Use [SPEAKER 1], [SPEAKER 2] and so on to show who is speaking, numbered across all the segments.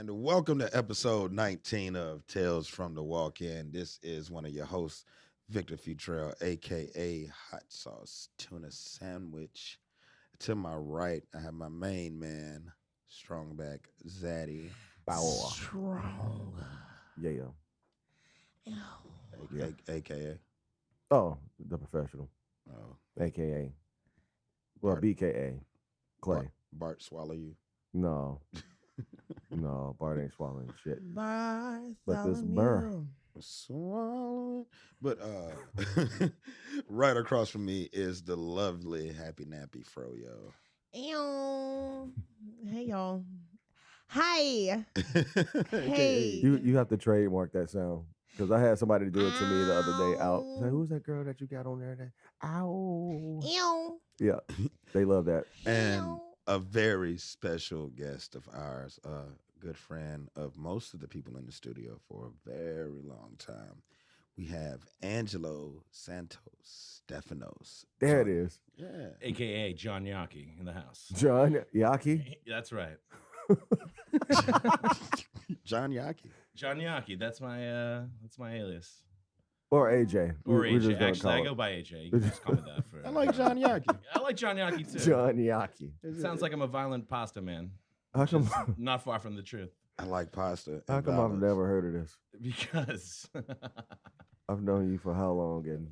[SPEAKER 1] and welcome to episode 19 of Tales from the Walk-In. This is one of your hosts, Victor Futrell, aka Hot Sauce Tuna Sandwich. To my right, I have my main man, Strongback Zaddy,
[SPEAKER 2] Bow.
[SPEAKER 3] Strong.
[SPEAKER 2] Yeah. Yeah.
[SPEAKER 1] aka.
[SPEAKER 2] Oh, the professional,
[SPEAKER 1] Oh,
[SPEAKER 2] AKA. Well,
[SPEAKER 1] Bart,
[SPEAKER 2] BKA. Clay.
[SPEAKER 1] Bart Swallow You.
[SPEAKER 2] No. No, Bart ain't swallowing shit. But this
[SPEAKER 3] Bartholomew.
[SPEAKER 2] burr.
[SPEAKER 1] Swallow it. But right across from me is the lovely Happy Nappy Froyo.
[SPEAKER 3] Ew. Hey, y'all. Hi.
[SPEAKER 1] Hey.
[SPEAKER 2] You have to trademark that sound. Because I had somebody do it to me the other day out. Say,
[SPEAKER 3] Ow.
[SPEAKER 2] who's that girl that you got on there? Ow.
[SPEAKER 3] Ew.
[SPEAKER 2] Yeah, they love that.
[SPEAKER 1] And
[SPEAKER 3] Ew.
[SPEAKER 1] a very special guest of ours, a good friend of most of the people in the studio for a very long time. We have Angelo Santostefano.
[SPEAKER 2] There it is.
[SPEAKER 1] Yeah.
[SPEAKER 4] AKA John Gnocchi in the house.
[SPEAKER 2] John Yaki.
[SPEAKER 4] That's right.
[SPEAKER 1] John Gnocchi.
[SPEAKER 4] John Gnocchi. That's my alias.
[SPEAKER 2] Or AJ.
[SPEAKER 4] Or
[SPEAKER 2] We're just
[SPEAKER 4] AJ.
[SPEAKER 2] gonna
[SPEAKER 4] Actually,
[SPEAKER 2] call
[SPEAKER 4] I
[SPEAKER 2] it
[SPEAKER 4] go by AJ. You can just call me that for
[SPEAKER 1] I like John Gnocchi.
[SPEAKER 4] I like John Gnocchi too.
[SPEAKER 2] John Yaki.
[SPEAKER 4] Sounds like I'm a violent pasta man.
[SPEAKER 2] How come,
[SPEAKER 4] Which is not far from the truth.
[SPEAKER 1] I like pasta.
[SPEAKER 2] how
[SPEAKER 1] and
[SPEAKER 2] come I've
[SPEAKER 1] violence.
[SPEAKER 2] never heard of this?
[SPEAKER 4] Because
[SPEAKER 2] I've known you for how long, and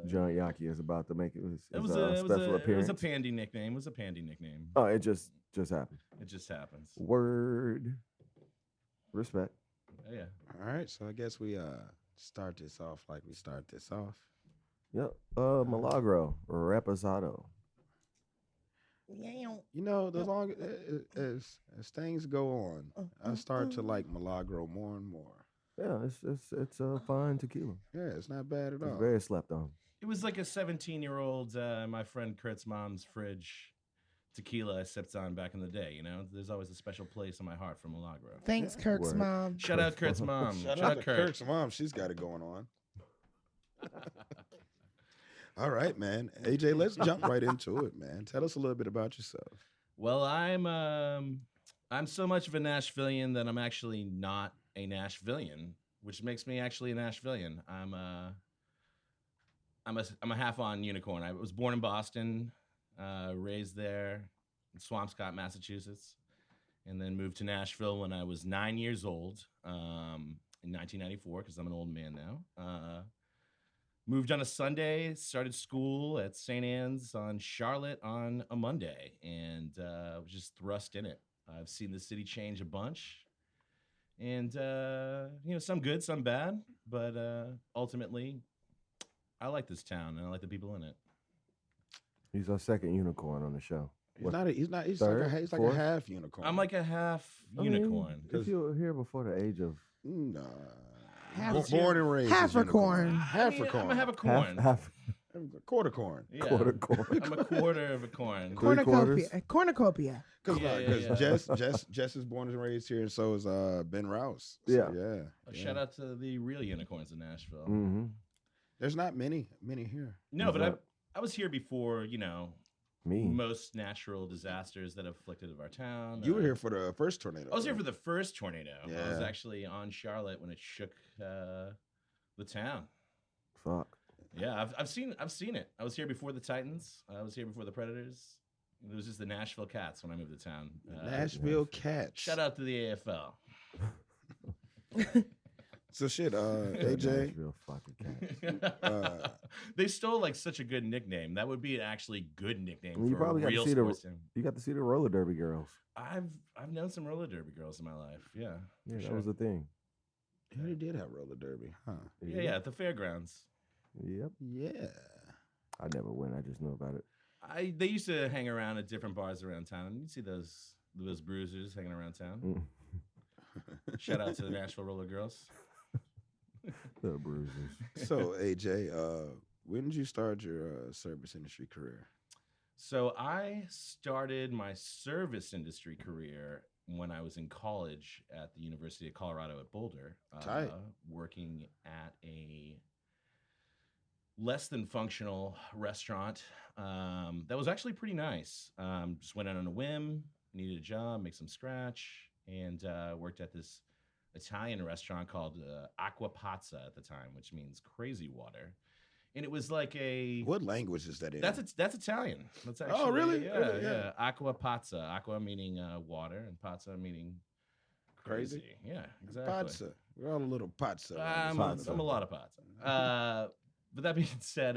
[SPEAKER 2] John Yaki is about to make his special appearance.
[SPEAKER 4] it was a pandy nickname. It was a pandy nickname.
[SPEAKER 2] Oh, it just happened.
[SPEAKER 4] It just happens.
[SPEAKER 2] Word. Respect.
[SPEAKER 4] Oh, yeah.
[SPEAKER 1] All right, so I guess we start this off like we start this off.
[SPEAKER 2] Yep. Milagro Reposado.
[SPEAKER 3] Ew.
[SPEAKER 1] You know, the long as things go on, I start to like Milagro more and more.
[SPEAKER 2] Yeah, it's a fine tequila.
[SPEAKER 1] Yeah, it's not bad at all.
[SPEAKER 2] It's very slept on.
[SPEAKER 4] It was like a 17-year-old, my friend Kurt's mom's fridge tequila I sipped on back in the day. You know, there's always a special place in my heart for Milagro.
[SPEAKER 3] Thanks,
[SPEAKER 1] Yeah.
[SPEAKER 3] Kirk's
[SPEAKER 2] Word.
[SPEAKER 3] mom.
[SPEAKER 4] Shout out Kurt's mom.
[SPEAKER 1] Shout out to Kirk's mom. She's got it going on. All right, man. AJ, let's jump right into it, man. Tell us a little bit about yourself.
[SPEAKER 4] Well, I'm so much of a Nashvilleian that I'm actually not a Nashvilleian, which makes me actually a Nashvilleian. I'm a half-on unicorn. I was born in Boston, raised there in Swampscott, Massachusetts, and then moved to Nashville when I was 9 years old in 1994 because I'm an old man now. Moved on a Sunday, started school at St. Anne's on Charlotte on a Monday, and was just thrust in it. I've seen the city change a bunch, and some good, some bad, but ultimately, I like this town and I like the people in it.
[SPEAKER 2] He's our second unicorn on the show.
[SPEAKER 1] He's like
[SPEAKER 2] third,
[SPEAKER 1] a
[SPEAKER 2] fourth?
[SPEAKER 1] half unicorn.
[SPEAKER 4] I'm like a half
[SPEAKER 2] I mean,
[SPEAKER 4] unicorn.
[SPEAKER 2] if you were here before the age of
[SPEAKER 1] Nah.
[SPEAKER 3] Half-
[SPEAKER 1] Born and raised. as
[SPEAKER 3] Half-a-corn.
[SPEAKER 1] unicorn. Half-a-corn.
[SPEAKER 4] I'm a half a corn.
[SPEAKER 2] half
[SPEAKER 1] Quarter corn.
[SPEAKER 4] Yeah.
[SPEAKER 2] quarter corn.
[SPEAKER 4] I'm a quarter of a corn.
[SPEAKER 2] Quarters?
[SPEAKER 3] Cornucopia.
[SPEAKER 1] Because
[SPEAKER 4] Yeah.
[SPEAKER 1] Jess is born and raised here, and so is Ben Rouse. So,
[SPEAKER 2] Yeah.
[SPEAKER 1] yeah.
[SPEAKER 4] Shout out to the real unicorns in Nashville.
[SPEAKER 2] Mm-hmm.
[SPEAKER 1] There's not many here.
[SPEAKER 4] No,
[SPEAKER 2] What's
[SPEAKER 4] but
[SPEAKER 2] that?
[SPEAKER 4] I was here before,
[SPEAKER 2] Me.
[SPEAKER 4] most natural disasters that have afflicted our town.
[SPEAKER 1] You were here for the first tornado.
[SPEAKER 4] I was here for the first tornado. I was
[SPEAKER 1] Yeah.
[SPEAKER 4] actually on Charlotte when it shook the town.
[SPEAKER 2] Fuck.
[SPEAKER 4] Yeah, I've seen it. I was here before the Titans. I was here before the Predators. It was just the Nashville Cats when I moved to town.
[SPEAKER 1] Nashville Cats.
[SPEAKER 4] Shout out to the AFL.
[SPEAKER 1] So shit, AJ.
[SPEAKER 2] Nashville fucking cat.
[SPEAKER 4] They stole like such a good nickname. That would be an actually good nickname
[SPEAKER 2] You
[SPEAKER 4] for
[SPEAKER 2] probably
[SPEAKER 4] a
[SPEAKER 2] got to
[SPEAKER 4] real
[SPEAKER 2] see the-
[SPEAKER 4] sports team.
[SPEAKER 2] You got to see the roller derby girls.
[SPEAKER 4] I've known some roller derby girls in my life. Yeah,
[SPEAKER 2] Yeah,
[SPEAKER 4] for
[SPEAKER 2] that
[SPEAKER 4] sure.
[SPEAKER 2] was the thing.
[SPEAKER 1] Yeah, they did have roller derby, huh?
[SPEAKER 4] Yeah, at the fairgrounds.
[SPEAKER 2] Yep.
[SPEAKER 1] Yeah.
[SPEAKER 2] I never went. I just knew about it.
[SPEAKER 4] They used to hang around at different bars around town, and you'd see those bruisers hanging around town.
[SPEAKER 2] Mm.
[SPEAKER 4] Shout out to the Nashville Roller Girls.
[SPEAKER 2] The bruisers.
[SPEAKER 1] So AJ, when did you start your service industry career?
[SPEAKER 4] So I started my service industry career when I was in college at the University of Colorado at Boulder,
[SPEAKER 1] Tight.
[SPEAKER 4] working at a less than functional restaurant that was actually pretty nice. Just went out on a whim, needed a job, make some scratch. and worked at this Italian restaurant called Acqua Pazza at the time, which means crazy water. And it was like a
[SPEAKER 1] What language is that in?
[SPEAKER 4] that's Italian. That's actually
[SPEAKER 1] Oh, really?
[SPEAKER 4] Yeah,
[SPEAKER 1] Really?
[SPEAKER 4] yeah.
[SPEAKER 1] Yeah.
[SPEAKER 4] Aqua Pazza, aqua meaning water, and pazza meaning
[SPEAKER 1] Crazy?
[SPEAKER 4] crazy. Yeah, exactly.
[SPEAKER 1] Pazza. We're all a little pazza.
[SPEAKER 4] I'm a lot of pazza. But that being said,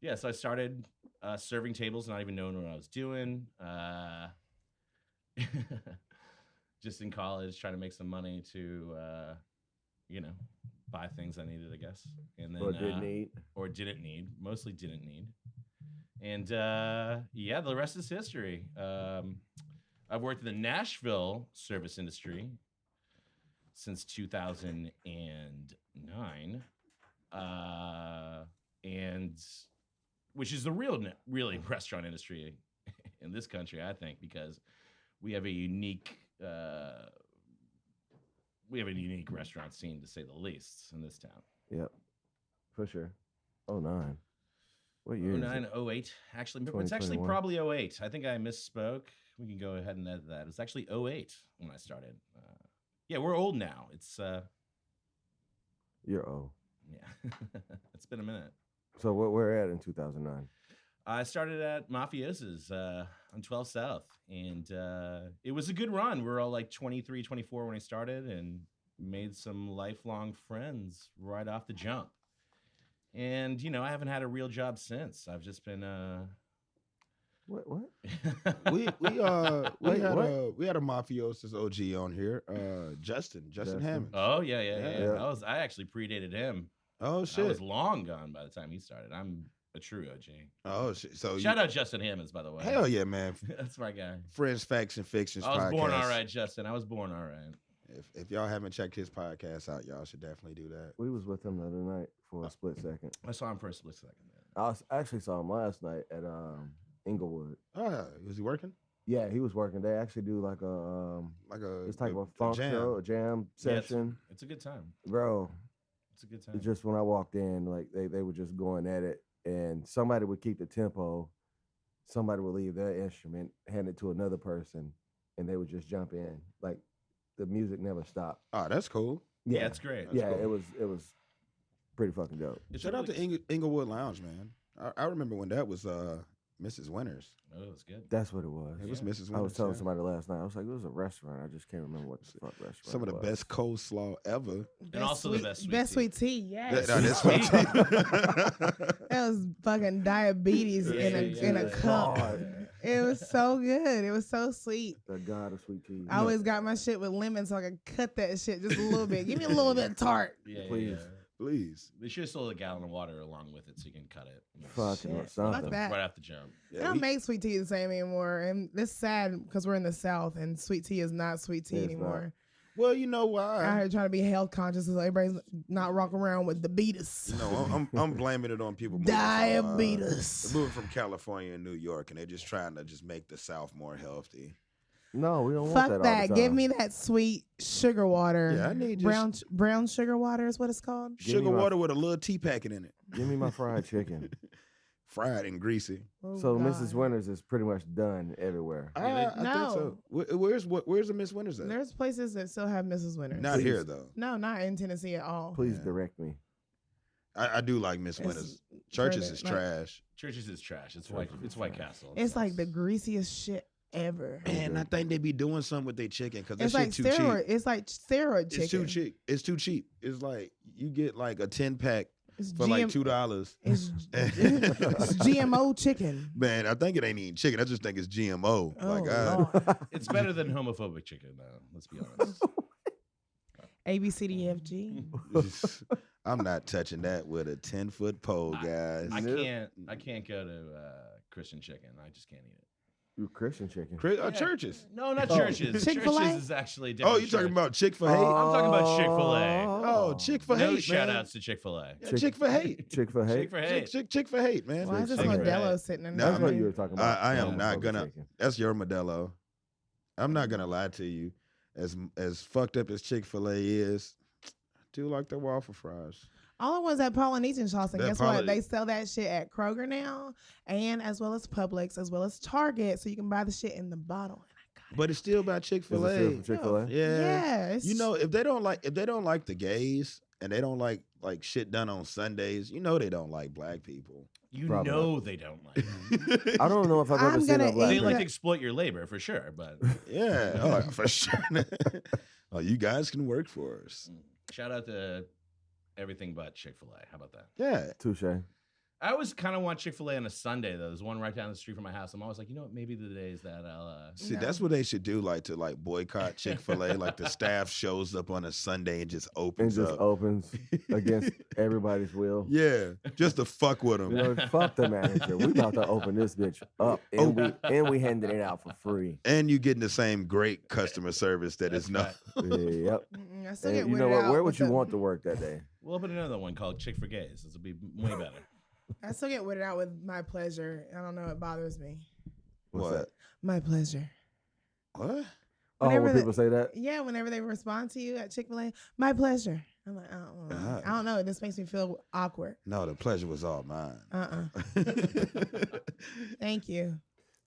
[SPEAKER 4] yeah, so I started serving tables, not even knowing what I was doing. Just in college, trying to make some money to, you know, buy things I needed, I guess. And then or didn't need, mostly didn't need. And yeah, the rest is history. I've worked in the Nashville service industry since 2009, and which is the really restaurant industry in this country, I think, because we have a unique restaurant scene, to say the least, in this town.
[SPEAKER 2] Yep, for sure. 09. What year?
[SPEAKER 4] 09, 08. Actually, it's actually
[SPEAKER 2] 2021.
[SPEAKER 4] probably 08. I think I misspoke. We can go ahead and edit that. It's actually 08 when I started. Yeah, we're old now. It's
[SPEAKER 2] You're old.
[SPEAKER 4] yeah, it's been a minute.
[SPEAKER 2] So what we're at in 2009?
[SPEAKER 4] I started at Mafiosa's on 12 South, and it was a good run. We were all like 23, 24 when I started, and made some lifelong friends right off the jump. And, you know, I haven't had a real job since. I've just been
[SPEAKER 2] What?
[SPEAKER 1] we
[SPEAKER 2] Wait,
[SPEAKER 1] had
[SPEAKER 2] what?
[SPEAKER 1] a mafiosis OG on here. Justin Hammond.
[SPEAKER 4] Oh, yeah.
[SPEAKER 2] Yeah.
[SPEAKER 4] I actually predated him.
[SPEAKER 1] Oh
[SPEAKER 4] I
[SPEAKER 1] shit.
[SPEAKER 4] was long gone by the time he started. I'm a true OG.
[SPEAKER 1] Oh shit. So
[SPEAKER 4] Shout out Justin Hammonds, by the way.
[SPEAKER 1] hell yeah, man.
[SPEAKER 4] That's my guy.
[SPEAKER 1] Friends, Facts, and Fictions
[SPEAKER 4] I was born
[SPEAKER 1] podcast.
[SPEAKER 4] all right, Justin. I was born all right.
[SPEAKER 1] If y'all haven't checked his podcast out, y'all should definitely do that.
[SPEAKER 2] We was with him the other night for a split second.
[SPEAKER 4] I saw him for a split second.
[SPEAKER 2] I actually saw him last night at Inglewood.
[SPEAKER 1] Oh, yeah. Was he working?
[SPEAKER 2] Yeah, he was working. They actually do like a this type of funk
[SPEAKER 1] jam.
[SPEAKER 2] show, a jam
[SPEAKER 4] Yeah,
[SPEAKER 2] session.
[SPEAKER 4] it's a good time.
[SPEAKER 2] Bro,
[SPEAKER 4] It's a good time.
[SPEAKER 2] it's just when I walked in, like they were just going at it, and somebody would keep the tempo, somebody would leave their instrument, hand it to another person, and they would just jump in. Like the music never stopped.
[SPEAKER 1] Oh, that's cool.
[SPEAKER 4] Yeah, it's great.
[SPEAKER 2] Yeah,
[SPEAKER 1] cool.
[SPEAKER 2] it was pretty fucking dope.
[SPEAKER 4] It's
[SPEAKER 1] Shout out to
[SPEAKER 4] really-
[SPEAKER 1] Inglewood Lounge, man. I remember when that was Mrs. Winters.
[SPEAKER 4] Oh, it's good.
[SPEAKER 2] That's what it was.
[SPEAKER 1] It was
[SPEAKER 4] Yeah.
[SPEAKER 1] Mrs. Winters.
[SPEAKER 2] I was telling
[SPEAKER 1] yeah.
[SPEAKER 2] somebody last night. I was like, it was a restaurant. I just can't remember what the fuck restaurant.
[SPEAKER 1] Some of the
[SPEAKER 2] it was.
[SPEAKER 1] best coleslaw ever.
[SPEAKER 4] And also the best
[SPEAKER 3] sweet tea. Yes.
[SPEAKER 1] No, this one.
[SPEAKER 3] That was fucking diabetes in a cup.
[SPEAKER 2] God.
[SPEAKER 3] It was so good. It was so sweet.
[SPEAKER 2] The god of sweet tea.
[SPEAKER 3] I always got my shit with lemon so I could cut that shit just a little bit. Give me a little bit of tart.
[SPEAKER 4] Yeah,
[SPEAKER 2] Please.
[SPEAKER 4] yeah.
[SPEAKER 1] Please.
[SPEAKER 4] They should have sold a gallon of water along with it so you can cut it.
[SPEAKER 2] Fucking
[SPEAKER 3] Shit.
[SPEAKER 2] something.
[SPEAKER 3] Fuck that.
[SPEAKER 4] Right off the jump.
[SPEAKER 3] They don't make sweet tea the same anymore. And it's sad because we're in the South and sweet tea is not sweet tea
[SPEAKER 2] It's
[SPEAKER 3] anymore.
[SPEAKER 1] Well, you know
[SPEAKER 3] Out
[SPEAKER 1] why?
[SPEAKER 3] here trying to be health conscious so everybody's not walking around with diabetes.
[SPEAKER 1] You know, I'm blaming it on people moving
[SPEAKER 3] Diabetes.
[SPEAKER 1] From, moving from California and New York, and they're just trying to just make the South more healthy.
[SPEAKER 2] No, we don't want
[SPEAKER 3] Fuck
[SPEAKER 2] that.
[SPEAKER 3] that.
[SPEAKER 2] All the
[SPEAKER 3] Give
[SPEAKER 2] time.
[SPEAKER 3] me that sweet sugar water.
[SPEAKER 1] Yeah, I need just
[SPEAKER 3] brown sugar water is what it's called.
[SPEAKER 2] Give
[SPEAKER 1] sugar
[SPEAKER 2] me my-
[SPEAKER 1] water with a little tea packet in it,
[SPEAKER 2] Give me my fried chicken.
[SPEAKER 1] fried and greasy.
[SPEAKER 3] Oh,
[SPEAKER 2] So
[SPEAKER 3] God.
[SPEAKER 2] Mrs. Winters is pretty much done everywhere.
[SPEAKER 1] I think so. Where's the Miss Winters at?
[SPEAKER 3] There's places that still have Mrs. Winters.
[SPEAKER 1] Not
[SPEAKER 2] Please.
[SPEAKER 1] here though.
[SPEAKER 3] No, not in Tennessee at all.
[SPEAKER 2] Please
[SPEAKER 1] Yeah.
[SPEAKER 2] direct me.
[SPEAKER 1] I do like Miss
[SPEAKER 3] It's
[SPEAKER 1] Winters. Churches
[SPEAKER 3] further,
[SPEAKER 1] is
[SPEAKER 3] like-
[SPEAKER 1] trash.
[SPEAKER 4] Churches is trash. It's
[SPEAKER 2] Churches
[SPEAKER 4] It's
[SPEAKER 2] is
[SPEAKER 4] White
[SPEAKER 2] trash.
[SPEAKER 4] Castle.
[SPEAKER 3] It's like the greasiest shit ever.
[SPEAKER 1] Man, I think they be doing something with their chicken because that
[SPEAKER 3] It's
[SPEAKER 1] shit
[SPEAKER 3] like
[SPEAKER 1] too
[SPEAKER 3] steroid.
[SPEAKER 1] cheap.
[SPEAKER 3] It's like steroid chicken.
[SPEAKER 1] It's too cheap. It's too cheap. It's like you get like a 10-pack
[SPEAKER 3] It's
[SPEAKER 1] for like $2.
[SPEAKER 3] It's, it's GMO chicken.
[SPEAKER 1] Man, I think it ain't even chicken. I just think it's GMO.
[SPEAKER 3] Oh,
[SPEAKER 1] Like,
[SPEAKER 3] Lord.
[SPEAKER 4] It's better than homophobic chicken, though. Let's be honest.
[SPEAKER 3] A B C D F G.
[SPEAKER 1] I'm not touching that with a 10-foot pole, guys.
[SPEAKER 4] I
[SPEAKER 2] Nope.
[SPEAKER 4] can't go to Christian chicken. I just can't eat it.
[SPEAKER 2] You Christian chicken.
[SPEAKER 4] Yeah.
[SPEAKER 1] Churches.
[SPEAKER 4] No, not
[SPEAKER 2] Oh.
[SPEAKER 4] churches.
[SPEAKER 3] Chick-fil-A?
[SPEAKER 4] Churches is actually
[SPEAKER 1] Oh,
[SPEAKER 4] different.
[SPEAKER 1] you talking
[SPEAKER 4] church.
[SPEAKER 1] about Chick-fil-A?
[SPEAKER 4] I'm talking about Chick-fil-A.
[SPEAKER 1] Oh, Chick-fil-A,
[SPEAKER 4] No
[SPEAKER 1] man.
[SPEAKER 4] shout outs to Chick-fil-A.
[SPEAKER 1] Yeah, Chick-fil-A.
[SPEAKER 2] Chick-fil-A.
[SPEAKER 4] Chick-fil-A.
[SPEAKER 1] Chick-fil-A, man.
[SPEAKER 3] Why is this
[SPEAKER 4] Chick-fil-A.
[SPEAKER 3] Modelo sitting in
[SPEAKER 1] No,
[SPEAKER 3] there?
[SPEAKER 2] That's what you were talking about.
[SPEAKER 1] I am
[SPEAKER 2] Oh,
[SPEAKER 1] not
[SPEAKER 2] homophobic
[SPEAKER 1] gonna.
[SPEAKER 2] chicken.
[SPEAKER 1] That's your Modelo. I'm not gonna lie to you. As fucked up as Chick-fil-A is, I do like their waffle fries.
[SPEAKER 3] All the ones at Polynesian sauce, and
[SPEAKER 1] That
[SPEAKER 3] guess what? They sell that shit at Kroger now, and as well as Publix, as well as Target, so you can buy the shit in the bottle. And I
[SPEAKER 1] But it's still about Chick-fil-A.
[SPEAKER 2] Is it still from Chick-fil-A?
[SPEAKER 1] Yeah.
[SPEAKER 3] It's,
[SPEAKER 1] You know, if they don't like the gays and they don't like shit done on Sundays, you know they don't like black people.
[SPEAKER 4] You
[SPEAKER 2] Probably
[SPEAKER 4] know they don't like it.
[SPEAKER 2] I don't know if I've ever
[SPEAKER 3] I'm
[SPEAKER 2] seen
[SPEAKER 3] gonna
[SPEAKER 2] a black
[SPEAKER 4] They
[SPEAKER 3] eat
[SPEAKER 2] person.
[SPEAKER 4] like
[SPEAKER 3] that-
[SPEAKER 4] to exploit your labor for sure, but
[SPEAKER 1] Yeah, oh, for sure. Oh, you guys can work for us.
[SPEAKER 4] shout out to everything but Chick-fil-A. How about that?
[SPEAKER 1] Yeah.
[SPEAKER 2] Touche.
[SPEAKER 4] I always kind of want Chick-fil-A on a Sunday though. There's one right down the street from my house. I'm always like, you know what? Maybe the days that I'll.
[SPEAKER 1] See,
[SPEAKER 3] No.
[SPEAKER 1] that's what they should do, like to boycott Chick-fil-A. Like the staff shows up on a Sunday and just
[SPEAKER 2] And
[SPEAKER 1] opens
[SPEAKER 2] just
[SPEAKER 1] up.
[SPEAKER 2] opens against everybody's will.
[SPEAKER 1] Yeah, just to fuck with them.
[SPEAKER 2] You know, fuck the manager. We about to open this bitch up, and we handing it out for free.
[SPEAKER 1] And you getting the same great customer service that
[SPEAKER 4] That's
[SPEAKER 1] is no.
[SPEAKER 4] right.
[SPEAKER 2] Yep.
[SPEAKER 3] I still
[SPEAKER 2] And
[SPEAKER 3] get
[SPEAKER 2] you know
[SPEAKER 3] weirded
[SPEAKER 2] what?
[SPEAKER 3] out
[SPEAKER 2] Where
[SPEAKER 3] with
[SPEAKER 2] would you
[SPEAKER 3] the-
[SPEAKER 2] want to work that day?
[SPEAKER 4] We'll open another one called Chick for Gays. This will be way better.
[SPEAKER 3] I still get weirded out with my pleasure. I don't know. It bothers me.
[SPEAKER 2] What's
[SPEAKER 1] What?
[SPEAKER 2] that?
[SPEAKER 3] My pleasure.
[SPEAKER 1] What?
[SPEAKER 2] Oh,
[SPEAKER 3] Whenever
[SPEAKER 2] when
[SPEAKER 3] the-
[SPEAKER 2] people say that?
[SPEAKER 3] Yeah, whenever they respond to you at Chick-fil-A, my pleasure. I'm like, I don't know. It just makes me feel awkward.
[SPEAKER 1] No, the pleasure was all mine.
[SPEAKER 3] Thank you.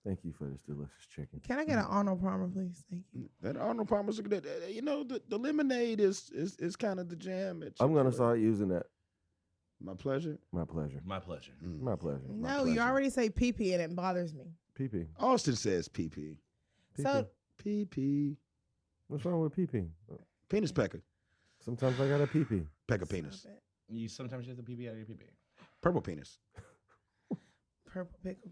[SPEAKER 2] Thank you for this delicious chicken.
[SPEAKER 3] Can I get an Arnold Palmer, please? Thank you.
[SPEAKER 1] That Arnold Palmer's, you know, the lemonade is kind of the jam. At
[SPEAKER 2] I'm gonna
[SPEAKER 1] Chick-fil-A.
[SPEAKER 2] start using that.
[SPEAKER 1] My pleasure.
[SPEAKER 2] My pleasure.
[SPEAKER 4] My pleasure.
[SPEAKER 1] Mm.
[SPEAKER 2] My pleasure. My
[SPEAKER 3] No, you
[SPEAKER 2] pleasure.
[SPEAKER 3] already say pee and it bothers me.
[SPEAKER 2] PP.
[SPEAKER 1] Austin says PP.
[SPEAKER 3] So
[SPEAKER 1] PP.
[SPEAKER 2] What's wrong with PP?
[SPEAKER 1] Penis pecker.
[SPEAKER 2] Sometimes I got a PP.
[SPEAKER 1] Pecker penis.
[SPEAKER 3] stop it.
[SPEAKER 4] You sometimes you have to pee out of your pee.
[SPEAKER 1] Purple penis.
[SPEAKER 3] Purple pickle,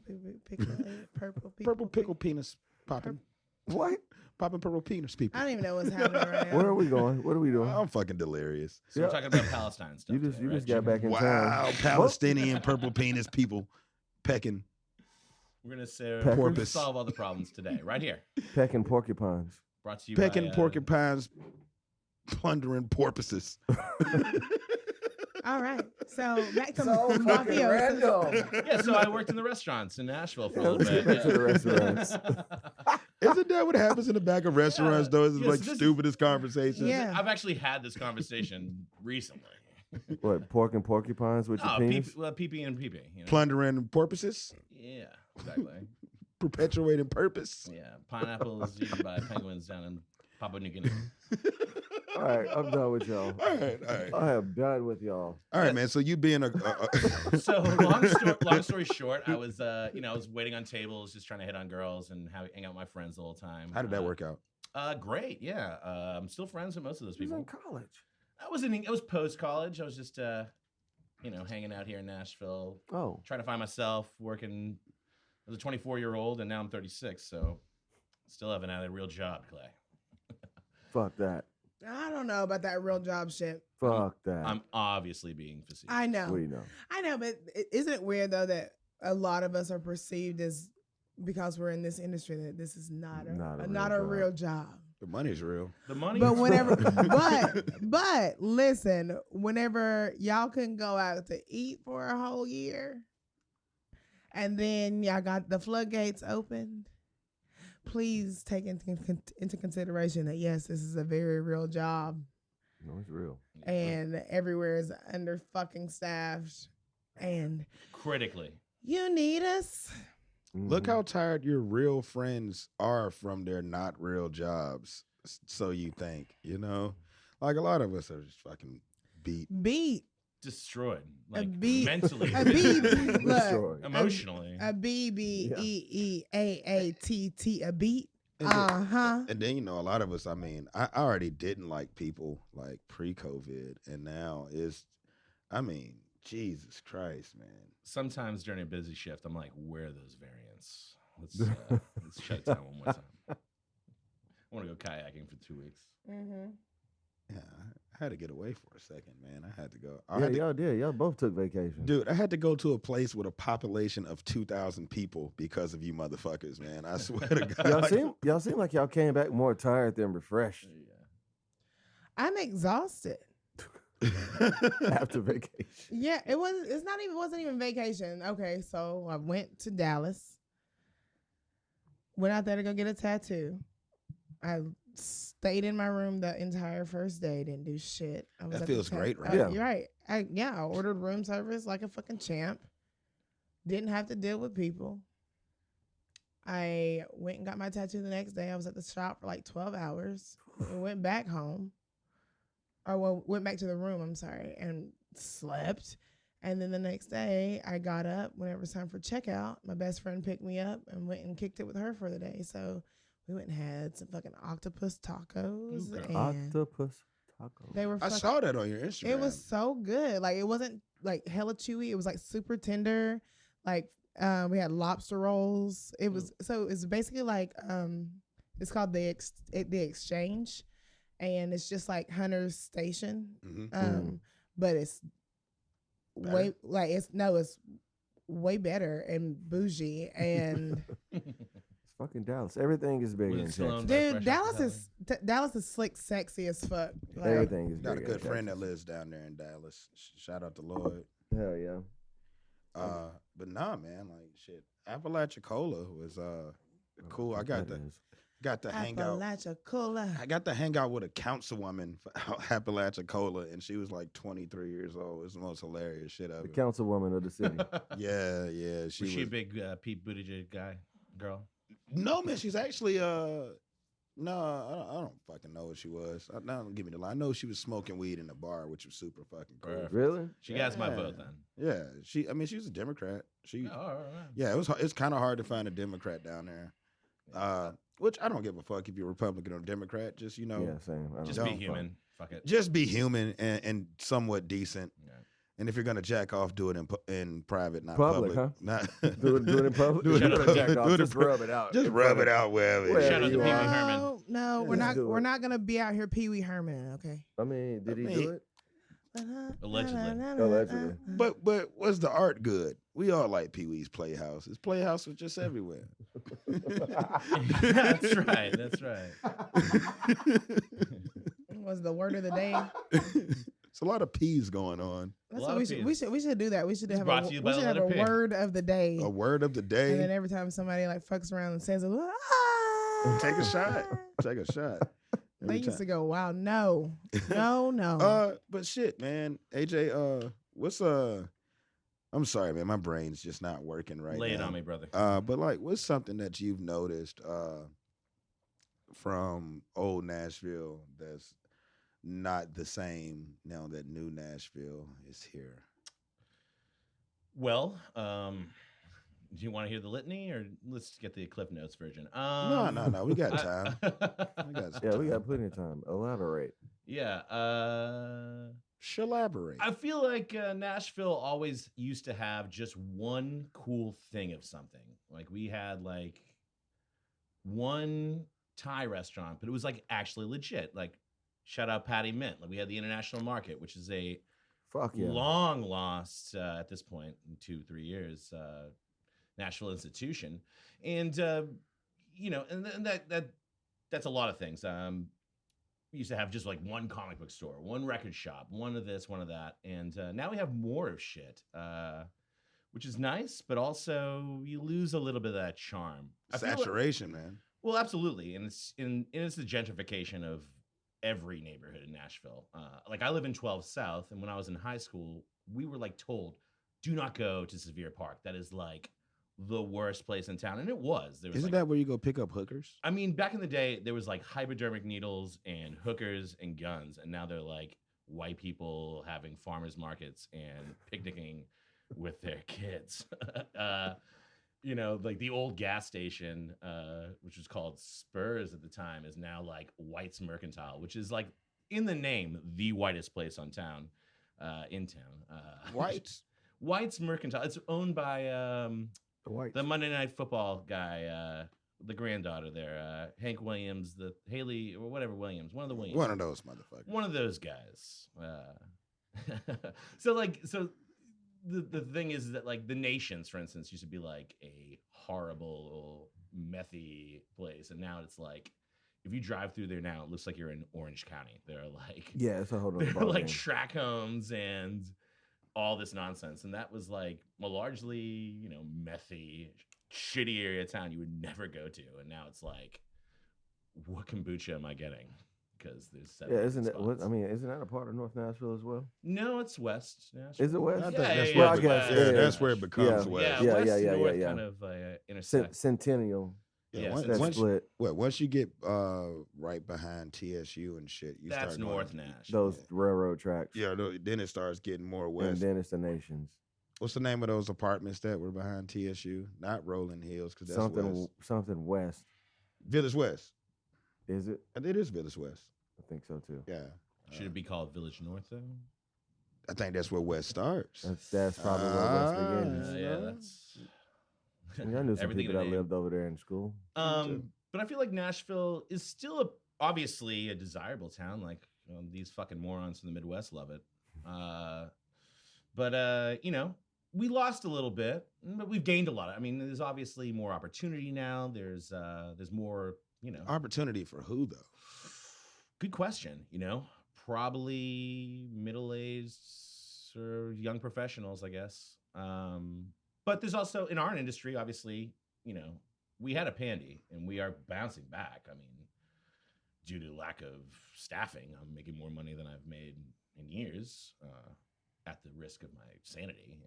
[SPEAKER 3] purple pickle,
[SPEAKER 1] Purple pickle penis popping.
[SPEAKER 2] What?
[SPEAKER 1] Popping purple penis people.
[SPEAKER 3] I don't even know what's happening right now.
[SPEAKER 2] Where are we going? What are we doing?
[SPEAKER 1] I'm fucking delirious.
[SPEAKER 4] So
[SPEAKER 2] Yeah.
[SPEAKER 4] we're talking about Palestine stuff.
[SPEAKER 2] You just
[SPEAKER 4] today, right,
[SPEAKER 2] got
[SPEAKER 4] Jimmy?
[SPEAKER 2] back in
[SPEAKER 1] Wow,
[SPEAKER 2] town.
[SPEAKER 1] Palestinian purple penis people pecking.
[SPEAKER 4] We're gonna say
[SPEAKER 2] Peckers.
[SPEAKER 4] we're gonna solve all the problems today, right here.
[SPEAKER 2] Pecking porcupines.
[SPEAKER 4] Brought to you
[SPEAKER 1] Pecking
[SPEAKER 4] by,
[SPEAKER 1] porcupines, plundering porpoises.
[SPEAKER 3] All right. So back to
[SPEAKER 2] So fucking
[SPEAKER 3] mafiosos.
[SPEAKER 2] random.
[SPEAKER 4] Yeah, so I worked in the restaurants in Nashville for
[SPEAKER 2] Yeah,
[SPEAKER 4] a
[SPEAKER 2] let's
[SPEAKER 4] little
[SPEAKER 2] get
[SPEAKER 4] bit.
[SPEAKER 2] back to the restaurants.
[SPEAKER 1] Isn't that what happens in the back of restaurants, though? It's
[SPEAKER 4] Yes,
[SPEAKER 1] like
[SPEAKER 4] this-
[SPEAKER 1] stupidest conversations.
[SPEAKER 3] Yeah.
[SPEAKER 4] I've actually had this conversation recently.
[SPEAKER 2] What, pork and porcupines with your
[SPEAKER 4] Oh,
[SPEAKER 2] penis?
[SPEAKER 4] PP and PP. You know?
[SPEAKER 1] Plundering porpoises,
[SPEAKER 4] Yeah, exactly.
[SPEAKER 1] perpetuating purpose.
[SPEAKER 4] Yeah, pineapples eaten by penguins down in Papua New Guinea.
[SPEAKER 2] All right, I'm done with y'all.
[SPEAKER 1] All right, all right.
[SPEAKER 2] I am done with y'all.
[SPEAKER 1] All right, man. So you being
[SPEAKER 4] So long story short, I was I was waiting on tables, just trying to hit on girls and hang out with my friends the whole time.
[SPEAKER 1] How did that work out?
[SPEAKER 4] Great, yeah. I'm still friends with most of those
[SPEAKER 2] He was in
[SPEAKER 4] people.
[SPEAKER 2] college.
[SPEAKER 4] I was post college. I was just hanging out here in Nashville,
[SPEAKER 2] Oh,
[SPEAKER 4] trying to find myself working as a 24-year-old, and now I'm 36, so still haven't had a real job, Clay.
[SPEAKER 2] fuck that.
[SPEAKER 3] I don't know about that real job shit.
[SPEAKER 2] Fuck that.
[SPEAKER 4] I'm obviously being facetious.
[SPEAKER 3] I know.
[SPEAKER 2] We know.
[SPEAKER 3] I know, but isn't it weird though that a lot of us are perceived as because we're in this industry that this is not a real job.
[SPEAKER 1] The money's real.
[SPEAKER 4] The money,
[SPEAKER 3] But whenever, but listen, whenever y'all couldn't go out to eat for a whole year, and then y'all got the floodgates opened, please take into consideration that yes, this is a very real job,
[SPEAKER 2] No, it's real.
[SPEAKER 3] and everywhere is under fucking staffed, and
[SPEAKER 4] critically.
[SPEAKER 3] you need us.
[SPEAKER 1] Look
[SPEAKER 2] Mhm.
[SPEAKER 1] how tired your real friends are from their not real jobs. So you think, like a lot of us are just fucking beat.
[SPEAKER 3] Beat
[SPEAKER 4] Destroyed, like
[SPEAKER 3] beat-
[SPEAKER 4] mentally,
[SPEAKER 3] a beat, look,
[SPEAKER 2] Destroyed.
[SPEAKER 4] emotionally.
[SPEAKER 3] a BBEEAATT, a beat.
[SPEAKER 1] And then-
[SPEAKER 3] Uh-huh.
[SPEAKER 1] And then, a lot of us, I already didn't like people like pre-COVID. And now Jesus Christ, man.
[SPEAKER 4] Sometimes during a busy shift, I'm like, where are those variants? Let's shut it down one more time. I want to go kayaking for 2 weeks.
[SPEAKER 3] Mm-hmm.
[SPEAKER 1] Yeah, I had to get away for a second, man. I had to go.
[SPEAKER 2] Yeah, y'all did. Y'all both took vacation.
[SPEAKER 1] Dude, I had to go to a place with a population of 2,000 people because of you motherfuckers, man. I swear to God.
[SPEAKER 2] Y'all seem like y'all came back more tired than refreshed
[SPEAKER 3] I'm exhausted.
[SPEAKER 2] after vacation.
[SPEAKER 3] Yeah, wasn't even vacation. Okay, so I went to Dallas. Went out there to go get a tattoo. I stayed in my room the entire first day. Didn't do shit. I was
[SPEAKER 1] That
[SPEAKER 3] at the
[SPEAKER 1] feels great, right?
[SPEAKER 2] Yeah.
[SPEAKER 3] You're right. I ordered room service like a fucking champ. Didn't have to deal with people. I went and got my tattoo the next day. I was at the shop for like 12 hours. And went back home. Or well, went back to the room, I'm sorry, and slept. And then the next day, I got up whenever it was time for checkout. My best friend picked me up and went and kicked it with her for the day. So we went and had some fucking octopus tacos.
[SPEAKER 4] Okay.
[SPEAKER 3] And
[SPEAKER 2] Octopus taco.
[SPEAKER 3] they were
[SPEAKER 1] I
[SPEAKER 3] fucking,
[SPEAKER 1] saw that on your Instagram.
[SPEAKER 3] it was so good. Like, it wasn't like hella chewy. It was like super tender. Like, we had lobster rolls. It was, so it's basically like, it's called the Exchange. And it's just like Hunter's Station. But it's
[SPEAKER 1] Better?
[SPEAKER 3] it's way better and bougie and
[SPEAKER 2] It's fucking Dallas. Everything is big
[SPEAKER 4] Was
[SPEAKER 2] in
[SPEAKER 4] it still
[SPEAKER 2] Texas.
[SPEAKER 4] owned
[SPEAKER 3] dude,
[SPEAKER 4] Fresh off the
[SPEAKER 3] Dallas is slick, sexy as fuck. Like,
[SPEAKER 2] Everything is
[SPEAKER 1] Got a
[SPEAKER 2] big
[SPEAKER 1] good
[SPEAKER 2] in
[SPEAKER 1] friend that
[SPEAKER 2] Texas.
[SPEAKER 1] lives down there in Dallas. Shout out to Lloyd.
[SPEAKER 2] Hell yeah.
[SPEAKER 1] But nah, man, like shit. Apalachicola was cool. I got to hang out.
[SPEAKER 3] Apalachicola.
[SPEAKER 1] I got to hang out with a councilwoman for Apalachicola, and she was like 23 years old. It was the most hilarious shit
[SPEAKER 2] The
[SPEAKER 1] ever.
[SPEAKER 2] councilwoman of the city.
[SPEAKER 1] Yeah, yeah.
[SPEAKER 4] Was she a big Pete Buttigieg girl?
[SPEAKER 1] No, man. She's actually no, I don't fucking know what she was. Now don't give me the line. I know she was smoking weed in the bar, which was super fucking cool.
[SPEAKER 4] Perfect.
[SPEAKER 2] Really?
[SPEAKER 4] She gets my
[SPEAKER 1] Yeah.
[SPEAKER 4] vote then.
[SPEAKER 1] Yeah, she. I mean, she was a Democrat. She.
[SPEAKER 4] Oh, all right.
[SPEAKER 1] Yeah, it's kind of hard to find a Democrat down there. Which I don't give a fuck if you're Republican or Democrat. Just
[SPEAKER 2] Yeah, same. I don't
[SPEAKER 4] Just
[SPEAKER 2] know.
[SPEAKER 4] be
[SPEAKER 1] Don't
[SPEAKER 4] human. Fuck it.
[SPEAKER 1] just be human and somewhat decent.
[SPEAKER 4] Yeah.
[SPEAKER 1] And if you're gonna jack off, do it in private, not
[SPEAKER 2] Public,
[SPEAKER 1] public.
[SPEAKER 2] huh?
[SPEAKER 1] Not
[SPEAKER 2] Do it in public.
[SPEAKER 1] Do it
[SPEAKER 2] You
[SPEAKER 1] in
[SPEAKER 2] gotta
[SPEAKER 1] public.
[SPEAKER 2] jack off,
[SPEAKER 1] Do it in
[SPEAKER 2] just
[SPEAKER 1] public.
[SPEAKER 2] rub it out.
[SPEAKER 1] Just
[SPEAKER 2] in
[SPEAKER 1] rub
[SPEAKER 2] front
[SPEAKER 1] it
[SPEAKER 2] of-
[SPEAKER 1] out wherever.
[SPEAKER 2] Wherever
[SPEAKER 4] Shout out to
[SPEAKER 1] you
[SPEAKER 4] Pee Wee
[SPEAKER 1] are.
[SPEAKER 4] Herman.
[SPEAKER 3] No,
[SPEAKER 2] Yeah,
[SPEAKER 3] we're
[SPEAKER 2] let's do
[SPEAKER 3] we're
[SPEAKER 2] it.
[SPEAKER 3] not gonna be out here Pee Wee Herman, okay?
[SPEAKER 2] I mean, did he
[SPEAKER 1] I mean,
[SPEAKER 2] do it?
[SPEAKER 4] Allegedly.
[SPEAKER 2] Allegedly.
[SPEAKER 1] But was the art good? We all like Pee Wee's Playhouse. His Playhouse was just everywhere.
[SPEAKER 4] That's right. That's right.
[SPEAKER 3] Was the word of the day.
[SPEAKER 1] It's a lot of peas going on.
[SPEAKER 3] That's
[SPEAKER 4] lot
[SPEAKER 3] what
[SPEAKER 4] of
[SPEAKER 3] we should do that. We should
[SPEAKER 4] It's
[SPEAKER 3] have
[SPEAKER 4] brought to you by
[SPEAKER 3] we should
[SPEAKER 4] the
[SPEAKER 3] have a
[SPEAKER 4] letter P.
[SPEAKER 3] word of the day.
[SPEAKER 1] A word of the
[SPEAKER 3] And then
[SPEAKER 1] day.
[SPEAKER 3] every time somebody like fucks around and says,
[SPEAKER 1] Take a shot. Take a shot.
[SPEAKER 3] They
[SPEAKER 1] Every
[SPEAKER 3] used to
[SPEAKER 1] time.
[SPEAKER 3] go, wow, no. No.
[SPEAKER 1] But shit, man. AJ, what's I'm sorry, man. My brain's just not working right
[SPEAKER 4] Lay it
[SPEAKER 1] now.
[SPEAKER 4] on me, brother.
[SPEAKER 1] But like, what's something that you've noticed from old Nashville that's not the same now that new Nashville is here?
[SPEAKER 4] Well, do you want to hear the litany, or let's get the Cliff Notes version?
[SPEAKER 1] No. We got time. We got some
[SPEAKER 2] Yeah, we
[SPEAKER 1] time.
[SPEAKER 2] got plenty of time. Elaborate.
[SPEAKER 4] Yeah.
[SPEAKER 1] Elaborate.
[SPEAKER 4] I feel like Nashville always used to have just one cool thing of something. Like we had like one Thai restaurant, but it was like actually legit. Like shout out Patty Mint. Like we had the International Market, which is a
[SPEAKER 2] Fuck yeah.
[SPEAKER 4] long lost at this point in 2-3 years Nashville institution, and and that's a lot of things. We used to have just like one comic book store, one record shop, one of this, one of that, and now we have more of shit, which is nice, but also you lose a little bit of that charm. I feel like-
[SPEAKER 1] Saturation, man.
[SPEAKER 4] well, absolutely, and it's the gentrification of every neighborhood in Nashville. Like I live in 12 South, and when I was in high school, we were like told, "Do not go to Sevier Park. That is like the worst place in town," and it was. There was
[SPEAKER 1] Isn't
[SPEAKER 4] like,
[SPEAKER 1] that where you go pick up hookers?
[SPEAKER 4] I mean, back in the day, there was like hypodermic needles and hookers and guns, and now they're like white people having farmers markets and picnicking with their kids. Like the old gas station, which was called Spurs at the time, is now like White's Mercantile, which is like in the name the whitest place in town.
[SPEAKER 1] Whites.
[SPEAKER 4] White's Mercantile. It's owned by
[SPEAKER 2] The white.
[SPEAKER 4] the Monday Night Football guy, the granddaughter there, Hank Williams, the Haley or whatever Williams, one of the Williams,
[SPEAKER 1] One of those motherfuckers.
[SPEAKER 4] one of those guys. So the thing is that like the Nations, for instance, used to be like a horrible methy place, and now it's like if you drive through there now, it looks like you're in Orange County. They're like
[SPEAKER 2] Yeah, it's a whole nother
[SPEAKER 4] they're
[SPEAKER 2] ball
[SPEAKER 4] like
[SPEAKER 2] game.
[SPEAKER 4] track homes and all this nonsense, and that was like a largely methy, shitty area of town you would never go to, and now it's like, what kombucha am I getting? because there's
[SPEAKER 2] Yeah,
[SPEAKER 4] 7
[SPEAKER 2] isn't it?
[SPEAKER 4] spots.
[SPEAKER 2] Isn't that a part of North Nashville as well?
[SPEAKER 4] No, it's West Nashville.
[SPEAKER 2] Is it West?
[SPEAKER 1] I think
[SPEAKER 4] Yeah,
[SPEAKER 1] that's
[SPEAKER 4] yeah,
[SPEAKER 1] where
[SPEAKER 2] yeah,
[SPEAKER 1] it
[SPEAKER 2] I guess,
[SPEAKER 1] becomes,
[SPEAKER 2] yeah.
[SPEAKER 1] that's where it becomes
[SPEAKER 2] Yeah.
[SPEAKER 1] West.
[SPEAKER 4] Yeah, West
[SPEAKER 2] yeah,
[SPEAKER 4] and North
[SPEAKER 2] yeah.
[SPEAKER 4] kind of intersect.
[SPEAKER 2] Centennial.
[SPEAKER 4] Yeah,
[SPEAKER 1] once,
[SPEAKER 4] Centennial.
[SPEAKER 1] once,
[SPEAKER 2] split.
[SPEAKER 1] once you get right behind TSU and shit, you
[SPEAKER 4] That's
[SPEAKER 1] start going-
[SPEAKER 4] North Nashville.
[SPEAKER 2] Those railroad tracks.
[SPEAKER 1] Yeah, then it starts getting more
[SPEAKER 2] And
[SPEAKER 1] west.
[SPEAKER 2] then it's the Nations.
[SPEAKER 1] What's the name of those apartments that were behind TSU? Not Rolling Hills, because that's
[SPEAKER 2] Something west.
[SPEAKER 1] Village West.
[SPEAKER 2] Is it?
[SPEAKER 1] It is Village West.
[SPEAKER 2] I think so too.
[SPEAKER 1] Yeah.
[SPEAKER 4] Should it be called Village North though?
[SPEAKER 1] I think that's where West starts.
[SPEAKER 2] That's probably where West begins.
[SPEAKER 4] Yeah, that's.
[SPEAKER 2] I knew some
[SPEAKER 4] everything
[SPEAKER 2] people
[SPEAKER 4] in
[SPEAKER 2] that
[SPEAKER 4] a
[SPEAKER 2] lived over there in school.
[SPEAKER 4] But I feel like Nashville is still obviously a desirable town. Like these fucking morons from the Midwest love it. But we lost a little bit, but we've gained a lot. I mean, there's obviously more opportunity now. There's more,
[SPEAKER 1] Opportunity for who though?
[SPEAKER 4] Good question. Probably middle-aged or young professionals, I guess. But there's also in our industry, obviously, we had a pandy and we are bouncing back. I mean, due to lack of staffing, I'm making more money than I've made in years, at the risk of my sanity and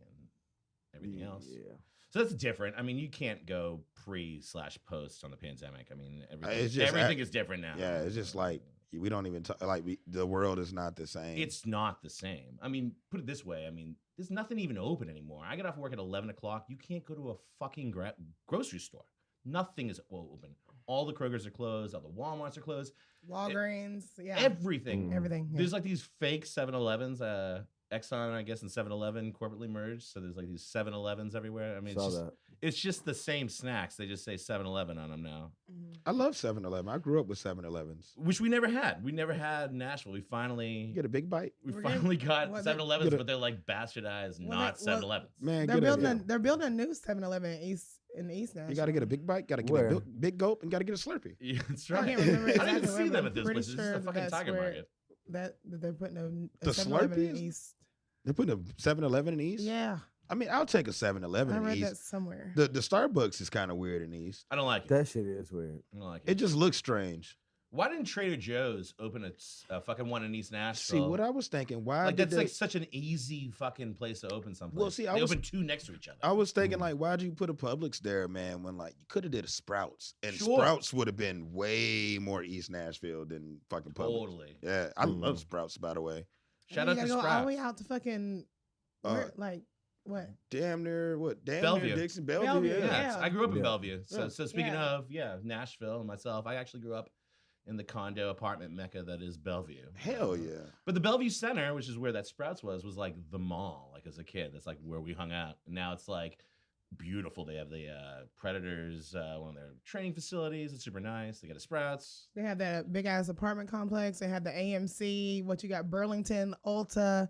[SPEAKER 4] everything else.
[SPEAKER 2] Yeah.
[SPEAKER 4] So that's different. I mean, you can't go pre/post on the pandemic. I mean,
[SPEAKER 1] It's just
[SPEAKER 4] everything is different now.
[SPEAKER 1] Yeah, it's just like we don't even talk. Like the world is not the same.
[SPEAKER 4] It's not the same. I mean, put it this way. I mean, there's nothing even open anymore. I get off work at 11 o'clock. You can't go to a fucking grocery store. Nothing is open. All the Krogers are closed. All the Walmarts are closed.
[SPEAKER 3] Walgreens, yeah,
[SPEAKER 4] Everything.
[SPEAKER 3] everything. Yeah.
[SPEAKER 4] There's like these fake 7-Elevens. Exxon, I guess, and 7-Eleven corporately merged. So there's like these 7-Elevens everywhere. I mean, it's just the same snacks. They just say 7-Eleven on them now.
[SPEAKER 1] I love 7-Eleven. I grew up with 7-Elevens.
[SPEAKER 4] Which we never had. We never had Nashville. We finally
[SPEAKER 1] Get a big bite.
[SPEAKER 4] finally got
[SPEAKER 3] Well,
[SPEAKER 4] 7-Elevens, but they're like bastardized, not 7-Elevens.
[SPEAKER 1] Man,
[SPEAKER 3] They're
[SPEAKER 1] get
[SPEAKER 3] building a new 7-Eleven in East Nashville.
[SPEAKER 1] You got to get a big bite. Got to get
[SPEAKER 2] Where?
[SPEAKER 1] a big gulp, and got to get a Slurpee.
[SPEAKER 4] Yeah, that's
[SPEAKER 3] I
[SPEAKER 4] right.
[SPEAKER 3] can't remember
[SPEAKER 4] I didn't
[SPEAKER 3] exactly
[SPEAKER 4] see
[SPEAKER 3] where,
[SPEAKER 4] them
[SPEAKER 3] but
[SPEAKER 4] at this
[SPEAKER 3] I'm
[SPEAKER 4] place. This
[SPEAKER 3] pretty
[SPEAKER 4] is a
[SPEAKER 3] sure
[SPEAKER 4] fucking
[SPEAKER 3] that's
[SPEAKER 4] Tiger
[SPEAKER 3] where
[SPEAKER 4] Market.
[SPEAKER 3] that they're putting a
[SPEAKER 1] The
[SPEAKER 3] 7-Eleven in
[SPEAKER 1] Slurpees?
[SPEAKER 3] East.
[SPEAKER 1] They're putting a 7-Eleven in East.
[SPEAKER 3] Yeah,
[SPEAKER 1] I mean, I'll take a 7-Eleven
[SPEAKER 3] I
[SPEAKER 1] in
[SPEAKER 3] read
[SPEAKER 1] East.
[SPEAKER 3] that somewhere.
[SPEAKER 1] The Starbucks is kind of weird in East.
[SPEAKER 4] I don't like it.
[SPEAKER 2] That shit is weird.
[SPEAKER 4] I don't like
[SPEAKER 1] It
[SPEAKER 4] it.
[SPEAKER 1] just looks strange.
[SPEAKER 4] Why didn't Trader Joe's open a fucking one in East
[SPEAKER 1] See,
[SPEAKER 4] Nashville?
[SPEAKER 1] what I was thinking, why
[SPEAKER 4] like
[SPEAKER 1] did
[SPEAKER 4] that's
[SPEAKER 1] they?
[SPEAKER 4] like such an easy fucking place to open someplace.
[SPEAKER 1] Well, see,
[SPEAKER 4] they opened 2 next to each other.
[SPEAKER 1] I was thinking, like, why'd you put a Publix there, man? When like you could have did a Sprouts, and
[SPEAKER 4] Sure.
[SPEAKER 1] Sprouts would have been way more East Nashville than fucking Publix.
[SPEAKER 4] Totally.
[SPEAKER 1] Yeah, I love Sprouts, by the way.
[SPEAKER 4] Shout
[SPEAKER 3] you
[SPEAKER 4] out
[SPEAKER 3] gotta
[SPEAKER 4] to
[SPEAKER 3] go
[SPEAKER 4] Sprouts.
[SPEAKER 3] all the way out to fucking like what?
[SPEAKER 1] Damn near
[SPEAKER 4] Bellevue.
[SPEAKER 1] near Dixon, Bellevue.
[SPEAKER 3] Bellevue,
[SPEAKER 1] Yeah.
[SPEAKER 4] Yeah,
[SPEAKER 3] Yeah.
[SPEAKER 4] I grew up in
[SPEAKER 2] Yeah.
[SPEAKER 4] Bellevue. So,
[SPEAKER 1] Yeah.
[SPEAKER 4] so speaking
[SPEAKER 3] Yeah.
[SPEAKER 4] of, Nashville and myself, I actually grew up in the condo apartment mecca that is Bellevue.
[SPEAKER 1] Hell yeah.
[SPEAKER 4] But the Bellevue Center, which is where that Sprouts was like the mall. Like as a kid, that's like where we hung out. And now it's like beautiful. They have the Predators, one of their training facilities. It's super nice. They got a Sprouts.
[SPEAKER 3] They have that big ass apartment complex. They have the AMC. What you got? Burlington, Ulta,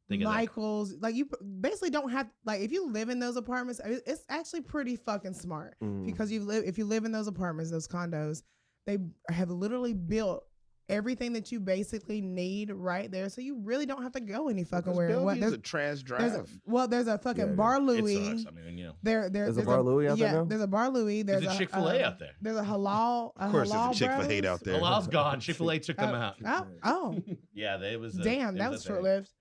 [SPEAKER 4] They get
[SPEAKER 3] Michaels. Like you basically don't have like if you live in those apartments, it's actually pretty fucking smart because if you live in those apartments, those condos, they have literally built everything that you basically need right there, so you really don't have to go any fucking where.
[SPEAKER 1] Bellevue's a trash drive.
[SPEAKER 3] There's a fucking
[SPEAKER 2] Yeah,
[SPEAKER 3] Bar
[SPEAKER 4] It
[SPEAKER 3] Louie.
[SPEAKER 4] sucks. I mean,
[SPEAKER 2] There's a Bar Louie out there now?
[SPEAKER 3] There's a Bar Louie.
[SPEAKER 4] There's
[SPEAKER 3] There's
[SPEAKER 4] a Chick-fil-A out there.
[SPEAKER 3] There's a halal.
[SPEAKER 1] Of course, there's a
[SPEAKER 3] halal
[SPEAKER 1] Chick-fil-A
[SPEAKER 3] Bros.
[SPEAKER 1] out there.
[SPEAKER 4] Halal's gone. Chick-fil-A took them out.
[SPEAKER 3] Oh,
[SPEAKER 4] Yeah, they was.
[SPEAKER 3] damn,
[SPEAKER 4] it
[SPEAKER 3] that was
[SPEAKER 4] a thing.
[SPEAKER 3] short lived.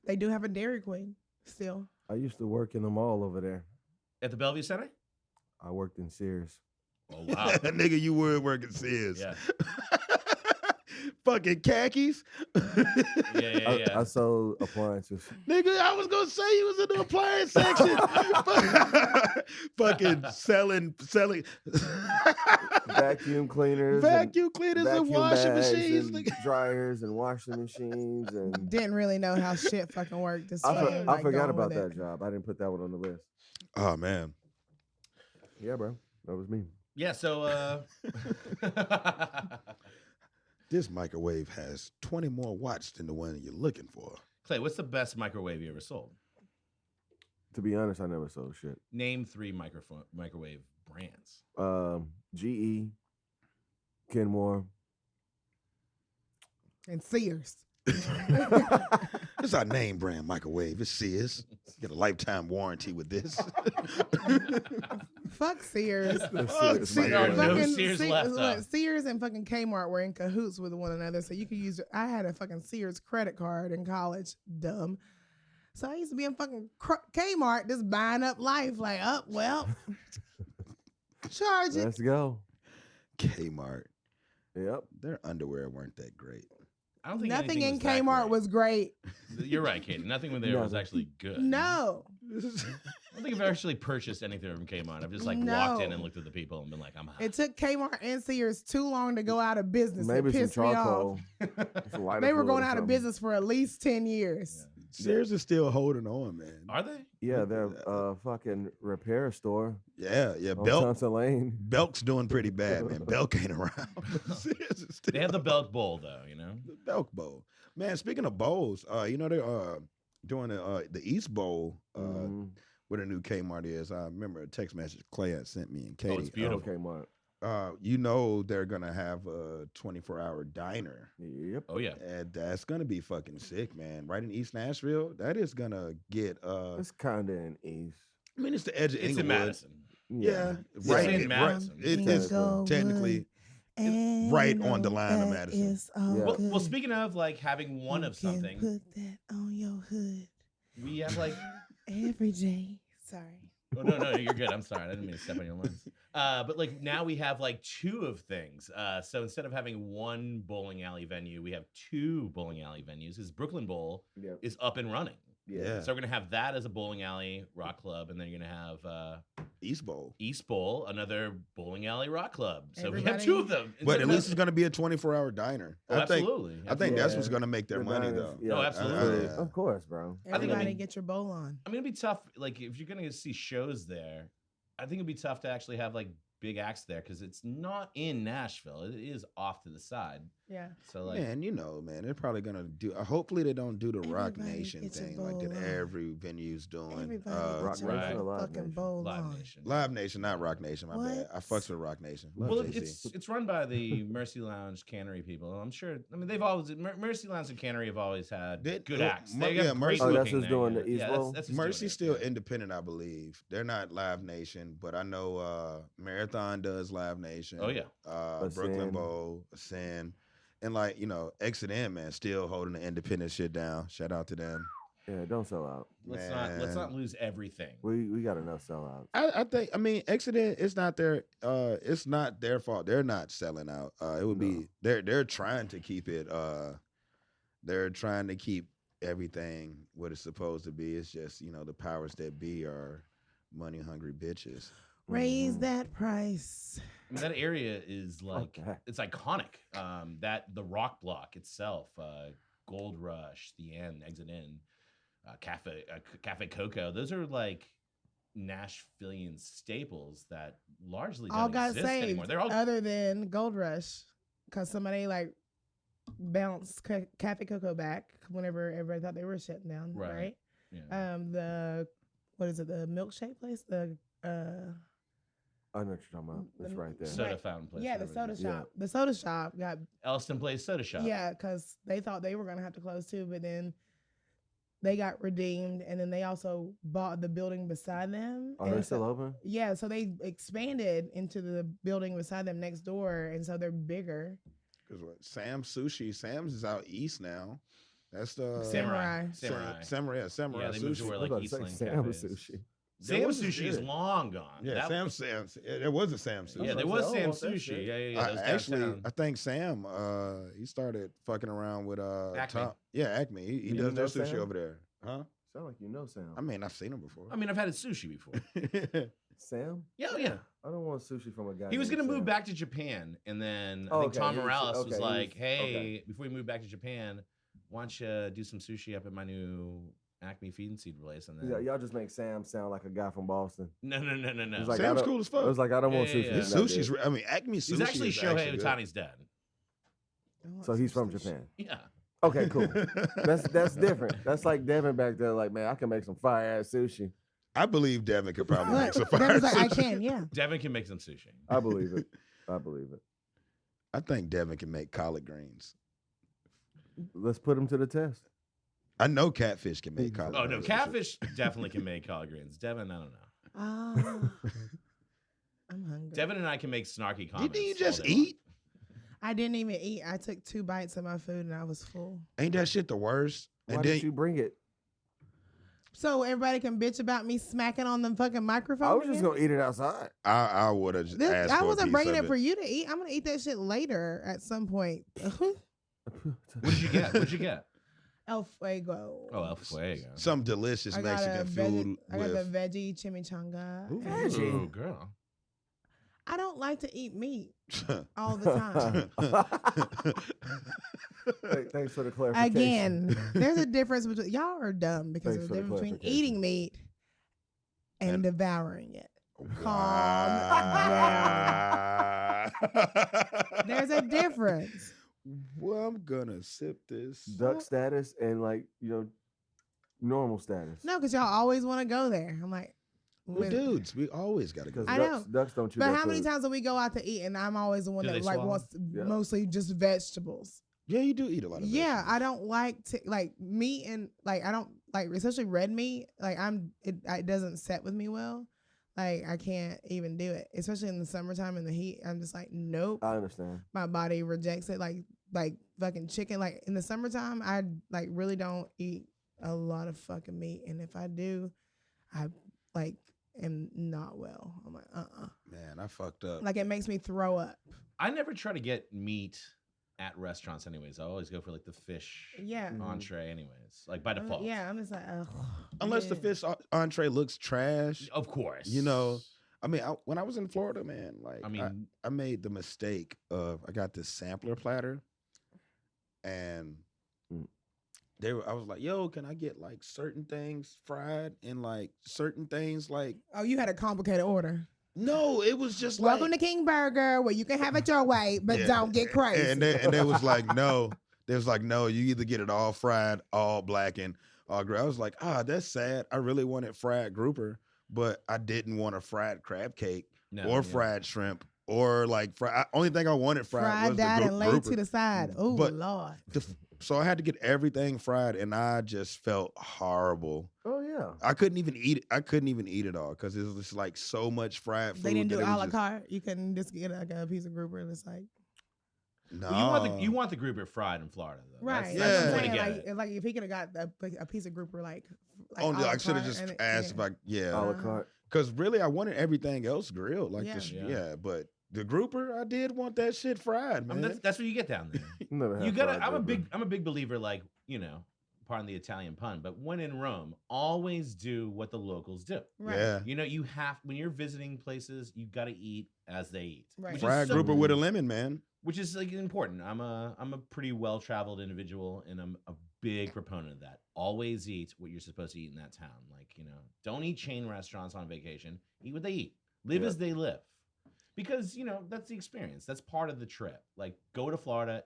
[SPEAKER 3] They do have a Dairy Queen still.
[SPEAKER 2] I used to work in the mall over there.
[SPEAKER 4] At the Bellevue Center.
[SPEAKER 2] I worked in Sears.
[SPEAKER 4] Oh wow.
[SPEAKER 1] Nigga, you would work at Sears.
[SPEAKER 4] Yeah.
[SPEAKER 1] Fucking khakis.
[SPEAKER 4] Yeah.
[SPEAKER 2] I sold appliances.
[SPEAKER 1] Nigga, I was gonna say you was in the appliance section. Fucking selling
[SPEAKER 2] Vacuum cleaners.
[SPEAKER 1] vacuum cleaners and
[SPEAKER 2] vacuum
[SPEAKER 1] washing
[SPEAKER 2] bags
[SPEAKER 1] machines.
[SPEAKER 2] and
[SPEAKER 1] nigga.
[SPEAKER 2] dryers and washing machines and
[SPEAKER 3] Didn't really know how shit fucking worked. Just
[SPEAKER 2] I
[SPEAKER 3] fucking, like,
[SPEAKER 2] forgot
[SPEAKER 3] going
[SPEAKER 2] about
[SPEAKER 3] with
[SPEAKER 2] that
[SPEAKER 3] it.
[SPEAKER 2] job. I didn't put that one on the list.
[SPEAKER 1] Oh man.
[SPEAKER 2] Yeah, bro. That was me.
[SPEAKER 4] Yeah. So.
[SPEAKER 1] This microwave has 20 more watts than the one you're looking for.
[SPEAKER 4] Clay, what's the best microwave you ever sold?
[SPEAKER 2] To be honest, I never sold shit.
[SPEAKER 4] Name 3 microwave brands.
[SPEAKER 2] GE, Kenmore.
[SPEAKER 3] And Sears.
[SPEAKER 1] It's our name brand microwave. It's Sears. Get a lifetime warranty with this.
[SPEAKER 3] Fuck Sears.
[SPEAKER 2] Sears,
[SPEAKER 1] Sears.
[SPEAKER 2] microwave.
[SPEAKER 4] No
[SPEAKER 3] Fucking
[SPEAKER 4] Sears left, though.
[SPEAKER 3] Sears and fucking Kmart were in cahoots with one another, so you could use. I had a fucking Sears credit card in college. Dumb. So I used to be in fucking Kmart, just buying up life. Like, oh well, charge it.
[SPEAKER 2] Let's go.
[SPEAKER 1] Kmart.
[SPEAKER 2] Yep.
[SPEAKER 1] Their underwear weren't that great.
[SPEAKER 4] I don't think
[SPEAKER 3] Nothing in
[SPEAKER 4] anything that
[SPEAKER 3] Kmart
[SPEAKER 4] great.
[SPEAKER 3] was great.
[SPEAKER 4] You're right, Katie. Nothing there was actually good.
[SPEAKER 3] No.
[SPEAKER 4] I don't think I've actually purchased anything from Kmart. I've just like
[SPEAKER 3] No.
[SPEAKER 4] walked in and looked at the people and been like, I'm hot.
[SPEAKER 3] It took Kmart and Sears too long to go out of business.
[SPEAKER 2] Maybe
[SPEAKER 3] it
[SPEAKER 2] some
[SPEAKER 3] pissed me off.
[SPEAKER 2] charcoal. Some lighter
[SPEAKER 3] They were
[SPEAKER 2] fluid
[SPEAKER 3] going
[SPEAKER 2] or
[SPEAKER 3] out of
[SPEAKER 2] something.
[SPEAKER 3] business for at least 10 years.
[SPEAKER 1] Sears is still holding on, man.
[SPEAKER 4] Are they?
[SPEAKER 2] Yeah, they're fucking repair store
[SPEAKER 1] Yeah,
[SPEAKER 2] on
[SPEAKER 1] Belk.
[SPEAKER 2] Johnson Lane.
[SPEAKER 1] Belk's doing pretty bad, man. Belk ain't around. Sears is still
[SPEAKER 4] They have the Belk Bowl though, you know.
[SPEAKER 1] the Belk Bowl. Man, speaking of bowls, you know they're doing the East Bowl
[SPEAKER 2] Mhm.
[SPEAKER 1] where the new Kmart is. I remember a text message Clay had sent me and
[SPEAKER 4] Oh,
[SPEAKER 1] Katie.
[SPEAKER 4] it's beautiful.
[SPEAKER 2] Okay, Mark.
[SPEAKER 1] You know they're gonna have a 24-hour diner,
[SPEAKER 2] Yep.
[SPEAKER 4] Oh yeah.
[SPEAKER 1] and that's gonna be fucking sick, man. Right in East Nashville, that is gonna get.
[SPEAKER 2] It's kind of in East.
[SPEAKER 1] I mean, it's the edge of
[SPEAKER 4] It's in
[SPEAKER 1] Inglewood.
[SPEAKER 4] Madison.
[SPEAKER 1] Yeah,
[SPEAKER 4] It's
[SPEAKER 1] right.
[SPEAKER 4] in
[SPEAKER 1] Right.
[SPEAKER 4] Madison.
[SPEAKER 1] It is technically right on the line of Madison.
[SPEAKER 2] Yeah.
[SPEAKER 4] Well, speaking of like having one of something,
[SPEAKER 3] Put that on your hood
[SPEAKER 4] we have like.
[SPEAKER 3] every day. Sorry.
[SPEAKER 4] Oh no, you're good. I'm sorry. I didn't mean to step on your lines. But like now we have like two of things. So instead of having one bowling alley venue, we have two bowling alley venues. His Brooklyn Bowl
[SPEAKER 2] Yep.
[SPEAKER 4] is up and running.
[SPEAKER 1] Yeah.
[SPEAKER 4] So we're gonna have that as a bowling alley rock club, and then you're gonna have
[SPEAKER 1] East Bowl.
[SPEAKER 4] East Bowl, another bowling alley rock club. So we have
[SPEAKER 3] Everybody-
[SPEAKER 4] two of them.
[SPEAKER 1] But at least it's going to be a 24-hour diner.
[SPEAKER 4] Oh, absolutely.
[SPEAKER 1] I think that's
[SPEAKER 2] Yeah.
[SPEAKER 1] what's going to make their
[SPEAKER 2] The
[SPEAKER 1] money,
[SPEAKER 2] diners,
[SPEAKER 1] though.
[SPEAKER 2] yeah.
[SPEAKER 4] Oh, absolutely.
[SPEAKER 1] Yeah.
[SPEAKER 2] Of course, bro.
[SPEAKER 4] think, I
[SPEAKER 3] Everybody
[SPEAKER 4] mean-
[SPEAKER 3] get your bowl on.
[SPEAKER 4] I mean, it'd be tough. Like, if you're gonna see shows there, I think it'd be tough to actually have like big acts there because it's not in Nashville. It is off to the side.
[SPEAKER 3] Yeah.
[SPEAKER 4] So like,
[SPEAKER 1] Man, you know, man, they're probably gonna do. Hopefully, they don't do the Rock
[SPEAKER 3] Everybody
[SPEAKER 1] Nation
[SPEAKER 3] get your
[SPEAKER 1] thing like that.
[SPEAKER 3] bowl on.
[SPEAKER 1] Every venue's doing.
[SPEAKER 3] Everybody
[SPEAKER 2] Rock
[SPEAKER 3] get your
[SPEAKER 2] Nation or Live
[SPEAKER 3] fucking
[SPEAKER 2] Nation?
[SPEAKER 3] bowl
[SPEAKER 4] Live
[SPEAKER 3] on.
[SPEAKER 4] Nation.
[SPEAKER 1] Live Nation, not Rock Nation. My bad. I
[SPEAKER 3] What?
[SPEAKER 1] fucks with Rock Nation. Love
[SPEAKER 4] Well,
[SPEAKER 1] JC.
[SPEAKER 4] it's run by the Mercy Lounge Cannery people. I'm sure. I mean, they've always Mercy Lounge and Cannery have always had
[SPEAKER 1] They-
[SPEAKER 4] good
[SPEAKER 1] oh,
[SPEAKER 4] acts.
[SPEAKER 1] Mer-
[SPEAKER 4] They
[SPEAKER 1] yeah,
[SPEAKER 4] got
[SPEAKER 1] Mercy-
[SPEAKER 4] great
[SPEAKER 1] Oh,
[SPEAKER 2] that's
[SPEAKER 4] looking
[SPEAKER 2] who's
[SPEAKER 4] there,
[SPEAKER 2] doing
[SPEAKER 4] yeah.
[SPEAKER 2] the East
[SPEAKER 4] Yeah,
[SPEAKER 2] Bowl?
[SPEAKER 4] that's who's doing
[SPEAKER 1] Mercy's
[SPEAKER 4] it,
[SPEAKER 1] still
[SPEAKER 4] yeah.
[SPEAKER 1] independent, I believe. They're not Live Nation, but I know Marathon does Live Nation.
[SPEAKER 4] Oh, yeah.
[SPEAKER 1] Brooklyn
[SPEAKER 2] Ascend.
[SPEAKER 1] Bowl, Ascend, and like Exit In, man, still holding the independent shit down. Shout out to them.
[SPEAKER 2] Yeah, don't sell out.
[SPEAKER 4] Let's
[SPEAKER 1] Man.
[SPEAKER 4] not lose everything.
[SPEAKER 2] We got enough sellouts.
[SPEAKER 1] I think. I mean, Exit In. It's not their fault. They're not selling out. It would be they're trying to keep it. They're trying to keep everything what it's supposed to be. It's just the powers that be are money hungry bitches.
[SPEAKER 3] Raise
[SPEAKER 2] Mhm.
[SPEAKER 3] that price.
[SPEAKER 4] I mean, that area is like
[SPEAKER 2] Okay.
[SPEAKER 4] it's iconic. That the rock block itself, Gold Rush, the End, Exit In, Cafe Coco. Those are like Nashvilleian staples that largely
[SPEAKER 3] All
[SPEAKER 4] don't
[SPEAKER 3] got
[SPEAKER 4] exist
[SPEAKER 3] saved
[SPEAKER 4] anymore. They're all
[SPEAKER 3] other than Gold Rush because somebody like bounced Cafe Coco back whenever everybody thought they were shutting down.
[SPEAKER 4] Right.
[SPEAKER 3] Right.
[SPEAKER 4] yeah.
[SPEAKER 3] The what is it? The milkshake place.
[SPEAKER 2] I know what you're talking about. It's right there.
[SPEAKER 4] soda
[SPEAKER 3] right.
[SPEAKER 4] fountain place.
[SPEAKER 3] Yeah, the
[SPEAKER 4] whatever it
[SPEAKER 3] soda
[SPEAKER 4] is.
[SPEAKER 3] shop. The soda shop got
[SPEAKER 4] Elston Place Soda Shop.
[SPEAKER 3] yeah, because they thought they were gonna have to close too, but then they got redeemed, and then they also bought the building beside them.
[SPEAKER 2] Are
[SPEAKER 3] and
[SPEAKER 2] they
[SPEAKER 3] so-
[SPEAKER 2] still open?
[SPEAKER 3] Yeah, so they expanded into the building beside them next door, and so they're bigger.
[SPEAKER 1] Because what? Sam's is out east now. That's the
[SPEAKER 3] Samurai.
[SPEAKER 4] Samurai.
[SPEAKER 1] Samurai
[SPEAKER 4] Yeah, they moved to
[SPEAKER 1] sushi.
[SPEAKER 4] where
[SPEAKER 2] I was about
[SPEAKER 4] like
[SPEAKER 2] to say
[SPEAKER 4] Eastland
[SPEAKER 2] Sam
[SPEAKER 4] Cafe is.
[SPEAKER 2] Sushi.
[SPEAKER 1] There
[SPEAKER 4] Sam
[SPEAKER 1] was a-
[SPEAKER 4] Sushi is
[SPEAKER 1] yeah.
[SPEAKER 4] long gone.
[SPEAKER 1] Yeah,
[SPEAKER 4] That-
[SPEAKER 1] Sam's. There was a Sam sushi.
[SPEAKER 4] Yeah, there
[SPEAKER 2] was
[SPEAKER 4] was
[SPEAKER 2] like,
[SPEAKER 4] Sam
[SPEAKER 2] oh, that
[SPEAKER 4] Sushi.
[SPEAKER 2] shit.
[SPEAKER 4] Yeah. That was
[SPEAKER 1] Actually,
[SPEAKER 4] downtown.
[SPEAKER 1] I think Sam. He started fucking around with
[SPEAKER 4] Acme.
[SPEAKER 1] Tom. Yeah, Acme. He
[SPEAKER 2] You
[SPEAKER 1] does their
[SPEAKER 2] know
[SPEAKER 1] sushi
[SPEAKER 2] Sam?
[SPEAKER 1] over there. Huh?
[SPEAKER 2] Sound like you know Sam.
[SPEAKER 1] I mean, I've seen him before.
[SPEAKER 4] I mean, I've had sushi before.
[SPEAKER 2] Sam?
[SPEAKER 4] Yeah.
[SPEAKER 2] I don't want sushi from a guy.
[SPEAKER 4] He was
[SPEAKER 2] named
[SPEAKER 4] gonna move
[SPEAKER 2] Sam.
[SPEAKER 4] back to Japan, and then I
[SPEAKER 2] Oh,
[SPEAKER 4] think
[SPEAKER 2] okay,
[SPEAKER 4] Tom
[SPEAKER 2] he was-
[SPEAKER 4] Morales was
[SPEAKER 2] okay, he
[SPEAKER 4] like,
[SPEAKER 2] was-
[SPEAKER 4] "Hey,
[SPEAKER 2] okay.
[SPEAKER 4] before we move back to Japan, why don't you do some sushi up at my new Acme Feed and Seed place?" And then
[SPEAKER 2] Yeah, y'all just make Sam sound like a guy from Boston.
[SPEAKER 4] no.
[SPEAKER 2] He's like, I
[SPEAKER 1] Sam's
[SPEAKER 2] don't-
[SPEAKER 1] cool as
[SPEAKER 2] I
[SPEAKER 1] fuck.
[SPEAKER 2] was like, I don't want
[SPEAKER 4] Yeah,
[SPEAKER 2] sushi.
[SPEAKER 4] yeah,
[SPEAKER 2] from
[SPEAKER 1] His
[SPEAKER 2] that
[SPEAKER 1] sushi's.
[SPEAKER 2] dude.
[SPEAKER 1] I mean, Acme sushi.
[SPEAKER 4] He's actually
[SPEAKER 1] is
[SPEAKER 4] Shohei
[SPEAKER 1] good.
[SPEAKER 4] Otani's dad.
[SPEAKER 2] So he's from Japan.
[SPEAKER 4] Yeah.
[SPEAKER 2] Okay, cool. That's different. That's like Devin back there. Like, man, I can make some fire ass sushi.
[SPEAKER 1] I believe Devin could probably make some
[SPEAKER 3] But
[SPEAKER 1] fire
[SPEAKER 3] that was like, I
[SPEAKER 1] sushi.
[SPEAKER 3] can, yeah.
[SPEAKER 4] Devin can make some sushi.
[SPEAKER 2] I believe it. I believe it.
[SPEAKER 1] I think Devin can make collard greens.
[SPEAKER 2] Let's put him to the test.
[SPEAKER 1] I know catfish can make collard
[SPEAKER 4] Oh no,
[SPEAKER 1] greens.
[SPEAKER 4] catfish definitely can make collard greens. Devin, I don't know.
[SPEAKER 3] I'm hungry.
[SPEAKER 4] Devin and I can make snarky comments.
[SPEAKER 1] Didn't you
[SPEAKER 4] all
[SPEAKER 1] just
[SPEAKER 4] day long.
[SPEAKER 1] eat?
[SPEAKER 3] I didn't even eat. I took 2 bites of my food and I was full.
[SPEAKER 1] Ain't that shit the worst?
[SPEAKER 2] Why
[SPEAKER 1] And
[SPEAKER 2] did
[SPEAKER 1] then
[SPEAKER 2] you bring it?
[SPEAKER 3] So everybody can bitch about me smacking on the fucking microphone.
[SPEAKER 2] I was just
[SPEAKER 3] again?
[SPEAKER 2] gonna eat it outside.
[SPEAKER 1] I would have just asked
[SPEAKER 3] I
[SPEAKER 1] for a
[SPEAKER 3] wasn't
[SPEAKER 1] piece
[SPEAKER 3] bringing
[SPEAKER 1] of
[SPEAKER 3] it for you to eat. I'm gonna eat that shit later at some point.
[SPEAKER 4] What did you get? What'd you get?
[SPEAKER 3] El Fuego.
[SPEAKER 4] Oh, El Fuego.
[SPEAKER 1] Some delicious Mexican food
[SPEAKER 3] I got the
[SPEAKER 1] with.
[SPEAKER 3] veggie chimichanga.
[SPEAKER 1] Ooh.
[SPEAKER 3] and-
[SPEAKER 4] Ooh, girl.
[SPEAKER 3] I don't like to eat meat all the time.
[SPEAKER 2] Thanks for the clarification.
[SPEAKER 3] Again, there's a difference between y'all are dumb because
[SPEAKER 2] Thanks
[SPEAKER 3] there's a
[SPEAKER 2] for the
[SPEAKER 3] difference between
[SPEAKER 2] clarification.
[SPEAKER 3] eating meat and devouring it.
[SPEAKER 1] Wow.
[SPEAKER 3] There's a difference.
[SPEAKER 1] Well, I'm gonna sip this.
[SPEAKER 2] Duck status and normal status.
[SPEAKER 3] No, because y'all always want to go there. I'm like,
[SPEAKER 1] We're dudes. We always gotta go.
[SPEAKER 2] Because
[SPEAKER 3] I know.
[SPEAKER 2] ducks don't chew
[SPEAKER 3] but
[SPEAKER 2] their
[SPEAKER 3] how many
[SPEAKER 2] food.
[SPEAKER 3] times do we go out to eat and I'm always the one
[SPEAKER 4] Do
[SPEAKER 3] that
[SPEAKER 4] they
[SPEAKER 3] like
[SPEAKER 4] swallow?
[SPEAKER 3] wants
[SPEAKER 2] Yeah.
[SPEAKER 3] mostly just vegetables.
[SPEAKER 1] Yeah, you do eat a lot of
[SPEAKER 3] Yeah,
[SPEAKER 1] vegetables.
[SPEAKER 3] I don't like to like meat and like I don't like especially red meat. Like it doesn't set with me well. Like I can't even do it, especially in the summertime in the heat. I'm just like, nope.
[SPEAKER 2] I understand.
[SPEAKER 3] My body rejects it. Like fucking chicken. Like in the summertime, I like really don't eat a lot of fucking meat, and if I do, I like am not well. I'm like,
[SPEAKER 1] Man, I fucked up.
[SPEAKER 3] like it makes me throw up.
[SPEAKER 4] I never try to get meat at restaurants anyways. I always go for like the fish
[SPEAKER 3] Yeah.
[SPEAKER 4] entree anyways. Like by default.
[SPEAKER 3] Yeah, I'm just like, ugh.
[SPEAKER 1] Unless the
[SPEAKER 3] Yeah.
[SPEAKER 1] fish entree looks trash.
[SPEAKER 4] Of course.
[SPEAKER 1] You know, I mean, when I was in Florida, man, like
[SPEAKER 4] I mean,
[SPEAKER 1] I made the mistake of I got this sampler platter, and I was like, "Yo, can I get like certain things fried and like certain things like?"
[SPEAKER 3] Oh, you had a complicated order.
[SPEAKER 1] No, it was just
[SPEAKER 3] Welcome
[SPEAKER 1] like,
[SPEAKER 3] to King Burger, where you can have it your way, but
[SPEAKER 1] Yeah.
[SPEAKER 3] don't get crazy.
[SPEAKER 1] and they was like, "No," they was like, "No, you either get it all fried, all blackened, all grilled." I was like, that's sad. I really wanted fried grouper, but I didn't want a fried crab cake
[SPEAKER 4] no,
[SPEAKER 1] or
[SPEAKER 4] yeah.
[SPEAKER 1] fried shrimp or like fried. Only thing I wanted fried
[SPEAKER 3] Fried
[SPEAKER 1] was
[SPEAKER 3] that
[SPEAKER 1] the
[SPEAKER 3] and lay
[SPEAKER 1] grouper.
[SPEAKER 3] to the side. Oh
[SPEAKER 1] But-
[SPEAKER 3] Lord.
[SPEAKER 1] So I had to get everything fried, and I just felt horrible.
[SPEAKER 2] Oh yeah.
[SPEAKER 1] I couldn't even eat it. I couldn't even eat it all because it was just like so much fried food.
[SPEAKER 3] They didn't do
[SPEAKER 1] that it
[SPEAKER 3] a
[SPEAKER 1] was
[SPEAKER 3] la
[SPEAKER 1] just-
[SPEAKER 3] carte. You couldn't just get like a piece of grouper and it's like
[SPEAKER 1] No,
[SPEAKER 4] Well, you want the grouper fried in Florida though.
[SPEAKER 3] right.
[SPEAKER 1] Yeah.
[SPEAKER 3] That's what I'm
[SPEAKER 1] Yeah.
[SPEAKER 3] saying.
[SPEAKER 4] Get
[SPEAKER 3] Like,
[SPEAKER 4] it.
[SPEAKER 3] like if he could have got a piece of grouper like
[SPEAKER 1] Only
[SPEAKER 3] a la
[SPEAKER 1] I should have
[SPEAKER 3] carte
[SPEAKER 1] just
[SPEAKER 3] and it-
[SPEAKER 1] asked
[SPEAKER 3] yeah.
[SPEAKER 1] if I
[SPEAKER 2] A la
[SPEAKER 3] Uh-huh.
[SPEAKER 2] carte.
[SPEAKER 1] because really I wanted everything else grilled like
[SPEAKER 3] Yeah.
[SPEAKER 1] yeah. But the grouper I did want that shit fried, man.
[SPEAKER 4] That's what you get down there.
[SPEAKER 2] Never had
[SPEAKER 4] You gotta.
[SPEAKER 2] fried
[SPEAKER 4] I'm
[SPEAKER 2] grouper.
[SPEAKER 4] a big believer. Like pardon the Italian pun, but when in Rome, always do what the locals do.
[SPEAKER 3] Right.
[SPEAKER 1] Yeah,
[SPEAKER 4] You have when you're visiting places, you got to eat as they eat.
[SPEAKER 3] Right.
[SPEAKER 4] Which
[SPEAKER 1] fried
[SPEAKER 4] is so-
[SPEAKER 1] grouper with a lemon, man.
[SPEAKER 4] which is like important. I'm a pretty well traveled individual, and I'm a big proponent of that. Always eat what you're supposed to eat in that town. Like don't eat chain restaurants on vacation. Eat what they eat. Live
[SPEAKER 2] Yeah.
[SPEAKER 4] as they live, because that's the experience. That's part of the trip. Like go to Florida,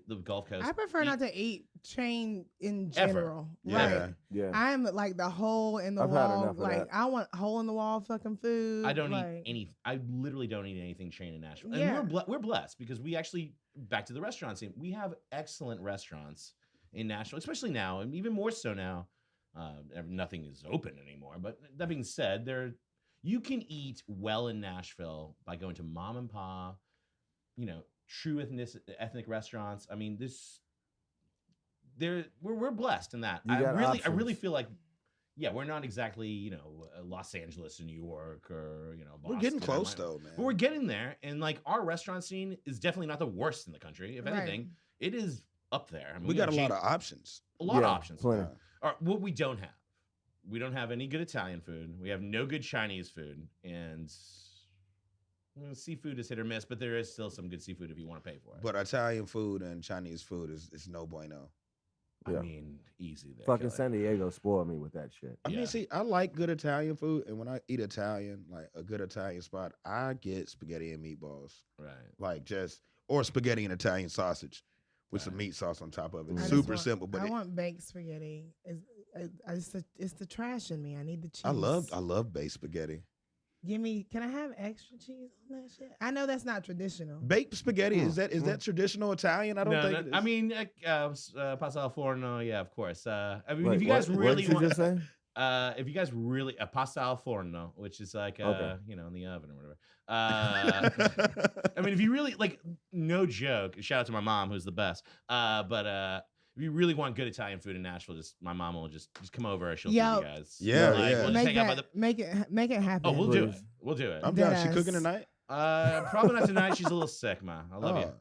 [SPEAKER 4] the Gulf Coast.
[SPEAKER 3] I prefer
[SPEAKER 4] eat-
[SPEAKER 3] not to eat chain in
[SPEAKER 4] Ever.
[SPEAKER 3] general.
[SPEAKER 1] Yeah.
[SPEAKER 3] Right.
[SPEAKER 2] Yeah.
[SPEAKER 3] I am like the hole in the
[SPEAKER 2] I've had
[SPEAKER 3] wall.
[SPEAKER 2] enough of
[SPEAKER 3] Like
[SPEAKER 2] that.
[SPEAKER 3] I want hole in the wall fucking food.
[SPEAKER 4] I don't
[SPEAKER 3] like,
[SPEAKER 4] eat any. I literally don't eat anything chain in Nashville. And
[SPEAKER 3] Yeah.
[SPEAKER 4] we're blessed because we actually back to the restaurant scene. We have excellent restaurants in Nashville, especially now, and even more so now. Nothing is open anymore. But that being said, you can eat well in Nashville by going to mom and pop, true ethnic restaurants. I mean, we're blessed in that.
[SPEAKER 2] You got
[SPEAKER 4] I really
[SPEAKER 2] options.
[SPEAKER 4] feel like. Yeah, we're not exactly, Los Angeles or New York or,
[SPEAKER 1] We're
[SPEAKER 4] Boston
[SPEAKER 1] getting
[SPEAKER 4] or
[SPEAKER 1] close
[SPEAKER 4] Miami.
[SPEAKER 1] though, man.
[SPEAKER 4] But we're getting there. And like our restaurant scene is definitely not the worst in the country. If
[SPEAKER 3] Right.
[SPEAKER 4] anything, it is up there. I mean,
[SPEAKER 1] we got a lot of options.
[SPEAKER 4] a lot of
[SPEAKER 2] Yeah,
[SPEAKER 4] options.
[SPEAKER 2] plenty.
[SPEAKER 1] Uh,
[SPEAKER 4] Or what we don't have. We don't have any good Italian food. We have no good Chinese food. And seafood is hit or miss, but there is still some good seafood if you want to pay for it.
[SPEAKER 1] But Italian food and Chinese food is no bueno.
[SPEAKER 2] Yeah.
[SPEAKER 4] I mean, easy there.
[SPEAKER 2] Fucking
[SPEAKER 4] Kelly.
[SPEAKER 2] San Diego spoiled me with that shit.
[SPEAKER 1] I
[SPEAKER 4] Yeah.
[SPEAKER 1] mean, see, I like good Italian food, and when I eat Italian, like a good Italian spot, I get spaghetti and meatballs,
[SPEAKER 4] Right.
[SPEAKER 1] like or spaghetti and Italian sausage with some
[SPEAKER 4] Right.
[SPEAKER 1] meat sauce on top of it.
[SPEAKER 2] I just
[SPEAKER 1] Super simple, but
[SPEAKER 3] I want baked spaghetti. It's the trash in me. I need the cheese.
[SPEAKER 1] I love baked spaghetti.
[SPEAKER 3] Can I have extra cheese on that shit? I know that's not traditional.
[SPEAKER 1] Baked spaghetti, is that traditional Italian? I don't think it is.
[SPEAKER 4] I mean, pasta al forno, yeah, of course. I mean,
[SPEAKER 2] Wait,
[SPEAKER 4] if you guys
[SPEAKER 2] what
[SPEAKER 4] really
[SPEAKER 2] did you
[SPEAKER 4] want,
[SPEAKER 2] just say?
[SPEAKER 4] if you guys really pasta al forno, which is like
[SPEAKER 2] Okay.
[SPEAKER 4] in the oven or whatever. I mean, if you really like, no joke. Shout out to my mom, who's the best. But if you really want good Italian food in Nashville, my mom will just come over. She'll feed you guys.
[SPEAKER 1] Yeah,
[SPEAKER 4] Like,
[SPEAKER 1] yeah.
[SPEAKER 4] We'll just hang out by the.
[SPEAKER 3] Make it happen.
[SPEAKER 4] Oh, we'll do it.
[SPEAKER 2] Please.
[SPEAKER 4] We'll do it.
[SPEAKER 1] I'm down. She
[SPEAKER 3] Deadass.
[SPEAKER 1] cooking tonight?
[SPEAKER 4] Probably not tonight. She's a little sick, ma. I love you.
[SPEAKER 1] Hope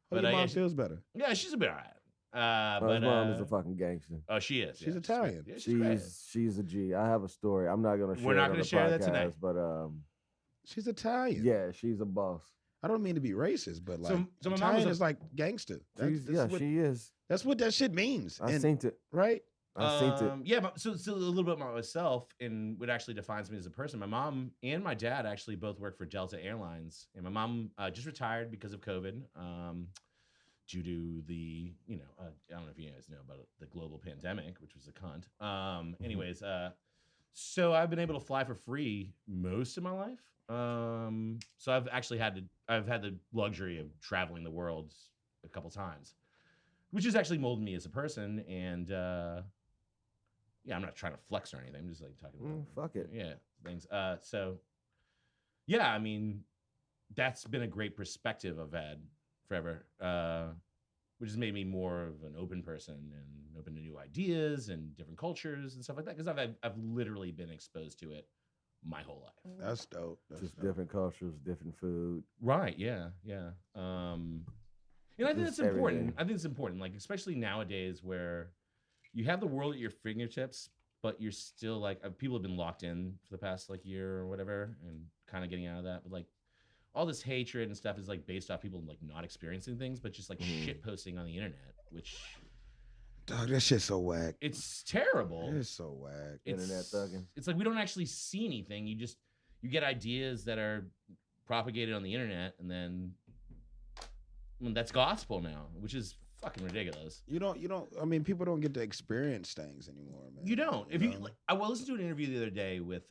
[SPEAKER 4] But,
[SPEAKER 1] your
[SPEAKER 4] yeah,
[SPEAKER 1] mom feels better.
[SPEAKER 4] Yeah, she's a bit alright.
[SPEAKER 2] My
[SPEAKER 4] But
[SPEAKER 2] mom is a fucking gangster.
[SPEAKER 4] oh, she is.
[SPEAKER 1] She's
[SPEAKER 4] yeah,
[SPEAKER 1] Italian.
[SPEAKER 4] great. Yeah, she's great.
[SPEAKER 2] She's a G. I have a story. I'm not gonna share.
[SPEAKER 4] We're not
[SPEAKER 2] it on
[SPEAKER 4] gonna
[SPEAKER 2] the
[SPEAKER 4] share that
[SPEAKER 2] podcast,
[SPEAKER 4] tonight.
[SPEAKER 2] But
[SPEAKER 1] She's Italian.
[SPEAKER 2] yeah, she's a boss.
[SPEAKER 1] I don't mean to be racist, but like
[SPEAKER 4] So my mom
[SPEAKER 1] Italian
[SPEAKER 4] was
[SPEAKER 1] is like gangster.
[SPEAKER 2] She is.
[SPEAKER 1] That's what that shit means.
[SPEAKER 2] I
[SPEAKER 1] And-
[SPEAKER 2] seen it.
[SPEAKER 1] right?
[SPEAKER 2] I seen it.
[SPEAKER 4] Yeah, but so a little bit about myself and what actually defines me as a person. My mom and my dad actually both work for Delta Airlines, and my mom just retired because of COVID, due to the I don't know if you guys know about the global pandemic, which was a cunt. Anyways, so I've been able to fly for free most of my life. So I've had the luxury of traveling the world a couple times, which has actually molded me as a person. And yeah, I'm not trying to flex or anything. I'm just like talking about
[SPEAKER 2] Fuck it.
[SPEAKER 4] yeah, things. So yeah, I mean, that's been a great perspective I've had forever, which has made me more of an open person and open to new ideas and different cultures and stuff like that. Because I've literally been exposed to it my whole life.
[SPEAKER 1] That's dope. That's
[SPEAKER 2] Just
[SPEAKER 1] dope.
[SPEAKER 2] different cultures, different food.
[SPEAKER 4] Right. Yeah. Yeah. And I think
[SPEAKER 2] Just
[SPEAKER 4] that's important.
[SPEAKER 2] everything.
[SPEAKER 4] I think it's important, like especially nowadays where you have the world at your fingertips, but you're still like people have been locked in for the past like year or whatever, and kind of getting out of that. But like all this hatred and stuff is like based off people like not experiencing things, but just like shit posting on the internet, which
[SPEAKER 1] Dog, that shit's so whack.
[SPEAKER 4] it's terrible.
[SPEAKER 1] It's so whack.
[SPEAKER 2] Internet thugging.
[SPEAKER 4] It's like we don't actually see anything. You get ideas that are propagated on the internet, and then that's gospel now, which is fucking ridiculous.
[SPEAKER 1] You don't. I mean, people don't get to experience things anymore, man.
[SPEAKER 4] You don't. If you
[SPEAKER 1] know?
[SPEAKER 4] like, I listened to an interview the other day with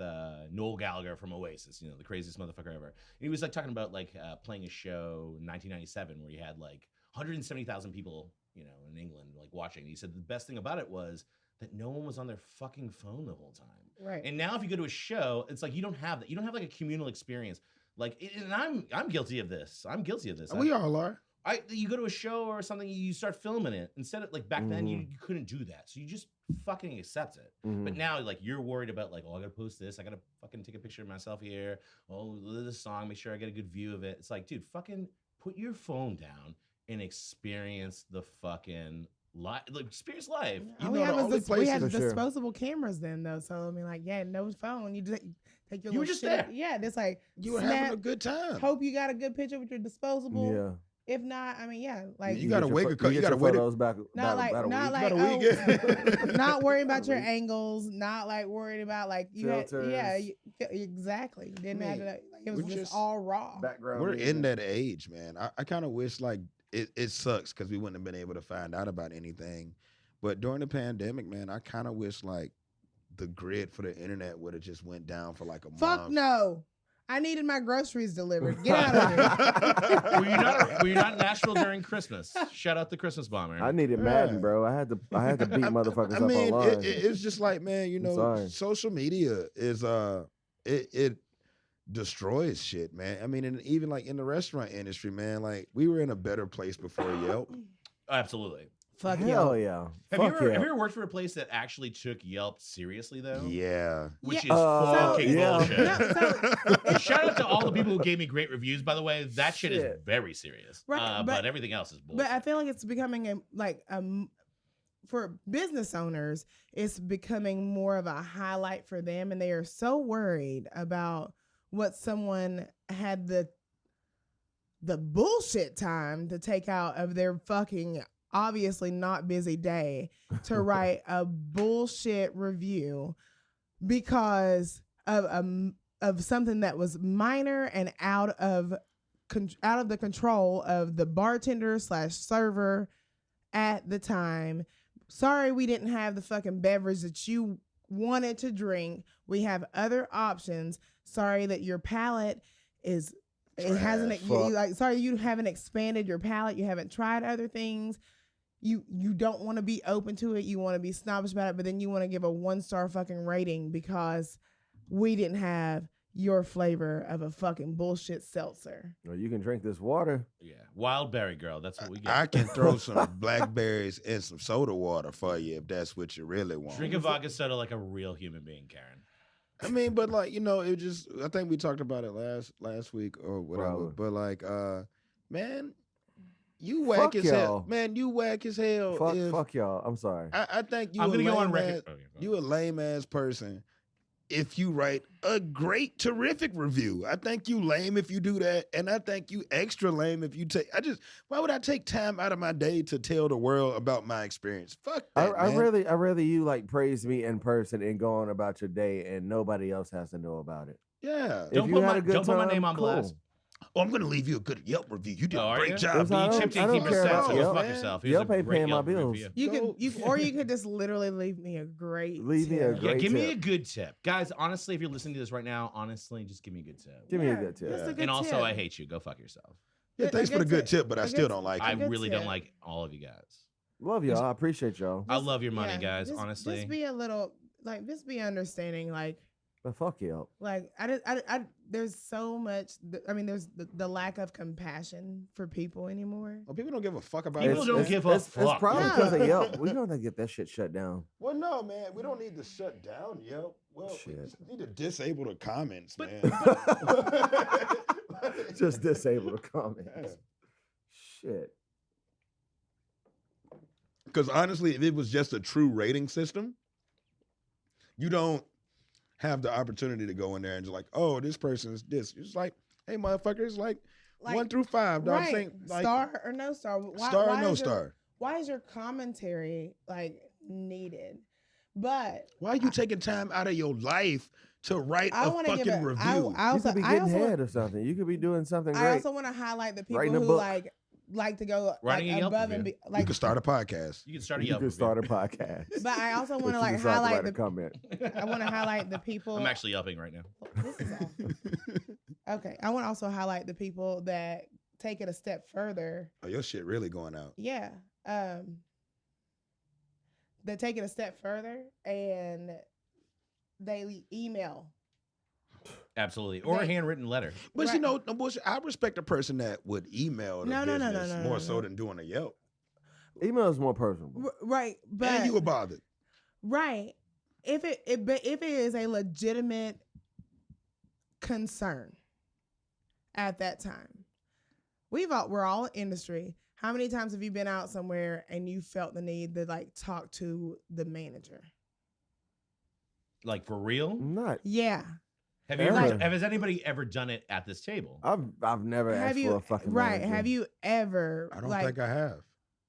[SPEAKER 4] Noel Gallagher from Oasis, the craziest motherfucker ever. And he was like talking about like playing a show in 1997 where he had like 170,000 people, in England like watching. He said the best thing about it was that no one was on their fucking phone the whole time.
[SPEAKER 3] Right.
[SPEAKER 4] And now if you go to a show, it's like you don't have that. You don't have like a communal experience. Like, and I'm guilty of this. I'm guilty of this.
[SPEAKER 1] We all are.
[SPEAKER 4] You go to a show or something, you start filming it. Instead of like back then, you couldn't do that, so you just fucking accept it. But now, like you're worried about like, oh, I gotta post this, I gotta fucking take a picture of myself here. Oh, this song, make sure I get a good view of it. It's like, dude, fucking put your phone down and experience the fucking life. Like, experience life.
[SPEAKER 3] All we had disposable cameras then, though. So I mean, like, yeah, no phone. You just take your.
[SPEAKER 4] You were
[SPEAKER 3] little
[SPEAKER 4] just
[SPEAKER 3] shit.
[SPEAKER 4] there.
[SPEAKER 3] Yeah, just like
[SPEAKER 1] You were
[SPEAKER 3] snap,
[SPEAKER 1] having a good time.
[SPEAKER 3] Hope you got a good picture with your disposable.
[SPEAKER 2] Yeah.
[SPEAKER 3] If not, I mean, yeah, like
[SPEAKER 1] You gotta wait. You gotta wait.
[SPEAKER 2] Those back.
[SPEAKER 3] not like
[SPEAKER 1] About a week.
[SPEAKER 3] not worrying about your angles, not like worried about like you
[SPEAKER 2] Filters.
[SPEAKER 3] exactly. Didn't have to, like, it was
[SPEAKER 1] we're
[SPEAKER 3] just
[SPEAKER 1] just-
[SPEAKER 3] all raw.
[SPEAKER 2] Background.
[SPEAKER 1] We're
[SPEAKER 2] music.
[SPEAKER 1] in that age, man. I kind of wish like it sucks because we wouldn't have been able to find out about anything. But during the pandemic, man, I kind of wish like the grid for the internet would have just went down for like a
[SPEAKER 3] Fuck
[SPEAKER 1] month.
[SPEAKER 3] no. I needed my groceries delivered. Get out of here.
[SPEAKER 4] Were you not in Nashville during Christmas? Shout out the Christmas bomber.
[SPEAKER 2] I needed Madden, bro. I had to beat motherfuckers
[SPEAKER 1] I mean,
[SPEAKER 2] up online.
[SPEAKER 1] it's just like, man,
[SPEAKER 2] sorry.
[SPEAKER 1] social media is it destroys shit, man. I mean, and even like in the restaurant industry, man, like we were in a better place before Yelp.
[SPEAKER 4] Absolutely.
[SPEAKER 3] Fuck
[SPEAKER 2] Hell
[SPEAKER 3] yeah.
[SPEAKER 2] yeah.
[SPEAKER 4] Have you
[SPEAKER 2] Fuck
[SPEAKER 4] ever
[SPEAKER 2] yeah.
[SPEAKER 4] have you ever worked for a place that actually took Yelp seriously though?
[SPEAKER 1] Yeah.
[SPEAKER 4] Which
[SPEAKER 3] Yeah.
[SPEAKER 4] is fucking
[SPEAKER 2] yeah.
[SPEAKER 4] bullshit.
[SPEAKER 3] No,
[SPEAKER 4] Shout out to all the people who gave me great reviews, by the way. That shit is
[SPEAKER 2] Shit.
[SPEAKER 4] very serious.
[SPEAKER 3] Right,
[SPEAKER 4] but
[SPEAKER 3] but-
[SPEAKER 4] everything else is bullshit.
[SPEAKER 3] But I feel like it's becoming for business owners, it's becoming more of a highlight for them, and they are so worried about what someone had the bullshit time to take out of their fucking obviously not busy day to write a bullshit review because of something that was minor and out of the control of the bartender / server at the time. Sorry, we didn't have the fucking beverage that you wanted to drink. We have other options. Sorry that your palate is it hasn't sorry you haven't expanded your palate. You haven't tried other things. You don't want to be open to it. You want to be snobbish about it, but then you want to give a 1-star fucking rating because we didn't have your flavor of a fucking bullshit seltzer.
[SPEAKER 2] Or you can drink this water.
[SPEAKER 4] Yeah, wild berry girl. That's what we get.
[SPEAKER 1] I can throw some blackberries and some soda water for you if that's what you really want.
[SPEAKER 4] Drink a vodka soda like a real human being, Karen.
[SPEAKER 1] I mean, but like, you know, it just, I think we talked about it last week or whatever.
[SPEAKER 2] Probably.
[SPEAKER 1] But like, man, you whack as hell. Man, you whack as hell.
[SPEAKER 2] Fuck y'all. I'm sorry.
[SPEAKER 1] I think you
[SPEAKER 4] I'm
[SPEAKER 1] a
[SPEAKER 4] gonna go on
[SPEAKER 1] lame
[SPEAKER 4] record.
[SPEAKER 1] ass, you a lame ass person if you write a great, terrific review. I think you lame if you do that. And I think you extra lame if you why would I take time out of my day to tell the world about my experience? Fuck that,
[SPEAKER 2] I
[SPEAKER 1] man.
[SPEAKER 2] rather you like praise me in person and go on about your day and nobody else has to know about it.
[SPEAKER 1] Yeah.
[SPEAKER 2] If you had a good
[SPEAKER 4] don't put my
[SPEAKER 2] time,
[SPEAKER 4] name on
[SPEAKER 2] cool.
[SPEAKER 4] blast.
[SPEAKER 1] Oh, I'm going to leave you a good Yelp review. You did
[SPEAKER 4] Oh,
[SPEAKER 1] a
[SPEAKER 4] are
[SPEAKER 1] great
[SPEAKER 4] you?
[SPEAKER 1] job, B.
[SPEAKER 2] I don't-
[SPEAKER 4] Chip
[SPEAKER 2] I
[SPEAKER 4] didn't
[SPEAKER 2] don't
[SPEAKER 4] keep his
[SPEAKER 2] care
[SPEAKER 4] stats,
[SPEAKER 2] about
[SPEAKER 4] so go
[SPEAKER 2] Yelp.
[SPEAKER 4] fuck yourself. Here's
[SPEAKER 2] Yelp
[SPEAKER 4] a
[SPEAKER 2] ain't
[SPEAKER 4] great
[SPEAKER 2] paying my
[SPEAKER 4] Yelp
[SPEAKER 2] bills.
[SPEAKER 4] review.
[SPEAKER 3] You
[SPEAKER 1] Go-
[SPEAKER 3] could just literally leave me a great
[SPEAKER 2] Leave me a
[SPEAKER 3] tip.
[SPEAKER 2] great
[SPEAKER 4] Yeah, give me
[SPEAKER 2] tip.
[SPEAKER 4] a good tip. Guys, honestly, if you're listening to this right now, honestly, just give me a good tip.
[SPEAKER 2] Give me a
[SPEAKER 3] Yeah,
[SPEAKER 2] good tip.
[SPEAKER 3] just a good
[SPEAKER 4] And also,
[SPEAKER 3] tip.
[SPEAKER 4] I hate you. Go fuck yourself.
[SPEAKER 1] Yeah,
[SPEAKER 3] A
[SPEAKER 1] thanks for the good tip, but I
[SPEAKER 3] a
[SPEAKER 1] still
[SPEAKER 3] good-
[SPEAKER 1] don't like
[SPEAKER 4] I
[SPEAKER 1] you.
[SPEAKER 3] good
[SPEAKER 4] really
[SPEAKER 3] tip.
[SPEAKER 4] don't like all of you guys.
[SPEAKER 2] Love y'all. I appreciate y'all.
[SPEAKER 4] I love your money,
[SPEAKER 3] Yeah,
[SPEAKER 4] guys,
[SPEAKER 3] just-
[SPEAKER 4] honestly.
[SPEAKER 3] Just be a little, just be understanding.
[SPEAKER 2] But fuck y'all.
[SPEAKER 3] There's so much, there's the lack of compassion for people anymore.
[SPEAKER 1] Well, people don't give a fuck about
[SPEAKER 4] People
[SPEAKER 1] it.
[SPEAKER 4] don't give a
[SPEAKER 2] It's
[SPEAKER 4] fuck.
[SPEAKER 2] probably
[SPEAKER 3] Yeah.
[SPEAKER 2] because of Yelp. We're going to get that shit shut down.
[SPEAKER 1] Well, no, man. We don't need to shut down Yelp. Well, we
[SPEAKER 2] Shit.
[SPEAKER 1] just need to disable the comments,
[SPEAKER 4] But-
[SPEAKER 1] man.
[SPEAKER 2] Just disable the comments. Shit.
[SPEAKER 1] Because honestly, if it was just a true rating system, you don't have the opportunity to go in there and just like, oh, this person's this. It's like, hey, motherfuckers, like 1 through 5. Dog,
[SPEAKER 3] Right.
[SPEAKER 1] saying, like,
[SPEAKER 3] Star or no star?
[SPEAKER 1] star or no
[SPEAKER 3] is your-
[SPEAKER 1] star?
[SPEAKER 3] Why is your commentary needed? But
[SPEAKER 1] Why are you taking time out of your life to write
[SPEAKER 3] I
[SPEAKER 1] a
[SPEAKER 3] want to give
[SPEAKER 1] fucking
[SPEAKER 3] it.
[SPEAKER 1] review?
[SPEAKER 3] I
[SPEAKER 2] You could be getting head or something. You could be doing something
[SPEAKER 3] I
[SPEAKER 2] great.
[SPEAKER 3] also want to highlight the people
[SPEAKER 2] Writing a
[SPEAKER 3] who
[SPEAKER 2] book.
[SPEAKER 3] like to go
[SPEAKER 4] Writing a Yelp
[SPEAKER 3] above and
[SPEAKER 4] review.
[SPEAKER 3] be
[SPEAKER 1] You could start a podcast.
[SPEAKER 4] You can start a
[SPEAKER 2] You
[SPEAKER 4] Yelp
[SPEAKER 2] could
[SPEAKER 4] review.
[SPEAKER 2] start a podcast.
[SPEAKER 3] But I also
[SPEAKER 2] But
[SPEAKER 3] want to
[SPEAKER 2] you decide to
[SPEAKER 3] highlight
[SPEAKER 2] write a
[SPEAKER 3] the.
[SPEAKER 2] comment.
[SPEAKER 3] I want to highlight the people.
[SPEAKER 4] I'm actually upping right now.
[SPEAKER 3] This is awful. Okay, I want to also highlight the people that take it a step further.
[SPEAKER 1] Oh, your shit really going out.
[SPEAKER 3] Yeah. They take it a step further and they email.
[SPEAKER 4] Absolutely. Or a
[SPEAKER 3] They-
[SPEAKER 4] handwritten letter.
[SPEAKER 1] But you
[SPEAKER 3] Right.
[SPEAKER 1] know, no bullshit. I respect a person that would email the
[SPEAKER 3] No, no, no, no,
[SPEAKER 1] business
[SPEAKER 3] no,
[SPEAKER 1] more
[SPEAKER 3] no,
[SPEAKER 1] so
[SPEAKER 3] no.
[SPEAKER 1] than doing a Yelp.
[SPEAKER 2] Email is more personal.
[SPEAKER 3] Right, but
[SPEAKER 1] And you were bothered.
[SPEAKER 3] right. If it is a legitimate concern at that time, we're all in industry. How many times have you been out somewhere and you felt the need to talk to the manager?
[SPEAKER 4] Like, for real?
[SPEAKER 2] Not.
[SPEAKER 3] Yeah.
[SPEAKER 4] Have you
[SPEAKER 2] Ever.
[SPEAKER 4] ever, has anybody ever done it at this table?
[SPEAKER 2] I've never asked
[SPEAKER 3] Have you
[SPEAKER 2] for a fucking
[SPEAKER 3] right?
[SPEAKER 2] manager.
[SPEAKER 3] Have you ever?
[SPEAKER 1] I don't think I have.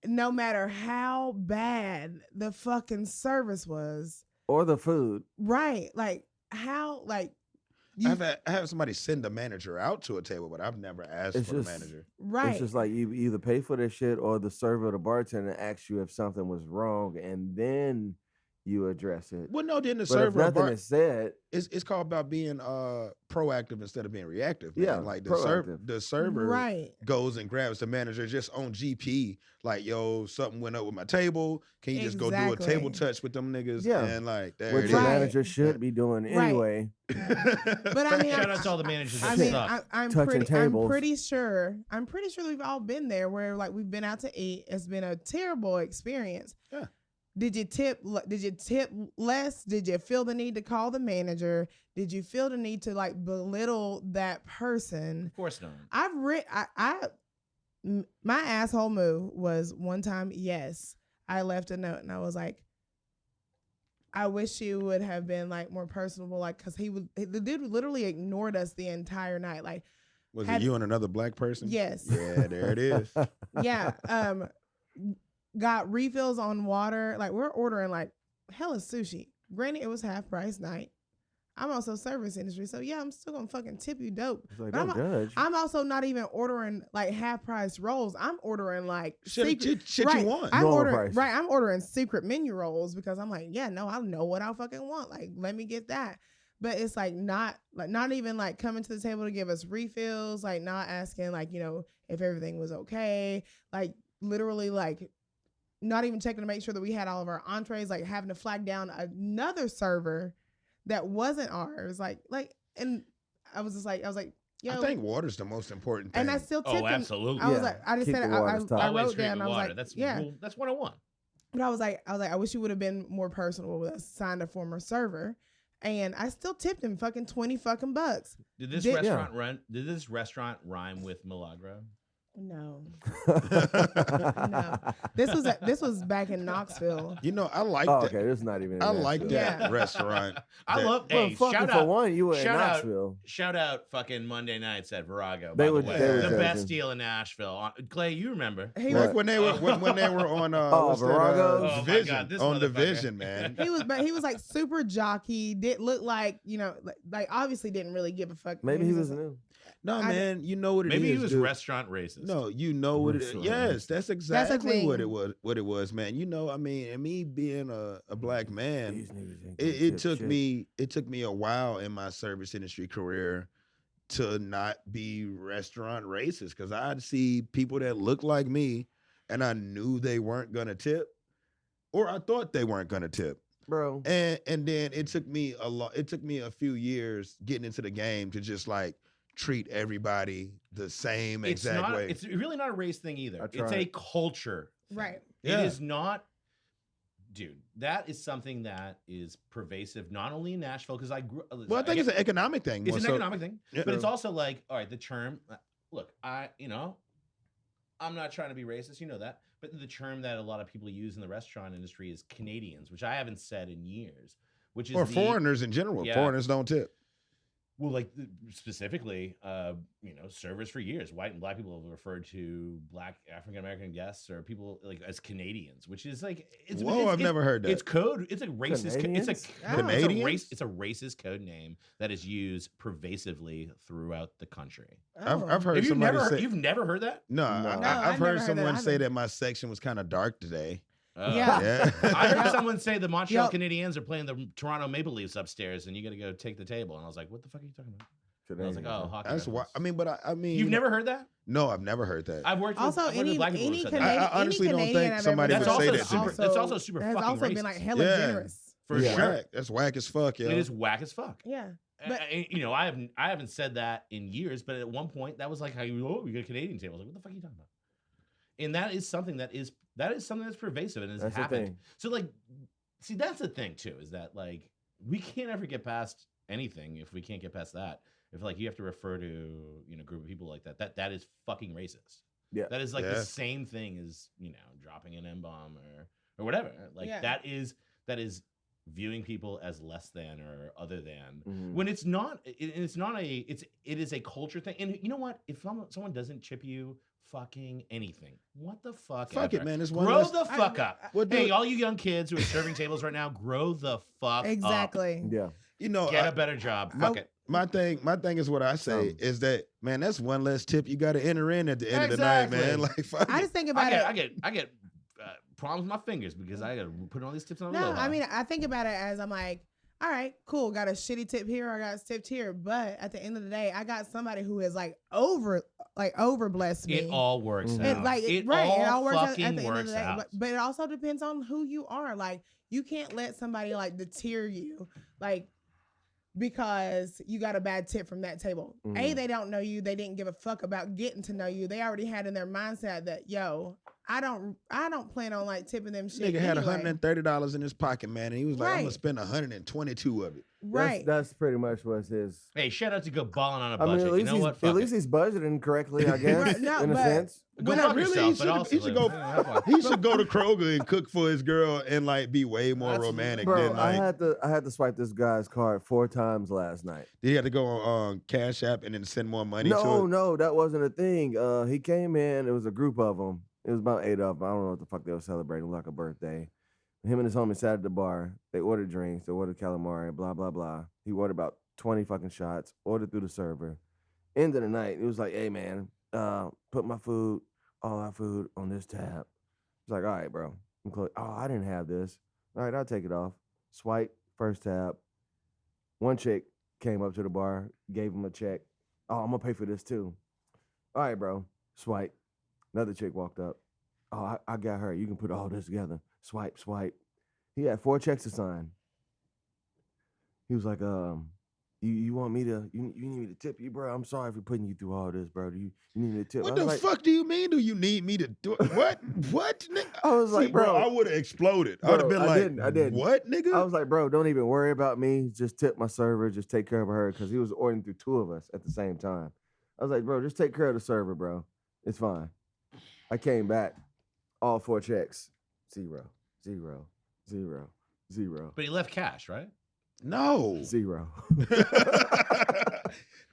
[SPEAKER 3] No matter how bad the fucking service was,
[SPEAKER 2] Or the food.
[SPEAKER 3] right? How you
[SPEAKER 1] I have somebody send a manager out to a table, but I've never asked
[SPEAKER 2] It's
[SPEAKER 1] for the
[SPEAKER 2] just-
[SPEAKER 1] manager.
[SPEAKER 3] right?
[SPEAKER 2] It's just like you either pay for this shit or the server or the bartender asks you if something was wrong and then you address it.
[SPEAKER 1] Well, no, then the
[SPEAKER 2] But if
[SPEAKER 1] server or
[SPEAKER 2] nothing is said,
[SPEAKER 1] it's called about being proactive instead of being reactive. Man.
[SPEAKER 2] Yeah,
[SPEAKER 1] like
[SPEAKER 2] proactive.
[SPEAKER 1] the server
[SPEAKER 3] right.
[SPEAKER 1] goes and grabs the manager just on GP. Like, yo, something went up with my table. Can you just go do a
[SPEAKER 3] Exactly.
[SPEAKER 1] table touch with them niggas?
[SPEAKER 2] Yeah.
[SPEAKER 1] And like there
[SPEAKER 2] which
[SPEAKER 1] it
[SPEAKER 2] the
[SPEAKER 1] is.
[SPEAKER 3] Right.
[SPEAKER 2] manager should be doing
[SPEAKER 3] Right.
[SPEAKER 2] anyway.
[SPEAKER 3] But I mean,
[SPEAKER 4] Shout out to all the managers
[SPEAKER 3] I
[SPEAKER 4] that
[SPEAKER 3] mean,
[SPEAKER 4] suck.
[SPEAKER 3] I'm
[SPEAKER 2] Touching tables.
[SPEAKER 3] pretty sure that we've all been there where we've been out to eat. It's been a terrible experience.
[SPEAKER 1] Yeah.
[SPEAKER 3] Did you tip less? Did you feel the need to call the manager? Did you feel the need to belittle that person?
[SPEAKER 4] Of course not.
[SPEAKER 3] My asshole move was one time, yes, I left a note and I was like, I wish you would have been more personable, because the dude literally ignored us the entire night.
[SPEAKER 1] Was
[SPEAKER 3] Had-
[SPEAKER 1] it you and another black person?
[SPEAKER 3] Yes.
[SPEAKER 1] Yeah, there it is.
[SPEAKER 3] Yeah. Got refills on water. We're ordering hella sushi. Granted, it was half price night. I'm also service industry, so yeah, I'm still gonna fucking tip you dope.
[SPEAKER 2] It's like,
[SPEAKER 3] But
[SPEAKER 2] don't judge.
[SPEAKER 3] I'm also not even ordering like half price rolls. I'm ordering like
[SPEAKER 1] Shit you
[SPEAKER 3] right.
[SPEAKER 1] want.
[SPEAKER 3] I'm
[SPEAKER 2] Normal
[SPEAKER 3] ordering
[SPEAKER 2] price.
[SPEAKER 3] right. I'm ordering secret menu rolls because I'm like, yeah, no, I know what I fucking want. Like, let me get that. But it's like not even like coming to the table to give us refills, like not asking like, if everything was okay. Like literally like not even checking to make sure that we had all of our entrees, like having to flag down another server that wasn't ours. And I was like, yo.
[SPEAKER 1] I think water's the most important thing.
[SPEAKER 3] And I still tipped him.
[SPEAKER 4] Absolutely.
[SPEAKER 3] I was
[SPEAKER 2] Yeah.
[SPEAKER 3] like, I just
[SPEAKER 2] Keep
[SPEAKER 3] said,
[SPEAKER 2] the waters top.
[SPEAKER 3] I
[SPEAKER 4] Always
[SPEAKER 3] wrote
[SPEAKER 4] create
[SPEAKER 3] down,
[SPEAKER 4] with
[SPEAKER 3] I was
[SPEAKER 4] water.
[SPEAKER 3] like,
[SPEAKER 4] That's
[SPEAKER 3] yeah.
[SPEAKER 4] that's 101.
[SPEAKER 3] But I was like, I wish you would have been more personal with us, signed a former server. And I still tipped him fucking 20 fucking bucks.
[SPEAKER 4] Did this restaurant rhyme with Milagro?
[SPEAKER 3] No. No. This was back in Knoxville.
[SPEAKER 1] I like
[SPEAKER 2] Oh,
[SPEAKER 1] that.
[SPEAKER 2] okay, this is not even. In
[SPEAKER 1] I like
[SPEAKER 2] Nashville.
[SPEAKER 1] that
[SPEAKER 3] Yeah.
[SPEAKER 1] restaurant.
[SPEAKER 4] I love.
[SPEAKER 2] Well,
[SPEAKER 4] Hey,
[SPEAKER 2] fucking
[SPEAKER 4] shout
[SPEAKER 2] for
[SPEAKER 4] out.
[SPEAKER 2] one, you were in
[SPEAKER 4] shout out-
[SPEAKER 2] Nashville.
[SPEAKER 4] Shout out fucking Monday nights at Virago.
[SPEAKER 2] They
[SPEAKER 4] By
[SPEAKER 2] were-
[SPEAKER 4] the way,
[SPEAKER 1] they were
[SPEAKER 4] the
[SPEAKER 2] joking.
[SPEAKER 4] best deal in Nashville. Clay, you remember?
[SPEAKER 3] He
[SPEAKER 1] Back
[SPEAKER 3] was
[SPEAKER 1] when they were on what's that,
[SPEAKER 2] Virago's?
[SPEAKER 4] Oh, my
[SPEAKER 1] Division,
[SPEAKER 4] God, this
[SPEAKER 1] on
[SPEAKER 4] motherfucker.
[SPEAKER 1] Division, man.
[SPEAKER 3] he was like super jockey, did look like, like obviously didn't really give a fuck.
[SPEAKER 2] Maybe he
[SPEAKER 3] just
[SPEAKER 2] was
[SPEAKER 3] like-
[SPEAKER 2] new.
[SPEAKER 1] No,
[SPEAKER 3] I-
[SPEAKER 1] man, you know what it is.
[SPEAKER 4] Maybe he was
[SPEAKER 1] dude.
[SPEAKER 4] restaurant racist.
[SPEAKER 1] No, you know what it is.
[SPEAKER 2] Restaurant.
[SPEAKER 1] Yes, that's exactly what
[SPEAKER 3] thing.
[SPEAKER 1] it was. What it was, man. I mean, and me being a black man,
[SPEAKER 2] These niggas ain't
[SPEAKER 1] it
[SPEAKER 2] gonna
[SPEAKER 1] took
[SPEAKER 2] tip
[SPEAKER 1] me a while in my service industry career to not be restaurant racist, because I'd see people that looked like me and I knew they weren't gonna tip, or I thought they weren't gonna tip.
[SPEAKER 2] shit, bro.
[SPEAKER 1] And then it took me a few years getting into the game to just like treat everybody the same
[SPEAKER 4] it's
[SPEAKER 1] exact
[SPEAKER 4] not.
[SPEAKER 1] way.
[SPEAKER 4] It's really not a race thing either.
[SPEAKER 2] I
[SPEAKER 4] It's
[SPEAKER 2] tried.
[SPEAKER 4] a culture thing.
[SPEAKER 3] Right.
[SPEAKER 1] Yeah.
[SPEAKER 4] It is not. Dude, that is something that is pervasive, not only in Nashville, because I grew.
[SPEAKER 1] Well, I think it's an economic thing.
[SPEAKER 4] It's
[SPEAKER 1] more
[SPEAKER 4] an
[SPEAKER 1] so.
[SPEAKER 4] economic thing,
[SPEAKER 1] Yeah.
[SPEAKER 4] but it's also like, all right, the term. Look, I'm not trying to be racist, you know that, but the term that a lot of people use in the restaurant industry is Canadians, which I haven't said in years, which is
[SPEAKER 1] Or foreigners in general.
[SPEAKER 4] Yeah.
[SPEAKER 1] Foreigners don't tip.
[SPEAKER 4] Well, like specifically, servers for years, white and black people have referred to black African American guests or people like as Canadians, which is like
[SPEAKER 1] I've never heard that.
[SPEAKER 4] It's code. It's a racist.
[SPEAKER 2] Canadians?
[SPEAKER 4] It's a
[SPEAKER 1] Canadians?
[SPEAKER 4] It's a racist code name that is used pervasively throughout the country.
[SPEAKER 1] I've heard
[SPEAKER 4] Have you
[SPEAKER 1] somebody
[SPEAKER 4] never?
[SPEAKER 1] say.
[SPEAKER 4] You've never heard that?
[SPEAKER 1] No,
[SPEAKER 2] No.
[SPEAKER 1] I've
[SPEAKER 3] No, I've
[SPEAKER 1] heard
[SPEAKER 3] never heard that
[SPEAKER 1] someone say
[SPEAKER 3] either.
[SPEAKER 1] that my section was kind of dark today.
[SPEAKER 3] Yeah.
[SPEAKER 1] Yeah.
[SPEAKER 4] I heard someone say the Montreal
[SPEAKER 3] Yep.
[SPEAKER 4] Canadiens are playing the Toronto Maple Leafs upstairs, and you got to go take the table. And I was like, "What the fuck are you talking about?" And I was like, "Oh, hockey."
[SPEAKER 1] That's why.
[SPEAKER 4] reference.
[SPEAKER 1] I mean, but I mean,
[SPEAKER 4] You've never heard that?
[SPEAKER 1] No, I've never heard that.
[SPEAKER 4] I've worked with,
[SPEAKER 3] Also,
[SPEAKER 4] I've worked with black people who
[SPEAKER 3] any
[SPEAKER 4] said that.
[SPEAKER 3] Canadian,
[SPEAKER 1] I honestly
[SPEAKER 3] any
[SPEAKER 1] don't
[SPEAKER 3] Canadian
[SPEAKER 1] think
[SPEAKER 3] I've
[SPEAKER 1] somebody
[SPEAKER 3] ever
[SPEAKER 4] would say
[SPEAKER 3] met
[SPEAKER 4] that to me. That's also super
[SPEAKER 3] has
[SPEAKER 4] fucking
[SPEAKER 3] also been
[SPEAKER 4] racist.
[SPEAKER 3] like hella
[SPEAKER 1] Yeah.
[SPEAKER 3] generous.
[SPEAKER 4] For
[SPEAKER 1] That's
[SPEAKER 4] sure.
[SPEAKER 1] whack. That's whack as fuck, yo.
[SPEAKER 4] It is whack as fuck.
[SPEAKER 3] Yeah. But-
[SPEAKER 4] I haven't said that in years, but at one point that was like how we got a Canadian table. I was like, what the fuck are you talking about? And that is something that's pervasive and has
[SPEAKER 2] That's the
[SPEAKER 4] happened.
[SPEAKER 2] thing.
[SPEAKER 4] So like, see, that's the thing too, is that like we can't ever get past anything if we can't get past that. If like you have to refer to a group of people like that is fucking racist.
[SPEAKER 2] Yeah.
[SPEAKER 4] That is like
[SPEAKER 1] Yeah.
[SPEAKER 4] the same thing as dropping an M-bomb or whatever. Like
[SPEAKER 3] Yeah.
[SPEAKER 4] that is viewing people as less than or other than
[SPEAKER 2] Mhm.
[SPEAKER 4] when it's not. It is a culture thing. And you know what? If someone doesn't chip you fucking anything, what the fuck?
[SPEAKER 1] Fuck
[SPEAKER 4] ever.
[SPEAKER 1] it, man. It's one
[SPEAKER 4] Grow
[SPEAKER 1] less.
[SPEAKER 4] the fuck up.
[SPEAKER 1] What
[SPEAKER 4] Hey,
[SPEAKER 1] do-
[SPEAKER 4] all you young kids who are serving tables right now, grow the fuck up.
[SPEAKER 3] Exactly.
[SPEAKER 2] Yeah.
[SPEAKER 4] Get a better job. Fuck it.
[SPEAKER 1] My thing is what I say is that, man, that's one less tip you got to enter in at the end of the night, man.
[SPEAKER 4] Exactly.
[SPEAKER 1] Like, fuck
[SPEAKER 3] I
[SPEAKER 1] it.
[SPEAKER 3] just think about it.
[SPEAKER 4] I get problems with my fingers because I got to put all these tips on.
[SPEAKER 3] No, I mean, I think about it as I'm like, all right, cool. Got a shitty tip here, or I got a tip here. But at the end of the day, I got somebody who is like over blessed me.
[SPEAKER 4] it all works
[SPEAKER 2] Mhm.
[SPEAKER 4] out.
[SPEAKER 3] And like
[SPEAKER 4] it
[SPEAKER 3] all works out
[SPEAKER 4] fucking
[SPEAKER 3] at the end of
[SPEAKER 4] works
[SPEAKER 3] the day.
[SPEAKER 4] out.
[SPEAKER 3] But it also depends on who you are. Like you can't let somebody like deter you, like because you got a bad tip from that table. A, they don't know you. They didn't give a fuck about getting to know you. They already had in their mindset that I don't plan on like tipping them shit.
[SPEAKER 1] Nigga had
[SPEAKER 3] anyway.
[SPEAKER 1] $130 in his pocket, man, and he was like, I'm
[SPEAKER 3] Right.
[SPEAKER 1] gonna spend 122 of it.
[SPEAKER 3] Right.
[SPEAKER 2] That's pretty much what his.
[SPEAKER 4] Hey, shout out to go balling on a
[SPEAKER 2] I
[SPEAKER 4] budget.
[SPEAKER 2] mean, at least
[SPEAKER 4] you know what?
[SPEAKER 2] at
[SPEAKER 4] Fuck
[SPEAKER 2] least
[SPEAKER 4] it.
[SPEAKER 2] he's budgeting correctly, I guess,
[SPEAKER 3] Right, no,
[SPEAKER 2] in a
[SPEAKER 3] but-
[SPEAKER 2] sense.
[SPEAKER 4] Go
[SPEAKER 3] when I
[SPEAKER 4] fuck
[SPEAKER 1] really-
[SPEAKER 4] yourself,
[SPEAKER 1] he
[SPEAKER 4] but
[SPEAKER 1] should-
[SPEAKER 4] also
[SPEAKER 1] he should go-
[SPEAKER 4] yeah, have fun.
[SPEAKER 1] He should go to Kroger and cook for his girl and like be way more
[SPEAKER 4] Absolutely.
[SPEAKER 1] romantic
[SPEAKER 2] Bro,
[SPEAKER 1] than
[SPEAKER 2] I
[SPEAKER 1] like.
[SPEAKER 2] had to swipe this guy's card 4 times last night.
[SPEAKER 1] Did he have to go on Cash App and then send more money to it?
[SPEAKER 2] No, that wasn't a thing. He came in. It was a group of them. It was about 8 of them. I don't know what the fuck they were celebrating, like a birthday. Him and his homie sat at the bar. They ordered drinks. They ordered calamari, blah, blah, blah. He ordered about 20 fucking shots, ordered through the server. End of the night, it was like, hey, man, put my food, all our food on this tab. It's like, all right, bro. I'm close. Oh, I didn't have this. All right, I'll take it off. Swipe, first tab. One chick came up to the bar, gave him a check. Oh, I'm going to pay for this too. All right, bro. Swipe. Another chick walked up. Oh, I got her. You can put all this together. Swipe, swipe. He had 4 checks to sign. He was like, you want me to, you need me to tip you, bro? I'm sorry for putting you through all this, bro. You need me to tip?
[SPEAKER 1] What the fuck do you mean? Do you need me to do it? What? What? Nigga?
[SPEAKER 2] I was like, bro,
[SPEAKER 1] I would have exploded. I
[SPEAKER 2] bro,
[SPEAKER 1] would have been
[SPEAKER 2] I didn't.
[SPEAKER 1] What, nigga?
[SPEAKER 2] I was like, bro, don't even worry about me. Just tip my server. Just take care of her, because he was ordering through 2 of us at the same time. I was like, bro, just take care of the server, bro. It's fine. I came back, all 4 checks, 0, 0, 0, 0.
[SPEAKER 4] But he left cash, right?
[SPEAKER 1] No.
[SPEAKER 2] 0.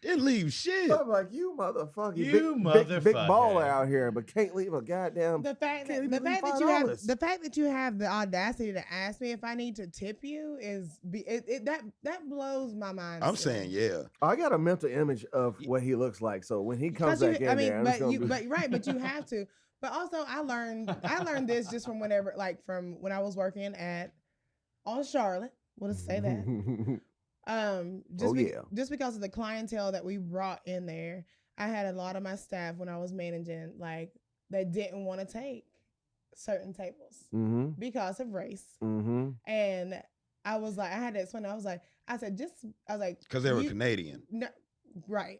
[SPEAKER 1] Didn't leave shit.
[SPEAKER 2] I'm like, you motherfucker.
[SPEAKER 4] You
[SPEAKER 2] big
[SPEAKER 4] motherfucker.
[SPEAKER 2] baller out here, but can't leave a goddamn.
[SPEAKER 3] The fact
[SPEAKER 2] can't
[SPEAKER 3] that
[SPEAKER 2] even leave $5.
[SPEAKER 3] the fact that you have the audacity to ask me if I need to tip you is that blows my mind.
[SPEAKER 1] I'm
[SPEAKER 3] still.
[SPEAKER 1] saying, yeah.
[SPEAKER 2] I got a mental image of what he looks like, so when he comes back in there, I'm just gonna
[SPEAKER 3] but you have to. But also, I learned this just from from when I was working on Charlotte. We'll just say that. Just because of the clientele that we brought in there, I had a lot of my staff when I was managing, like, they didn't want to take certain tables because of race. And I was like, I had to explain. I said, because
[SPEAKER 1] they were Canadian.
[SPEAKER 3] No, right.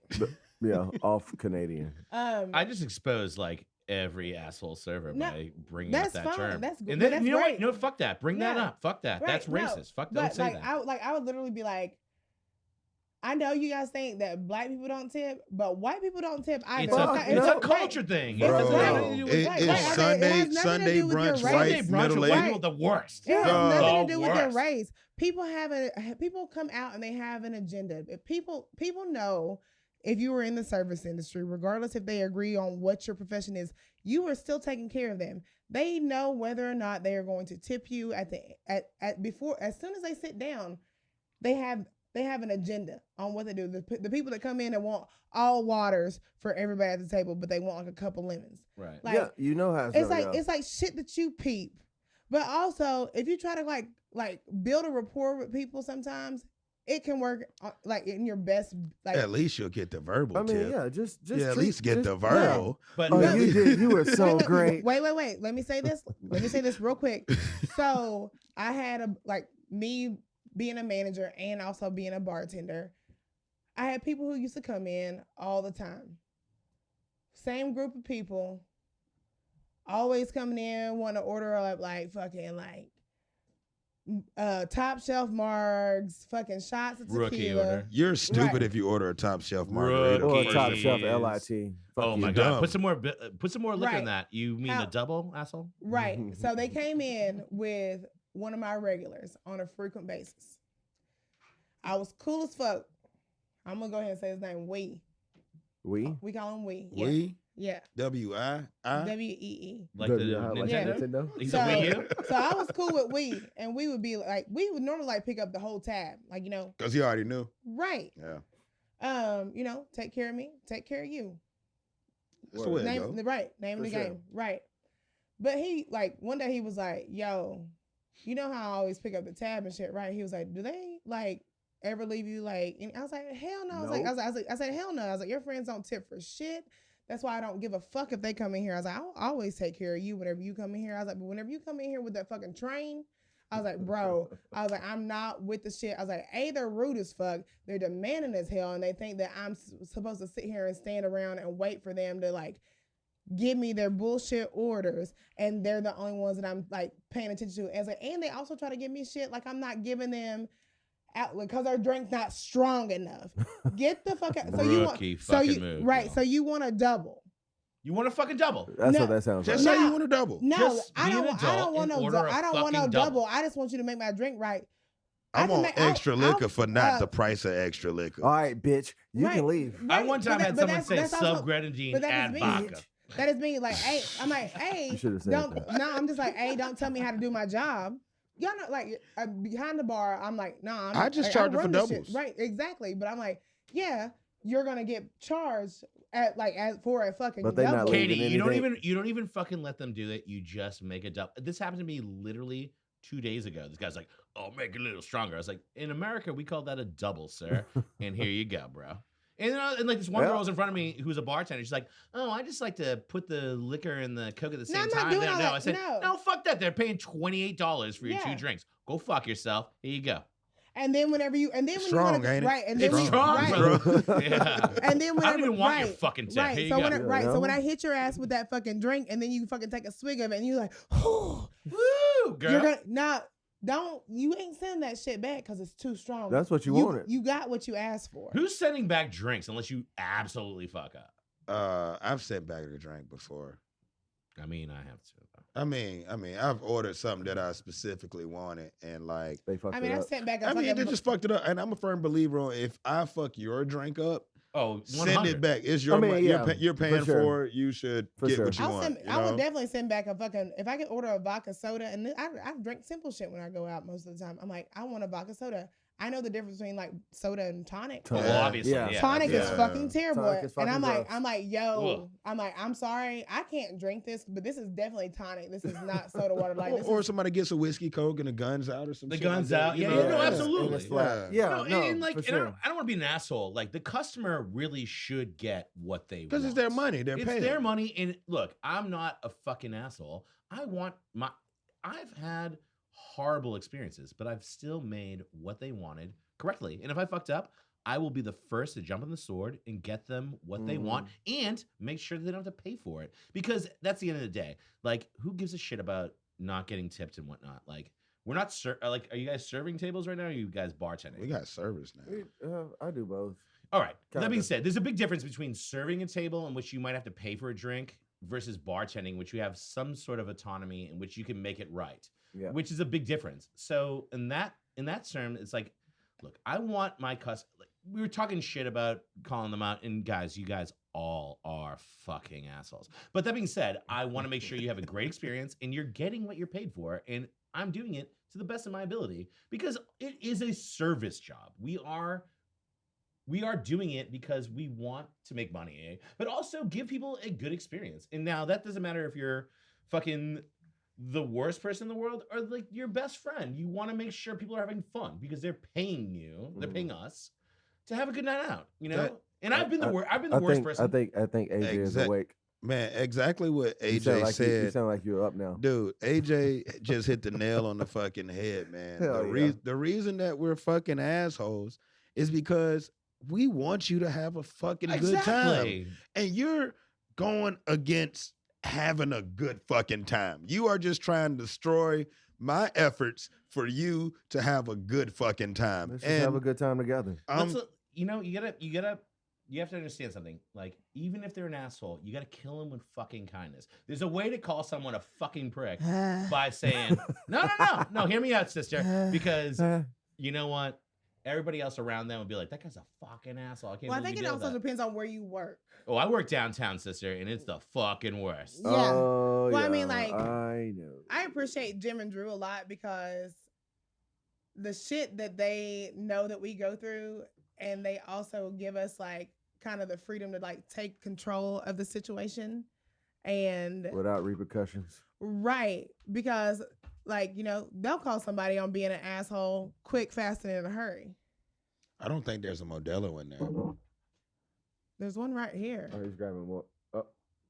[SPEAKER 2] Yeah, off Canadian.
[SPEAKER 4] I just exposed like every asshole server by bringing up that term.
[SPEAKER 3] That's good.
[SPEAKER 4] And then,
[SPEAKER 3] that's
[SPEAKER 4] you know
[SPEAKER 3] great.
[SPEAKER 4] what? No, fuck that. Bring that up. Fuck that.
[SPEAKER 3] Right.
[SPEAKER 4] That's racist. Fuck. Don't say that.
[SPEAKER 3] I would literally be like, I know you guys think that black people don't tip, but white people don't tip either.
[SPEAKER 4] It's a culture thing.
[SPEAKER 1] Bro,
[SPEAKER 3] It's
[SPEAKER 1] Sunday brunch,
[SPEAKER 4] white,
[SPEAKER 1] middle-aged
[SPEAKER 4] people the worst.
[SPEAKER 3] It has nothing to do with their
[SPEAKER 4] worst.
[SPEAKER 3] race. People come out and they have an agenda. If people know, if you were in the service industry, regardless if they agree on what your profession is, you are still taking care of them. They know whether or not they are going to tip you as soon as they sit down. They have an agenda on what they do. The people that come in and want all waters for everybody at the table, but they want like a couple lemons.
[SPEAKER 4] Right.
[SPEAKER 3] Like,
[SPEAKER 2] yeah, you know how
[SPEAKER 3] it's like shit that you peep. But also, if you try to like build a rapport with people, sometimes it can work like in your best. Like,
[SPEAKER 1] at least you'll get the verbal.
[SPEAKER 2] I mean,
[SPEAKER 1] tip.
[SPEAKER 2] yeah, just
[SPEAKER 1] at least get the verbal.
[SPEAKER 4] But
[SPEAKER 2] you did. You were so great.
[SPEAKER 3] Wait. Let me say this real quick. So I had me being a manager and also being a bartender. I had people who used to come in all the time. Same group of people, always coming in, want to order up like fucking like top shelf margs, fucking shots of
[SPEAKER 4] Rookie
[SPEAKER 3] tequila.
[SPEAKER 4] order.
[SPEAKER 1] You're stupid
[SPEAKER 3] Right.
[SPEAKER 1] if you order a top shelf margarita.
[SPEAKER 2] Or
[SPEAKER 4] Rookie.
[SPEAKER 2] a top shelf
[SPEAKER 4] Jeez.
[SPEAKER 2] LIT.
[SPEAKER 4] Oh my
[SPEAKER 1] you
[SPEAKER 4] god!
[SPEAKER 1] dumb.
[SPEAKER 4] Put some more liquor in
[SPEAKER 3] Right.
[SPEAKER 4] that. You mean
[SPEAKER 3] How-
[SPEAKER 4] a double, asshole?
[SPEAKER 3] Right. So they came in with one of my regulars on a frequent basis. I was cool as fuck. I'm gonna go ahead and say his name. We call him We. Yeah.
[SPEAKER 1] We
[SPEAKER 3] Yeah.
[SPEAKER 1] WI
[SPEAKER 3] WEE.
[SPEAKER 4] Like the
[SPEAKER 3] Yeah.
[SPEAKER 4] Nintendo? He's
[SPEAKER 3] So,
[SPEAKER 4] a Wii U?
[SPEAKER 3] so I was cool with We, and we would be like, we would normally like pick up the whole tab, like, you know.
[SPEAKER 1] because he already knew.
[SPEAKER 3] Right.
[SPEAKER 1] Yeah,
[SPEAKER 3] You know, take care of me, take care of you.
[SPEAKER 1] that's the way it
[SPEAKER 3] Name
[SPEAKER 1] go.
[SPEAKER 3] of the
[SPEAKER 2] For sure.
[SPEAKER 3] game. Right. But he one day he was like, yo, you know how I always pick up the tab and shit, right? He was like, do they like ever leave you like? And I was like, hell no. I said, hell no. I was like, your friends don't tip for shit. That's why I don't give a fuck if they come in here. I was like, I'll always take care of you whenever you come in here. I was like, but whenever you come in here with that fucking train, I was like, bro, I'm not with the shit. I was like, A, they're rude as fuck. They're demanding as hell. And they think that I'm supposed to sit here and stand around and wait for them to like give me their bullshit orders. And they're the only ones that I'm like paying attention to. And, it's like, and they also try to give me shit like I'm not giving them out because our drink's not strong enough. Get the fuck out.
[SPEAKER 4] Move,
[SPEAKER 3] right.
[SPEAKER 4] bro.
[SPEAKER 3] So you want a double.
[SPEAKER 4] You want a fucking double?
[SPEAKER 2] That's
[SPEAKER 3] No.
[SPEAKER 2] what that sounds
[SPEAKER 1] Just
[SPEAKER 2] like.
[SPEAKER 1] say you want a double.
[SPEAKER 3] No,
[SPEAKER 4] Just
[SPEAKER 3] I
[SPEAKER 4] be an
[SPEAKER 3] don't
[SPEAKER 4] adult
[SPEAKER 3] want
[SPEAKER 4] and
[SPEAKER 3] no
[SPEAKER 4] order a
[SPEAKER 3] I don't want no
[SPEAKER 4] fucking
[SPEAKER 3] double.
[SPEAKER 4] double.
[SPEAKER 3] I just want you to make my drink right.
[SPEAKER 1] I want extra liquor
[SPEAKER 3] I'll-
[SPEAKER 1] for not the price of extra liquor.
[SPEAKER 2] All right, bitch, you
[SPEAKER 3] Right.
[SPEAKER 2] can leave.
[SPEAKER 4] I one time had someone say
[SPEAKER 3] that's also-
[SPEAKER 4] sub-grenadine
[SPEAKER 3] but that
[SPEAKER 4] and
[SPEAKER 3] is me.
[SPEAKER 4] vodka.
[SPEAKER 3] That is me. Like, hey, I'm like, hey,
[SPEAKER 2] You should have said
[SPEAKER 3] don't.
[SPEAKER 2] that.
[SPEAKER 3] No, I'm just like, hey, don't tell me how to do my job. y'all know, like behind the bar, I'm like, nah,
[SPEAKER 1] I just charge it for
[SPEAKER 3] run this shit.
[SPEAKER 1] doubles.
[SPEAKER 3] Right, exactly. But I'm like, yeah, you're gonna get charged for a fucking
[SPEAKER 2] But they not
[SPEAKER 3] double.
[SPEAKER 2] leaving
[SPEAKER 4] Katie,
[SPEAKER 2] anything.
[SPEAKER 4] you don't even fucking let them do it. You just make a double. This happened to me literally 2 days ago. This guy's like, "Oh, make it a little stronger." I was like, "In America, we call that a double, sir." And here you go, bro. And like this one
[SPEAKER 2] Yeah.
[SPEAKER 4] girl was in front of me who's a bartender. She's like, "Oh, I just like to put the liquor and the Coke at the
[SPEAKER 3] No,
[SPEAKER 4] same
[SPEAKER 3] I'm not
[SPEAKER 4] time."
[SPEAKER 3] doing
[SPEAKER 4] No,
[SPEAKER 3] all
[SPEAKER 4] no.
[SPEAKER 3] that.
[SPEAKER 4] I said,
[SPEAKER 3] No.
[SPEAKER 4] "No, fuck that. They're paying $28 for your
[SPEAKER 3] Yeah.
[SPEAKER 4] 2 drinks. Go fuck yourself. Here you go."
[SPEAKER 3] And then whenever you, and then when
[SPEAKER 1] Strong,
[SPEAKER 3] you wanna,
[SPEAKER 1] ain't it?
[SPEAKER 3] right, and then
[SPEAKER 4] It's
[SPEAKER 3] when you-
[SPEAKER 4] strong,
[SPEAKER 3] right.
[SPEAKER 4] bro. Yeah.
[SPEAKER 3] And then whenever,
[SPEAKER 4] I don't even want your
[SPEAKER 3] right,
[SPEAKER 4] fucking tip.
[SPEAKER 3] right.
[SPEAKER 4] Here
[SPEAKER 3] So
[SPEAKER 4] you
[SPEAKER 3] when
[SPEAKER 4] go.
[SPEAKER 3] it, right, so when
[SPEAKER 2] Yeah.
[SPEAKER 3] I hit your ass with that fucking drink, and then you fucking take a swig of it, and you're like, oh,
[SPEAKER 4] Woo, girl.
[SPEAKER 3] you're gonna you ain't sending that shit back because it's too strong.
[SPEAKER 2] That's what you wanted.
[SPEAKER 3] You got what you asked for.
[SPEAKER 4] Who's sending back drinks unless you absolutely fuck up?
[SPEAKER 1] I've sent back a drink before.
[SPEAKER 4] I mean, I have to.
[SPEAKER 1] I mean, I've ordered something that I specifically wanted, and like,
[SPEAKER 2] They fucked
[SPEAKER 3] I mean,
[SPEAKER 2] it
[SPEAKER 3] I
[SPEAKER 2] up.
[SPEAKER 3] sent back.
[SPEAKER 1] I mean, they just fucked it up. And I'm a firm believer on if I fuck your drink up,
[SPEAKER 4] Oh,
[SPEAKER 1] send
[SPEAKER 4] 100.
[SPEAKER 1] it back. It's your
[SPEAKER 2] I mean,
[SPEAKER 1] money.
[SPEAKER 2] yeah,
[SPEAKER 1] You're paying
[SPEAKER 2] for sure.
[SPEAKER 1] for it. You should
[SPEAKER 2] For
[SPEAKER 1] get
[SPEAKER 2] sure.
[SPEAKER 1] what you want.
[SPEAKER 3] I would definitely send back a fucking, if I could order a vodka soda, and I drink simple shit when I go out most of the time. I'm like, I want a vodka soda. I know the difference between like soda and tonic.
[SPEAKER 2] Tonic.
[SPEAKER 4] Well, obviously,
[SPEAKER 2] Yeah.
[SPEAKER 4] yeah.
[SPEAKER 3] Tonic is
[SPEAKER 1] Yeah.
[SPEAKER 3] fucking terrible.
[SPEAKER 2] Tonic is
[SPEAKER 3] And I'm
[SPEAKER 2] fucking
[SPEAKER 3] like,
[SPEAKER 2] gross.
[SPEAKER 3] yo, I'm sorry, I can't drink this, but this is definitely tonic. This is not soda water. Like this
[SPEAKER 1] or
[SPEAKER 3] is,
[SPEAKER 1] somebody gets a whiskey Coke and the guns out or some
[SPEAKER 4] The
[SPEAKER 1] shit
[SPEAKER 4] guns
[SPEAKER 1] like that,
[SPEAKER 4] out.
[SPEAKER 1] you
[SPEAKER 4] Yeah,
[SPEAKER 1] know?
[SPEAKER 4] yeah, no,
[SPEAKER 2] And
[SPEAKER 4] absolutely.
[SPEAKER 2] it's flat. Yeah,
[SPEAKER 4] No,
[SPEAKER 2] no,
[SPEAKER 4] and like,
[SPEAKER 2] for
[SPEAKER 4] and
[SPEAKER 2] sure.
[SPEAKER 4] I don't want to be an asshole. Like, the customer really should get what they want.
[SPEAKER 1] Because it's their money. They're
[SPEAKER 4] It's
[SPEAKER 1] paying.
[SPEAKER 4] their money. And look, I'm not a fucking asshole. I've had horrible experiences, but I've still made what they wanted correctly. And if I fucked up, I will be the first to jump on the sword and get them what they want and make sure that they don't have to pay for it. Because that's the end of the day. Like, who gives a shit about not getting tipped and whatnot? Like, we're not are you guys serving tables right now, or are you guys bartending?
[SPEAKER 1] We got service now.
[SPEAKER 2] I do both.
[SPEAKER 4] All right. That
[SPEAKER 2] Kinda.
[SPEAKER 4] being said, there's a big difference between serving a table in which you might have to pay for a drink versus bartending, which you have some sort of autonomy in which you can make it right.
[SPEAKER 2] Yeah.
[SPEAKER 4] Which is a big difference. So in that term, it's like, look, I want my customer. Like, we were talking shit about calling them out, and guys, you guys all are fucking assholes. But that being said, I want to make sure you have a great experience and you're getting what you're paid for, and I'm doing it to the best of my ability because it is a service job. We are doing it because we want to make money, but also give people a good experience. And now that doesn't matter if you're fucking the worst person in the world or like your best friend. You want to make sure people are having fun because they're paying you, they're paying us to have a good night out, you know? And I've been the worst person.
[SPEAKER 2] I think AJ is awake.
[SPEAKER 1] Man, exactly what
[SPEAKER 2] You sound
[SPEAKER 1] AJ
[SPEAKER 2] like
[SPEAKER 1] said.
[SPEAKER 2] You sound like you're up now.
[SPEAKER 1] Dude, AJ just hit the nail on the fucking head, man.
[SPEAKER 2] Hell yeah.
[SPEAKER 1] The reason that we're fucking assholes is because we want you to have a fucking good time. And you're going against having a good fucking time. You are just trying to destroy my efforts for you to have a good fucking time.
[SPEAKER 2] Let's just have a good time together.
[SPEAKER 4] You have to understand something. Like, even if they're an asshole, you gotta kill them with fucking kindness. There's a way to call someone a fucking prick by saying, no, hear me out, sister. Because you know what? Everybody else around them will be like, that guy's a fucking asshole. I can't
[SPEAKER 3] well, I
[SPEAKER 4] believe
[SPEAKER 3] think
[SPEAKER 4] you
[SPEAKER 3] it
[SPEAKER 4] did
[SPEAKER 3] also
[SPEAKER 4] that.
[SPEAKER 3] depends on where you work.
[SPEAKER 4] Oh, I work downtown, sister, and it's the fucking worst.
[SPEAKER 3] Yeah.
[SPEAKER 2] Oh,
[SPEAKER 3] Well,
[SPEAKER 2] yeah.
[SPEAKER 3] I mean, like,
[SPEAKER 2] I know.
[SPEAKER 3] I appreciate Jim and Drew a lot because the shit that they know that we go through, and they also give us like kind of the freedom to like take control of the situation and
[SPEAKER 2] Without repercussions.
[SPEAKER 3] right, because like, you know, they'll call somebody on being an asshole quick, fast, and in a hurry.
[SPEAKER 1] I don't think there's a Modelo in there.
[SPEAKER 3] There's one right here.
[SPEAKER 2] Oh, he's grabbing more. Oh,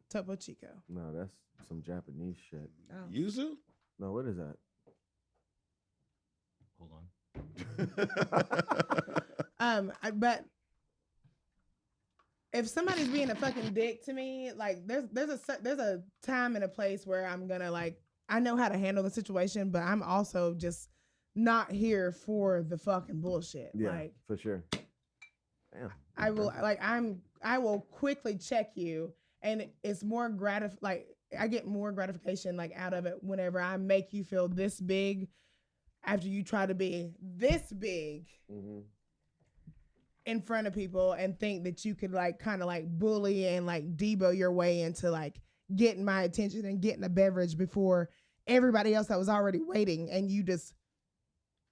[SPEAKER 3] Topo Chico.
[SPEAKER 2] no, that's some Japanese shit.
[SPEAKER 3] Oh.
[SPEAKER 1] Yuzu?
[SPEAKER 2] No, what is that?
[SPEAKER 4] Hold on.
[SPEAKER 3] But if somebody's being a fucking dick to me, like there's a time and a place where I'm gonna like, I know how to handle the situation, but I'm also just not here for the fucking bullshit.
[SPEAKER 2] Yeah,
[SPEAKER 3] Like,
[SPEAKER 2] for sure. Damn.
[SPEAKER 3] I will quickly check you, and it's more like I get more gratification like out of it whenever I make you feel this big after you try to be this big in front of people and think that you could like kind of like bully and like Debo your way into like getting my attention and getting a beverage before everybody else that was already waiting, and you just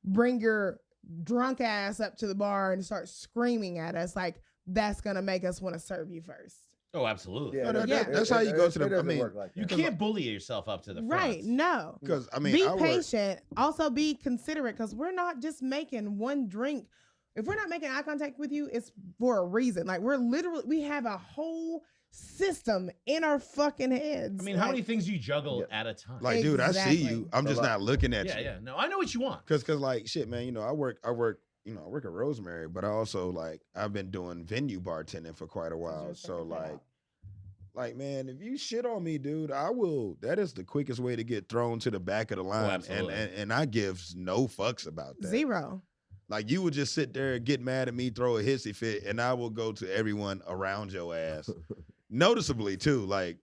[SPEAKER 3] bring your drunk ass up to the bar and start screaming at us, like that's gonna make us want to serve you first.
[SPEAKER 4] Oh, absolutely.
[SPEAKER 1] No, that's how you go to the. I mean,
[SPEAKER 4] You can't bully yourself up to the front.
[SPEAKER 3] Right? No,
[SPEAKER 1] because I mean,
[SPEAKER 3] be patient. Also, be considerate because we're not just making one drink. If we're not making eye contact with you, it's for a reason. Like we have a whole system in our fucking heads.
[SPEAKER 4] I mean, how many things do you juggle at a time?
[SPEAKER 1] Like, dude, I see you. I'm just not looking at you.
[SPEAKER 4] Yeah. No, I know what you want.
[SPEAKER 1] Cause like shit, man. You know, I work. You know, I work at Rosemary, but I also I've been doing venue bartending for quite a while. So like, man, if you shit on me, dude, I will. That is the quickest way to get thrown to the back of the line, and I give no fucks about that.
[SPEAKER 3] Zero.
[SPEAKER 1] Like, you would just sit there and get mad at me, throw a hissy fit, and I will go to everyone around your ass, noticeably too. Like,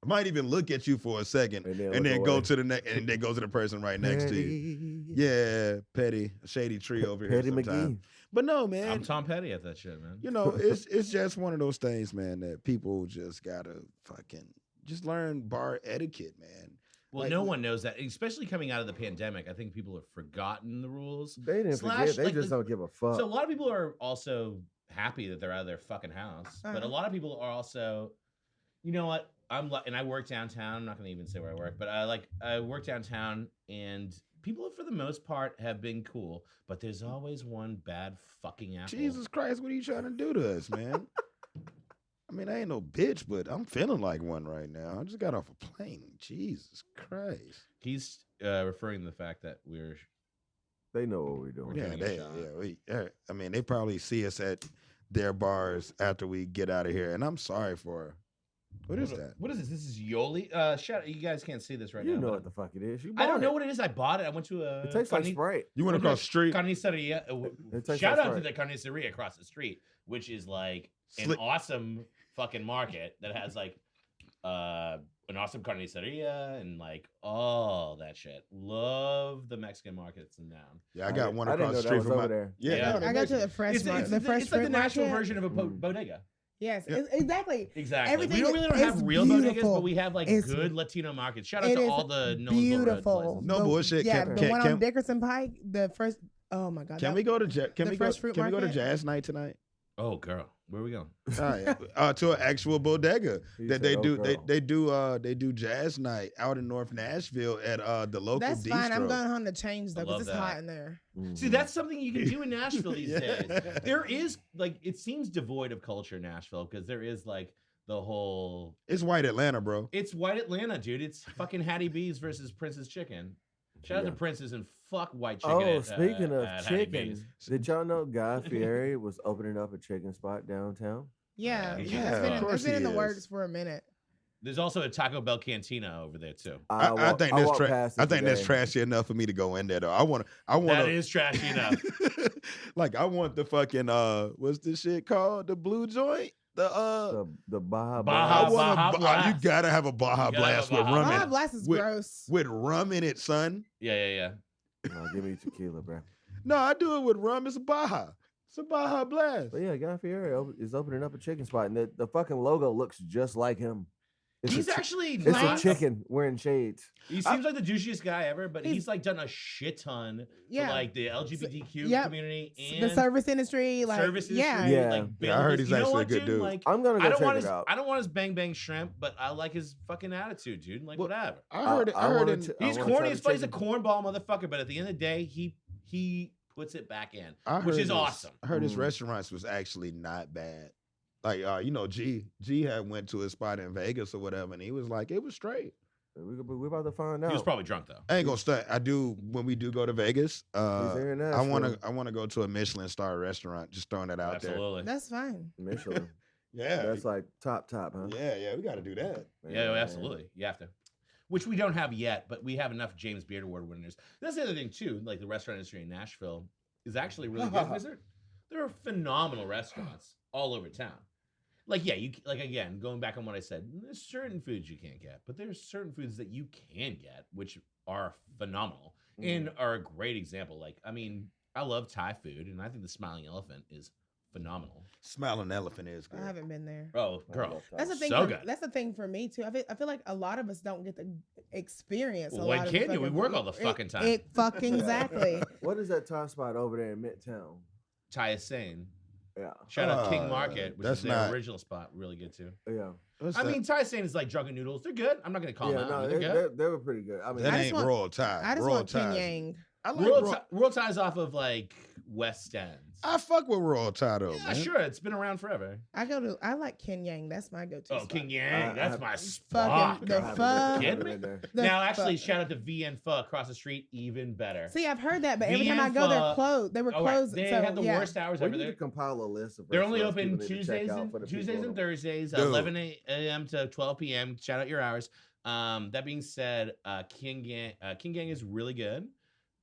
[SPEAKER 1] I might even look at you for a second, and then go to the next, and then go to the person right next to you. Yeah, petty, shady tree over here.
[SPEAKER 2] Petty McGee.
[SPEAKER 1] But no, man,
[SPEAKER 4] I'm Tom Petty at that shit, man.
[SPEAKER 1] You know, it's just one of those things, man, that people just gotta fucking just learn bar etiquette, man.
[SPEAKER 4] Well, no one knows that, especially coming out of the pandemic. I think people have forgotten the rules.
[SPEAKER 2] They didn't forget. They just don't give a fuck.
[SPEAKER 4] So a lot of people are also happy that they're out of their fucking house, but a lot of people are also, you know what? And I work downtown. I'm not going to even say where I work, but I work downtown, and people for the most part have been cool, but there's always one bad fucking apple.
[SPEAKER 1] Jesus Christ, what are you trying to do to us, man? I mean, I ain't no bitch, but I'm feeling like one right now. I just got off a plane. Jesus Christ.
[SPEAKER 4] He's referring to the fact that
[SPEAKER 2] they know what we're doing.
[SPEAKER 1] I mean, they probably see us at their bars after we get out of here, and I'm sorry for. What is that?
[SPEAKER 4] What is this? This is Yoli. You guys can't see this right now.
[SPEAKER 2] You know what the fuck it is.
[SPEAKER 4] I don't know what it is. I bought it. I went to a.
[SPEAKER 2] It tastes like Sprite.
[SPEAKER 1] You went across the street.
[SPEAKER 4] Carniceria. Shout out to the Carniceria across the street, which is like an awesome fucking market that has an awesome carniceria and all that shit. Love the Mexican markets in town.
[SPEAKER 1] Yeah, I got one across the street from
[SPEAKER 2] there.
[SPEAKER 1] Yeah,
[SPEAKER 3] I got to the fresh.
[SPEAKER 4] It's like the Nashville version of a bodega.
[SPEAKER 3] Yes, exactly.
[SPEAKER 4] Everything we don't have real bodegas, but we have good Latino markets. Shout out to all the
[SPEAKER 3] beautiful.
[SPEAKER 1] No bullshit.
[SPEAKER 3] Yeah, the one on Dickerson Pike. The first. Oh my god.
[SPEAKER 1] Can we go to Jazz Night tonight?
[SPEAKER 4] Oh, girl, where are we going?
[SPEAKER 1] To an actual bodega that they do. They do Jazz Night out in North Nashville at the local.
[SPEAKER 3] That's
[SPEAKER 1] distro.
[SPEAKER 3] fine. I'm going home to change though because it's hot in there.
[SPEAKER 4] Mm-hmm. See, that's something you can do in Nashville these days. There is it seems devoid of culture in Nashville because there is the whole.
[SPEAKER 1] It's white Atlanta, bro.
[SPEAKER 4] It's white Atlanta, dude. It's fucking Hattie B's versus Prince's Chicken. Shout out to Prince's and fuck white chicken.
[SPEAKER 2] Oh, speaking of chicken, did y'all know Guy Fieri was opening up a chicken spot downtown?
[SPEAKER 3] Yeah. It's been in the works for a minute.
[SPEAKER 4] There's also a Taco Bell Cantina over there too.
[SPEAKER 1] I think that's trashy enough for me to go in there though. I want.
[SPEAKER 4] That is trashy enough.
[SPEAKER 1] I want the fucking what's this shit called? The blue joint.
[SPEAKER 2] The Baja
[SPEAKER 1] Blast. You gotta have a Baja Blast with rum in it.
[SPEAKER 3] Baja Blast is gross.
[SPEAKER 1] With rum in it, son.
[SPEAKER 4] Yeah.
[SPEAKER 2] No, give me tequila, bro.
[SPEAKER 1] No, I do it with rum. It's a Baja. It's a Baja Blast.
[SPEAKER 2] But yeah, Guy Fieri is opening up a chicken spot, and the fucking logo looks just like him.
[SPEAKER 4] He's actually
[SPEAKER 2] it's a chicken wearing shades.
[SPEAKER 4] He seems like the douchiest guy ever, but he's done a shit ton for the LGBTQ community and
[SPEAKER 3] the service industry.
[SPEAKER 1] I heard he's actually a good dude.
[SPEAKER 2] I'm gonna go check it out.
[SPEAKER 4] I don't want his bang bang shrimp, but I like his fucking attitude, dude. Whatever.
[SPEAKER 1] I heard it.
[SPEAKER 4] He's corny as fuck. He's a cornball motherfucker, but at the end of the day, he puts it back in, which is awesome.
[SPEAKER 1] I heard his restaurants was actually not bad. G had went to a spot in Vegas or whatever, and he was like, it was straight.
[SPEAKER 2] We're about to find out.
[SPEAKER 4] He was probably drunk though.
[SPEAKER 1] I ain't gonna stunt. I do when we do go to Vegas. I wanna go to a Michelin star restaurant. Just throwing that out there.
[SPEAKER 4] Absolutely,
[SPEAKER 3] that's fine.
[SPEAKER 2] Michelin.
[SPEAKER 1] Yeah,
[SPEAKER 2] that's like top, huh?
[SPEAKER 1] Yeah, we got to do that.
[SPEAKER 4] Yeah, absolutely. You have to. Which we don't have yet, but we have enough James Beard Award winners. That's the other thing too. Like the restaurant industry in Nashville is actually really good because there are phenomenal restaurants all over town. Again, going back on what I said, there's certain foods you can't get, but there's certain foods that you can get, which are phenomenal and are a great example. I love Thai food, and I think the Smiling Elephant is phenomenal.
[SPEAKER 1] Smiling Elephant is good.
[SPEAKER 3] I haven't been there.
[SPEAKER 4] Oh,
[SPEAKER 2] I
[SPEAKER 4] girl.
[SPEAKER 2] love
[SPEAKER 3] That's the thing.
[SPEAKER 4] So
[SPEAKER 3] for,
[SPEAKER 4] good.
[SPEAKER 3] That's the thing for me too. I feel like a lot of us don't get to experience.
[SPEAKER 4] Well,
[SPEAKER 3] a
[SPEAKER 4] why
[SPEAKER 3] lot of
[SPEAKER 4] can't you? We
[SPEAKER 3] fucking
[SPEAKER 4] work
[SPEAKER 3] food.
[SPEAKER 4] all the fucking time.
[SPEAKER 3] It fucking exactly.
[SPEAKER 2] What is that top spot over there in Midtown?
[SPEAKER 4] Ty is sane.
[SPEAKER 2] Yeah.
[SPEAKER 4] Shout out King Market, which
[SPEAKER 1] that's
[SPEAKER 4] is their
[SPEAKER 1] not-
[SPEAKER 4] original spot. Really good too.
[SPEAKER 2] Yeah.
[SPEAKER 1] What's
[SPEAKER 4] I
[SPEAKER 1] that?
[SPEAKER 4] mean, Thai Sane is like drunken noodles. They're good. I'm not gonna call
[SPEAKER 2] Yeah,
[SPEAKER 4] them out.
[SPEAKER 2] no,
[SPEAKER 4] They're good.
[SPEAKER 2] they were pretty good. I mean,
[SPEAKER 1] that
[SPEAKER 3] I just
[SPEAKER 1] ain't
[SPEAKER 3] want-
[SPEAKER 1] Royal Thai.
[SPEAKER 3] I just
[SPEAKER 1] Royal
[SPEAKER 3] want Kin
[SPEAKER 1] Thai.
[SPEAKER 3] Yang.
[SPEAKER 1] I like
[SPEAKER 4] Royal Thai's off of like West End.
[SPEAKER 1] I fuck with Royal Thai though,
[SPEAKER 4] Yeah,
[SPEAKER 1] man.
[SPEAKER 4] sure. It's been around forever.
[SPEAKER 3] I like Kin Yang. That's my go-to.
[SPEAKER 4] Oh,
[SPEAKER 3] spot.
[SPEAKER 4] King Yang.
[SPEAKER 2] I
[SPEAKER 4] That's
[SPEAKER 2] have-
[SPEAKER 4] my
[SPEAKER 3] Fucking
[SPEAKER 4] spot.
[SPEAKER 3] the
[SPEAKER 2] I haven't
[SPEAKER 3] fuck.
[SPEAKER 2] been
[SPEAKER 4] Kidding me?
[SPEAKER 2] there.
[SPEAKER 3] The
[SPEAKER 4] Now, actually,
[SPEAKER 3] fuck.
[SPEAKER 4] shout out to VN Pho across the street. Even better.
[SPEAKER 3] See, I've heard that, but every time I go,
[SPEAKER 4] Vienna-
[SPEAKER 3] they're closed. They were
[SPEAKER 4] Oh, right.
[SPEAKER 3] closed.
[SPEAKER 4] They
[SPEAKER 3] so,
[SPEAKER 4] have the
[SPEAKER 3] yeah.
[SPEAKER 4] worst hours
[SPEAKER 2] We
[SPEAKER 4] ever
[SPEAKER 2] need
[SPEAKER 4] there.
[SPEAKER 2] to compile a list of
[SPEAKER 4] They're only
[SPEAKER 2] restaurants
[SPEAKER 4] open
[SPEAKER 2] people need to check
[SPEAKER 4] Tuesdays
[SPEAKER 2] out
[SPEAKER 4] and
[SPEAKER 2] for the
[SPEAKER 4] Tuesdays
[SPEAKER 2] people.
[SPEAKER 4] and Thursdays,
[SPEAKER 1] Dude.
[SPEAKER 4] 11 a.m. to 12 p.m. Shout out your hours. That being said, King Gang is really good,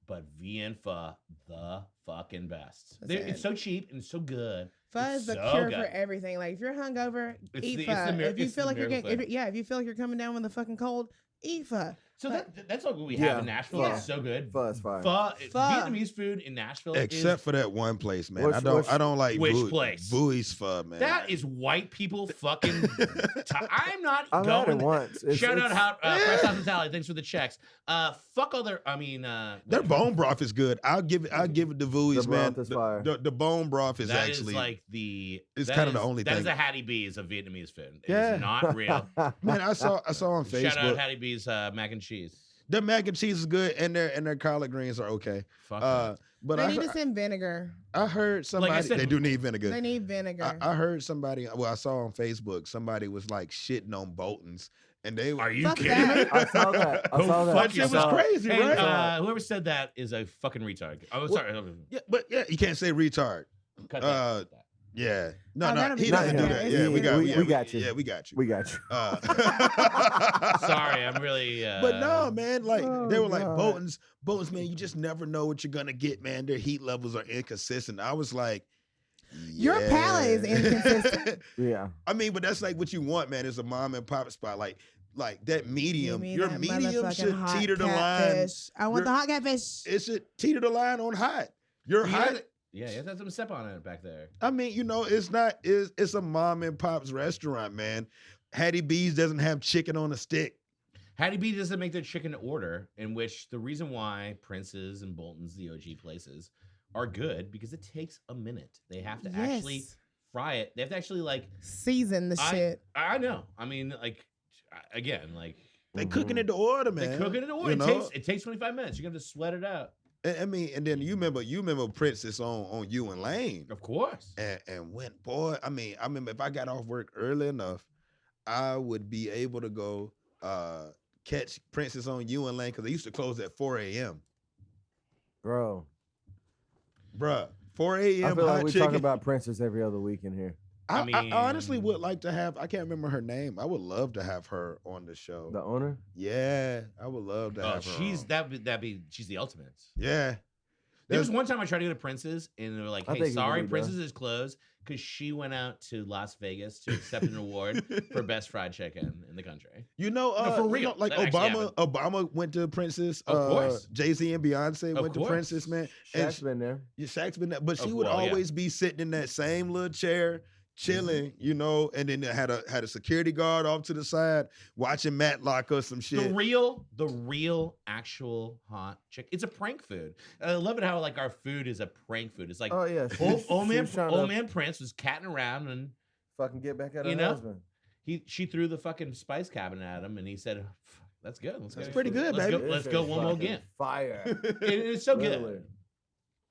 [SPEAKER 4] but VN Pho the fucking best.
[SPEAKER 3] Listen.
[SPEAKER 4] It's so cheap and so good.
[SPEAKER 3] Pho
[SPEAKER 4] It's
[SPEAKER 3] is the
[SPEAKER 4] so
[SPEAKER 3] cure
[SPEAKER 4] good.
[SPEAKER 3] for everything. Like if you're hungover,
[SPEAKER 4] It's
[SPEAKER 3] eat
[SPEAKER 4] the-
[SPEAKER 3] pho.
[SPEAKER 4] it's the mir-
[SPEAKER 3] If you
[SPEAKER 4] it's
[SPEAKER 3] feel
[SPEAKER 4] the
[SPEAKER 3] like you're
[SPEAKER 4] miracle
[SPEAKER 3] getting, if you feel like you're coming down with a fucking cold, eat pho.
[SPEAKER 4] So that's what we
[SPEAKER 2] Yeah.
[SPEAKER 4] have in Nashville.
[SPEAKER 2] Yeah.
[SPEAKER 4] It's so good.
[SPEAKER 2] Pho is fire.
[SPEAKER 4] Pho,
[SPEAKER 3] Pho.
[SPEAKER 4] Vietnamese food in Nashville
[SPEAKER 1] Except
[SPEAKER 4] is
[SPEAKER 1] for that one place, man.
[SPEAKER 2] Which-
[SPEAKER 1] I don't like
[SPEAKER 4] which place?
[SPEAKER 1] Bowie's Pho, man.
[SPEAKER 4] that is white people fucking. I'm not
[SPEAKER 2] I've had it
[SPEAKER 4] going.
[SPEAKER 2] once.
[SPEAKER 4] Shout out
[SPEAKER 2] It's-
[SPEAKER 4] Fresh Hospitality. Thanks for the checks. Fuck other. I mean,
[SPEAKER 1] Their bone broth is good. I'll give it to Bowie's,
[SPEAKER 2] The
[SPEAKER 1] man.
[SPEAKER 2] broth is fire.
[SPEAKER 1] The bone broth is
[SPEAKER 4] that
[SPEAKER 1] actually
[SPEAKER 4] is like the.
[SPEAKER 1] it's
[SPEAKER 4] that
[SPEAKER 1] kinda the
[SPEAKER 4] is-
[SPEAKER 1] only
[SPEAKER 4] That is
[SPEAKER 1] thing.
[SPEAKER 4] the Hattie B's of Vietnamese food. It
[SPEAKER 1] Yeah.
[SPEAKER 4] is not real.
[SPEAKER 1] man. I saw on Facebook.
[SPEAKER 4] Shout out Hattie B's mac and cheese.
[SPEAKER 1] Their mac and cheese is good, and their collard greens are okay.
[SPEAKER 4] Fuck that.
[SPEAKER 1] But
[SPEAKER 3] They need to send vinegar.
[SPEAKER 1] I heard somebody
[SPEAKER 4] said-
[SPEAKER 1] they do need vinegar.
[SPEAKER 3] They need vinegar.
[SPEAKER 1] I heard somebody. Well, I saw on Facebook somebody was like shitting on Bolton's, and they were.
[SPEAKER 4] Are you
[SPEAKER 3] Fuck
[SPEAKER 4] kidding
[SPEAKER 3] that.
[SPEAKER 4] me?
[SPEAKER 2] I saw that. I
[SPEAKER 4] Go
[SPEAKER 2] saw that.
[SPEAKER 4] fuck
[SPEAKER 1] That shit
[SPEAKER 4] yourself.
[SPEAKER 1] was
[SPEAKER 2] I saw it.
[SPEAKER 1] crazy,
[SPEAKER 4] Hey,
[SPEAKER 1] right?
[SPEAKER 4] whoever said that is a fucking retard. Oh, sorry.
[SPEAKER 1] Yeah, but yeah, you can't say retard.
[SPEAKER 4] Cut
[SPEAKER 1] Uh,
[SPEAKER 4] that.
[SPEAKER 1] Yeah, no,
[SPEAKER 3] Oh,
[SPEAKER 1] no,
[SPEAKER 3] that'll
[SPEAKER 1] he
[SPEAKER 3] be
[SPEAKER 1] doesn't do
[SPEAKER 2] fine.
[SPEAKER 1] that.
[SPEAKER 2] Yeah,
[SPEAKER 1] Yeah, we got you.
[SPEAKER 2] we got you.
[SPEAKER 1] Yeah, we got you.
[SPEAKER 2] We got you.
[SPEAKER 4] Sorry, I'm really.
[SPEAKER 1] But no, man, like they
[SPEAKER 2] Oh,
[SPEAKER 1] were like
[SPEAKER 2] God.
[SPEAKER 1] Bolton's, man. You just never know what you're gonna get, man. Their heat levels are inconsistent. I was like,
[SPEAKER 3] Your palate is
[SPEAKER 1] yeah.
[SPEAKER 3] inconsistent.
[SPEAKER 2] Yeah.
[SPEAKER 1] I mean, but that's like what you want, man. It's a mom and pop spot, like that medium.
[SPEAKER 3] Give me
[SPEAKER 1] Your
[SPEAKER 3] that
[SPEAKER 1] medium
[SPEAKER 3] motherfucking
[SPEAKER 1] should
[SPEAKER 3] hot
[SPEAKER 1] teeter the line.
[SPEAKER 3] catfish. I want
[SPEAKER 1] Your-
[SPEAKER 3] the hot catfish.
[SPEAKER 1] It should teeter the line on hot. Your
[SPEAKER 4] You
[SPEAKER 1] hot.
[SPEAKER 4] guys- Yeah, you have to have some step on it back there.
[SPEAKER 1] I mean, it's not. It's a mom and pop's restaurant, man. Hattie B's doesn't have chicken on a stick.
[SPEAKER 4] Hattie B doesn't make their chicken to order, in which the reason why Prince's and Bolton's, the OG places, are good because it takes a minute. They have to actually
[SPEAKER 3] Yes.
[SPEAKER 4] fry it. They have to actually like.
[SPEAKER 3] Season the shit.
[SPEAKER 4] I know. I mean, like, again, like
[SPEAKER 1] They cooking it to order,
[SPEAKER 4] they
[SPEAKER 1] man.
[SPEAKER 4] cook it in order.
[SPEAKER 1] You know?
[SPEAKER 4] It takes 25 minutes. You have to sweat it out.
[SPEAKER 1] I mean, and then you remember Princess on you and Lane,
[SPEAKER 4] Of course.
[SPEAKER 1] and went, boy. I mean, I remember if I got off work early enough, I would be able to go catch Princess on you and Lane because they used to close at 4 a.m.
[SPEAKER 2] Bro.
[SPEAKER 1] Bruh, 4
[SPEAKER 2] I
[SPEAKER 1] a.m.
[SPEAKER 2] feel
[SPEAKER 1] hot
[SPEAKER 2] like we
[SPEAKER 1] chicken.
[SPEAKER 2] talk about Princess every other week in here.
[SPEAKER 1] I
[SPEAKER 4] I
[SPEAKER 1] honestly
[SPEAKER 4] mean-
[SPEAKER 1] would like to have. I can't remember her name. I would love to have her on the show.
[SPEAKER 2] The owner?
[SPEAKER 1] Yeah, I would love to
[SPEAKER 4] Oh,
[SPEAKER 1] have her.
[SPEAKER 4] she's
[SPEAKER 1] on.
[SPEAKER 4] she's the ultimate.
[SPEAKER 1] Yeah.
[SPEAKER 4] There was
[SPEAKER 1] There's-
[SPEAKER 4] one time I tried to go to Prince's, and they were like,
[SPEAKER 2] I
[SPEAKER 4] "Hey,
[SPEAKER 2] think you
[SPEAKER 4] sorry,
[SPEAKER 2] really
[SPEAKER 4] Prince's is closed because she went out to Las Vegas to accept an award for best fried chicken in the country."
[SPEAKER 1] You know,
[SPEAKER 4] No, for real.
[SPEAKER 1] like
[SPEAKER 4] That actually
[SPEAKER 1] Obama went to Princess.
[SPEAKER 4] Of course.
[SPEAKER 1] Jay-Z and Beyonce
[SPEAKER 4] Of
[SPEAKER 1] went to
[SPEAKER 4] course.
[SPEAKER 1] Princess, man. And
[SPEAKER 2] Shaq's been there.
[SPEAKER 1] Shaq's been there, but she
[SPEAKER 4] Of-
[SPEAKER 1] would
[SPEAKER 4] well, yeah.
[SPEAKER 1] always be sitting in that same little chair, chilling, and then had a security guard off to the side watching Matlock or some shit.
[SPEAKER 4] The real, actual hot chicken. It's a prank food. I love it how like our food is a prank food. It's like
[SPEAKER 2] Oh, yeah.
[SPEAKER 4] old,
[SPEAKER 2] she's-
[SPEAKER 4] old man,
[SPEAKER 2] she's trying
[SPEAKER 4] old
[SPEAKER 2] to
[SPEAKER 4] man Prince was catting around and
[SPEAKER 2] fucking get back at her
[SPEAKER 4] You know?
[SPEAKER 2] husband.
[SPEAKER 4] she threw the fucking spice cabinet at him, and he said, "That's good.
[SPEAKER 1] That's pretty good,
[SPEAKER 4] let's
[SPEAKER 1] baby.
[SPEAKER 4] Go, let's
[SPEAKER 2] This
[SPEAKER 4] go
[SPEAKER 2] is
[SPEAKER 4] one more
[SPEAKER 2] fucking
[SPEAKER 4] again."
[SPEAKER 2] Fire.
[SPEAKER 4] It's so
[SPEAKER 2] Literally.
[SPEAKER 4] good.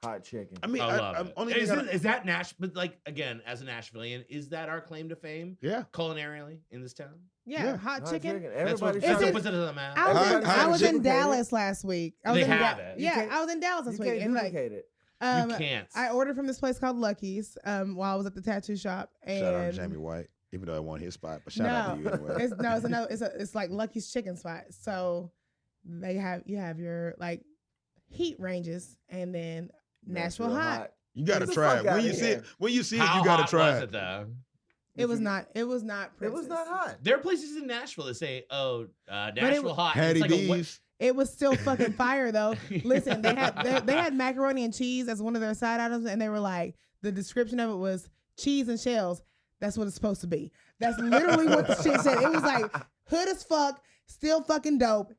[SPEAKER 2] Hot chicken.
[SPEAKER 1] I mean,
[SPEAKER 4] I love it.
[SPEAKER 1] only
[SPEAKER 4] Is,
[SPEAKER 1] thing
[SPEAKER 4] is that But like again, as a Nashvilleian, is that our claim to fame
[SPEAKER 1] yeah.
[SPEAKER 4] culinarily in this town?
[SPEAKER 3] Yeah,
[SPEAKER 1] Yeah.
[SPEAKER 3] hot
[SPEAKER 2] Hot
[SPEAKER 3] chicken.
[SPEAKER 4] That's what
[SPEAKER 2] Everybody
[SPEAKER 3] Is it-
[SPEAKER 4] puts it on the map.
[SPEAKER 3] I was,
[SPEAKER 1] Hot-
[SPEAKER 3] in,
[SPEAKER 1] hot
[SPEAKER 3] I was in
[SPEAKER 2] chicken.
[SPEAKER 3] Dallas last week. I was
[SPEAKER 4] They
[SPEAKER 3] in
[SPEAKER 4] have it.
[SPEAKER 2] You
[SPEAKER 3] Yeah,
[SPEAKER 2] can't-
[SPEAKER 3] I was in Dallas
[SPEAKER 2] You
[SPEAKER 3] this week,
[SPEAKER 2] can't
[SPEAKER 3] and like,
[SPEAKER 2] duplicate it.
[SPEAKER 4] You can't.
[SPEAKER 3] I ordered from this place called Lucky's while I was at the tattoo shop, and
[SPEAKER 1] Shout out to Jamie White, even though I want his spot, but shout out to you anyway.
[SPEAKER 3] it's like Lucky's chicken spot. So you have your like heat ranges, and then Nashville hot.
[SPEAKER 1] You gotta
[SPEAKER 2] Get the
[SPEAKER 1] try
[SPEAKER 2] fuck
[SPEAKER 1] it. When
[SPEAKER 2] outta
[SPEAKER 1] you see
[SPEAKER 2] here.
[SPEAKER 1] it, when you see it,
[SPEAKER 4] How
[SPEAKER 1] you gotta
[SPEAKER 4] hot
[SPEAKER 1] try
[SPEAKER 4] was
[SPEAKER 1] it.
[SPEAKER 4] it though?
[SPEAKER 3] It was not. It was
[SPEAKER 2] It
[SPEAKER 3] not.
[SPEAKER 2] was
[SPEAKER 3] Princess.
[SPEAKER 2] not hot.
[SPEAKER 4] There are places in Nashville that say, "Oh, Nashville
[SPEAKER 3] was-
[SPEAKER 4] hot."
[SPEAKER 1] Hattie
[SPEAKER 4] It's like a wet-
[SPEAKER 1] B's.
[SPEAKER 3] It was still fucking fire though. Listen, they had macaroni and cheese as one of their side items, and they were like, the description of it was cheese and shells. That's what it's supposed to be. That's literally what the shit said. It was like hood as fuck, still fucking dope.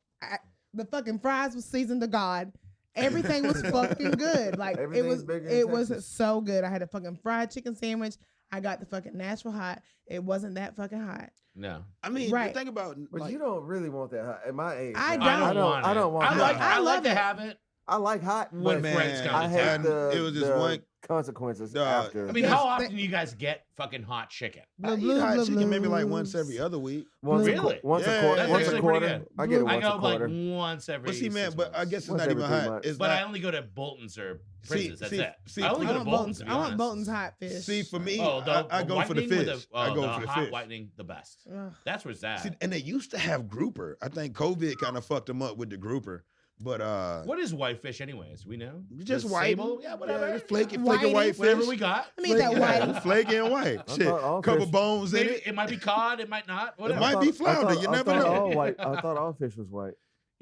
[SPEAKER 3] The fucking fries was seasoned to God. Everything was fucking good. Like it was so good. I had a fucking fried chicken sandwich. I got the fucking Nashville hot. It wasn't that fucking hot.
[SPEAKER 4] No.
[SPEAKER 1] I mean,
[SPEAKER 3] Right.
[SPEAKER 1] think about
[SPEAKER 2] But
[SPEAKER 1] like,
[SPEAKER 2] you don't really want that hot. At my age,
[SPEAKER 3] I
[SPEAKER 2] now,
[SPEAKER 3] don't.
[SPEAKER 2] I don't want.
[SPEAKER 4] I
[SPEAKER 2] that
[SPEAKER 4] like.
[SPEAKER 2] hot.
[SPEAKER 4] I like
[SPEAKER 3] love
[SPEAKER 4] to
[SPEAKER 3] it.
[SPEAKER 4] have it.
[SPEAKER 2] I like hot.
[SPEAKER 4] When
[SPEAKER 2] but
[SPEAKER 4] friends come
[SPEAKER 2] I
[SPEAKER 4] to
[SPEAKER 2] hate
[SPEAKER 4] town.
[SPEAKER 2] the
[SPEAKER 1] It was just
[SPEAKER 2] the
[SPEAKER 1] one-
[SPEAKER 2] consequences
[SPEAKER 1] Dog.
[SPEAKER 2] after.
[SPEAKER 4] I mean,
[SPEAKER 3] Yes,
[SPEAKER 4] how often do you guys get fucking hot chicken?
[SPEAKER 1] I eat hot chicken maybe like once every other week.
[SPEAKER 2] once
[SPEAKER 4] Really?
[SPEAKER 2] once
[SPEAKER 1] Yeah.
[SPEAKER 2] a quarter.
[SPEAKER 1] That's
[SPEAKER 2] Once a
[SPEAKER 4] actually pretty
[SPEAKER 2] quarter.
[SPEAKER 4] good.
[SPEAKER 2] I get it
[SPEAKER 3] I
[SPEAKER 4] I
[SPEAKER 2] once
[SPEAKER 4] go
[SPEAKER 2] a quarter.
[SPEAKER 4] like once every.
[SPEAKER 1] But see, man,
[SPEAKER 4] 6
[SPEAKER 1] but I
[SPEAKER 4] months.
[SPEAKER 1] guess it's
[SPEAKER 2] Once
[SPEAKER 1] not
[SPEAKER 2] every
[SPEAKER 1] even
[SPEAKER 2] 3
[SPEAKER 1] hot.
[SPEAKER 2] months.
[SPEAKER 1] It's
[SPEAKER 4] But
[SPEAKER 1] not,
[SPEAKER 4] I only go to Bolton's or Prince's. That's it.
[SPEAKER 1] see,
[SPEAKER 4] I only
[SPEAKER 3] I
[SPEAKER 4] go to
[SPEAKER 3] want
[SPEAKER 4] Bolton's.
[SPEAKER 3] Bolton's.
[SPEAKER 4] to be
[SPEAKER 3] I want
[SPEAKER 4] honest.
[SPEAKER 3] Bolton's hot fish.
[SPEAKER 1] see for me,
[SPEAKER 4] Oh,
[SPEAKER 1] I go for the
[SPEAKER 4] whitening with
[SPEAKER 1] fish.
[SPEAKER 4] the-
[SPEAKER 1] I go
[SPEAKER 4] the
[SPEAKER 1] for the
[SPEAKER 4] hot
[SPEAKER 1] fish.
[SPEAKER 4] whitening, the best.
[SPEAKER 3] Ugh.
[SPEAKER 4] That's where it's at.
[SPEAKER 1] See, and they used to have grouper. I think COVID kind of fucked them up with the grouper. But
[SPEAKER 4] What is whitefish, anyways? We know.
[SPEAKER 1] just
[SPEAKER 4] The
[SPEAKER 1] white,
[SPEAKER 4] sable? Yeah, whatever.
[SPEAKER 1] just flaky
[SPEAKER 3] Whiting.
[SPEAKER 1] white fish.
[SPEAKER 4] Whatever we got.
[SPEAKER 3] I mean, that white.
[SPEAKER 1] flaky and white.
[SPEAKER 2] I
[SPEAKER 1] Shit,
[SPEAKER 2] thought all
[SPEAKER 1] couple
[SPEAKER 2] fish-
[SPEAKER 1] bones in
[SPEAKER 4] Maybe
[SPEAKER 1] it.
[SPEAKER 4] it might be cod. It might not. Whatever.
[SPEAKER 1] might be flounder, you never know.
[SPEAKER 2] All white. I thought all fish was white.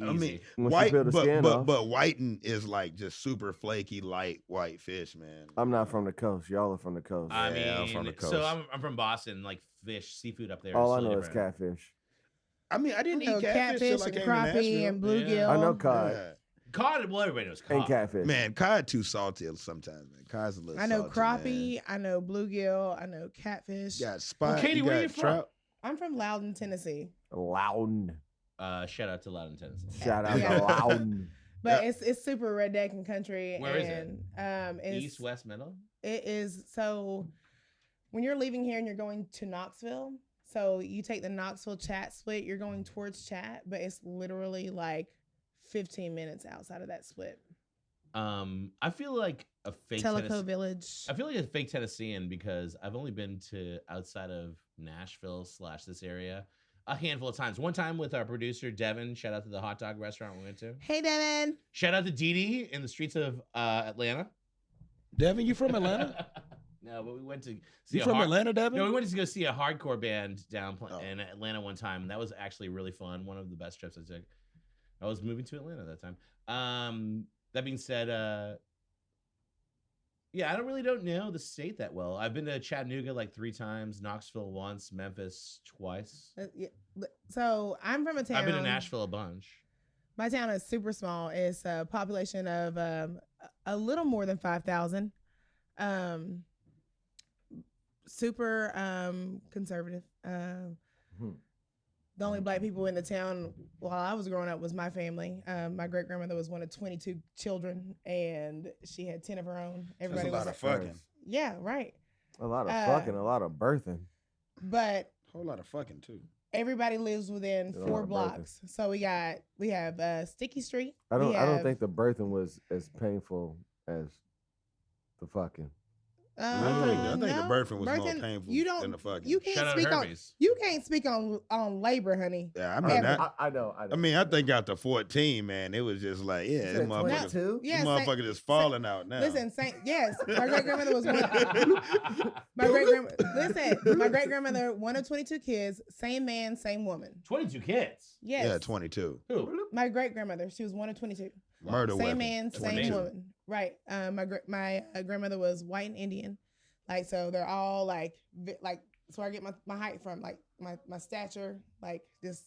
[SPEAKER 1] I mean,
[SPEAKER 4] Easy.
[SPEAKER 2] Once you
[SPEAKER 1] white,
[SPEAKER 2] peel the skin
[SPEAKER 1] but
[SPEAKER 2] off.
[SPEAKER 1] but whiting is like just super flaky, light white fish, man.
[SPEAKER 2] I'm not from the coast. Y'all are from the coast.
[SPEAKER 4] I
[SPEAKER 1] Yeah, I'm
[SPEAKER 4] mean,
[SPEAKER 1] from the
[SPEAKER 4] so
[SPEAKER 1] coast.
[SPEAKER 4] I'm from Boston. Like fish, seafood up there.
[SPEAKER 2] All I
[SPEAKER 4] so
[SPEAKER 2] know is
[SPEAKER 4] different.
[SPEAKER 2] catfish.
[SPEAKER 1] I mean, I didn't
[SPEAKER 3] You know,
[SPEAKER 1] eat catfish till I
[SPEAKER 3] and
[SPEAKER 1] came to
[SPEAKER 3] crappie
[SPEAKER 1] Nashville.
[SPEAKER 3] and bluegill.
[SPEAKER 2] I know cod
[SPEAKER 1] Yeah.
[SPEAKER 4] Cod. Well, everybody knows cod.
[SPEAKER 2] and catfish.
[SPEAKER 1] Man, cod too salty sometimes, man. Cod's a little
[SPEAKER 3] I know
[SPEAKER 1] salty,
[SPEAKER 3] crappie.
[SPEAKER 1] man.
[SPEAKER 3] I know bluegill. I know catfish.
[SPEAKER 1] You got spot.
[SPEAKER 4] Katie,
[SPEAKER 1] you
[SPEAKER 4] where
[SPEAKER 1] got
[SPEAKER 4] you from?
[SPEAKER 1] trout.
[SPEAKER 3] I'm from Loudon, Tennessee,
[SPEAKER 2] Loudon.
[SPEAKER 4] Shout out to Loudon, Tennessee.
[SPEAKER 2] Shout out
[SPEAKER 3] Yeah.
[SPEAKER 2] to Loudon.
[SPEAKER 3] but it's super redneck and country.
[SPEAKER 4] Where is it?
[SPEAKER 3] It's,
[SPEAKER 4] East, west, middle.
[SPEAKER 3] It is so. When you're leaving here and you're going to Knoxville, so you take the Knoxville Chat split, you're going towards Chat, but it's literally like 15 minutes outside of that split.
[SPEAKER 4] I feel like a fake
[SPEAKER 3] Tellico Village.
[SPEAKER 4] I feel like a fake Tennessean because I've only been to outside of Nashville / this area a handful of times. One time with our producer Devin. Shout out to the hot dog restaurant we went to.
[SPEAKER 3] Hey, Devin.
[SPEAKER 4] Shout out to Dee Dee in the streets of Atlanta.
[SPEAKER 1] Devin, you from Atlanta?
[SPEAKER 4] No, but we went to see
[SPEAKER 1] You from Atlanta, Devin?
[SPEAKER 4] No, we went to go see a hardcore band down
[SPEAKER 1] Oh.
[SPEAKER 4] in Atlanta one time, and that was actually really fun. One of the best trips I took. I was moving to Atlanta that time. That being said, yeah, I don't know the state that well. I've been to Chattanooga like 3 times, Knoxville once, Memphis twice.
[SPEAKER 3] Yeah. So I'm from a town.
[SPEAKER 4] I've been to Nashville a bunch.
[SPEAKER 3] My town is super small. It's a population of a little more than 5,000. Super conservative. The only black people in the town while I was growing up was my family. My great grandmother was one of 22 children, and she had 10 of her own.
[SPEAKER 1] That's
[SPEAKER 3] Everybody
[SPEAKER 1] a lot
[SPEAKER 3] was
[SPEAKER 1] of fucking.
[SPEAKER 3] yeah, right.
[SPEAKER 2] A lot of fucking, a lot of birthing.
[SPEAKER 3] But
[SPEAKER 1] Whole lot of fucking too.
[SPEAKER 3] everybody lives within
[SPEAKER 2] There's a lot
[SPEAKER 3] 4
[SPEAKER 2] of birthing.
[SPEAKER 3] blocks. So we have Sticky Street.
[SPEAKER 2] I
[SPEAKER 3] We
[SPEAKER 2] don't
[SPEAKER 3] have,
[SPEAKER 2] think the birthing was as painful as the fucking.
[SPEAKER 1] I think the
[SPEAKER 3] no,
[SPEAKER 1] birthing was more
[SPEAKER 3] birthing,
[SPEAKER 1] painful
[SPEAKER 3] you don't,
[SPEAKER 1] than the fucking.
[SPEAKER 3] You can't
[SPEAKER 4] Shout out
[SPEAKER 3] speak on.
[SPEAKER 4] Hermes.
[SPEAKER 3] You can't speak on labor, honey.
[SPEAKER 1] Yeah, I mean,
[SPEAKER 3] Ever.
[SPEAKER 2] I know.
[SPEAKER 1] I mean, I think after 14, man, it was just like, yeah, this motherfucker, this
[SPEAKER 2] Too?
[SPEAKER 3] Yeah,
[SPEAKER 1] motherfucker just falling out now.
[SPEAKER 3] Listen, yes, my great grandmother was one. My great grandmother. Listen, my great grandmother, one of 22 kids, same man, same woman.
[SPEAKER 4] 22 kids.
[SPEAKER 3] Yes,
[SPEAKER 1] Yeah, 22.
[SPEAKER 4] Who?
[SPEAKER 3] my great grandmother, she was one of 22.
[SPEAKER 1] Murder
[SPEAKER 3] Same
[SPEAKER 1] weapon.
[SPEAKER 3] man, same
[SPEAKER 1] 22.
[SPEAKER 3] woman. Right. My grandmother was white and Indian, like so they're all like so I get my height from like my stature like this.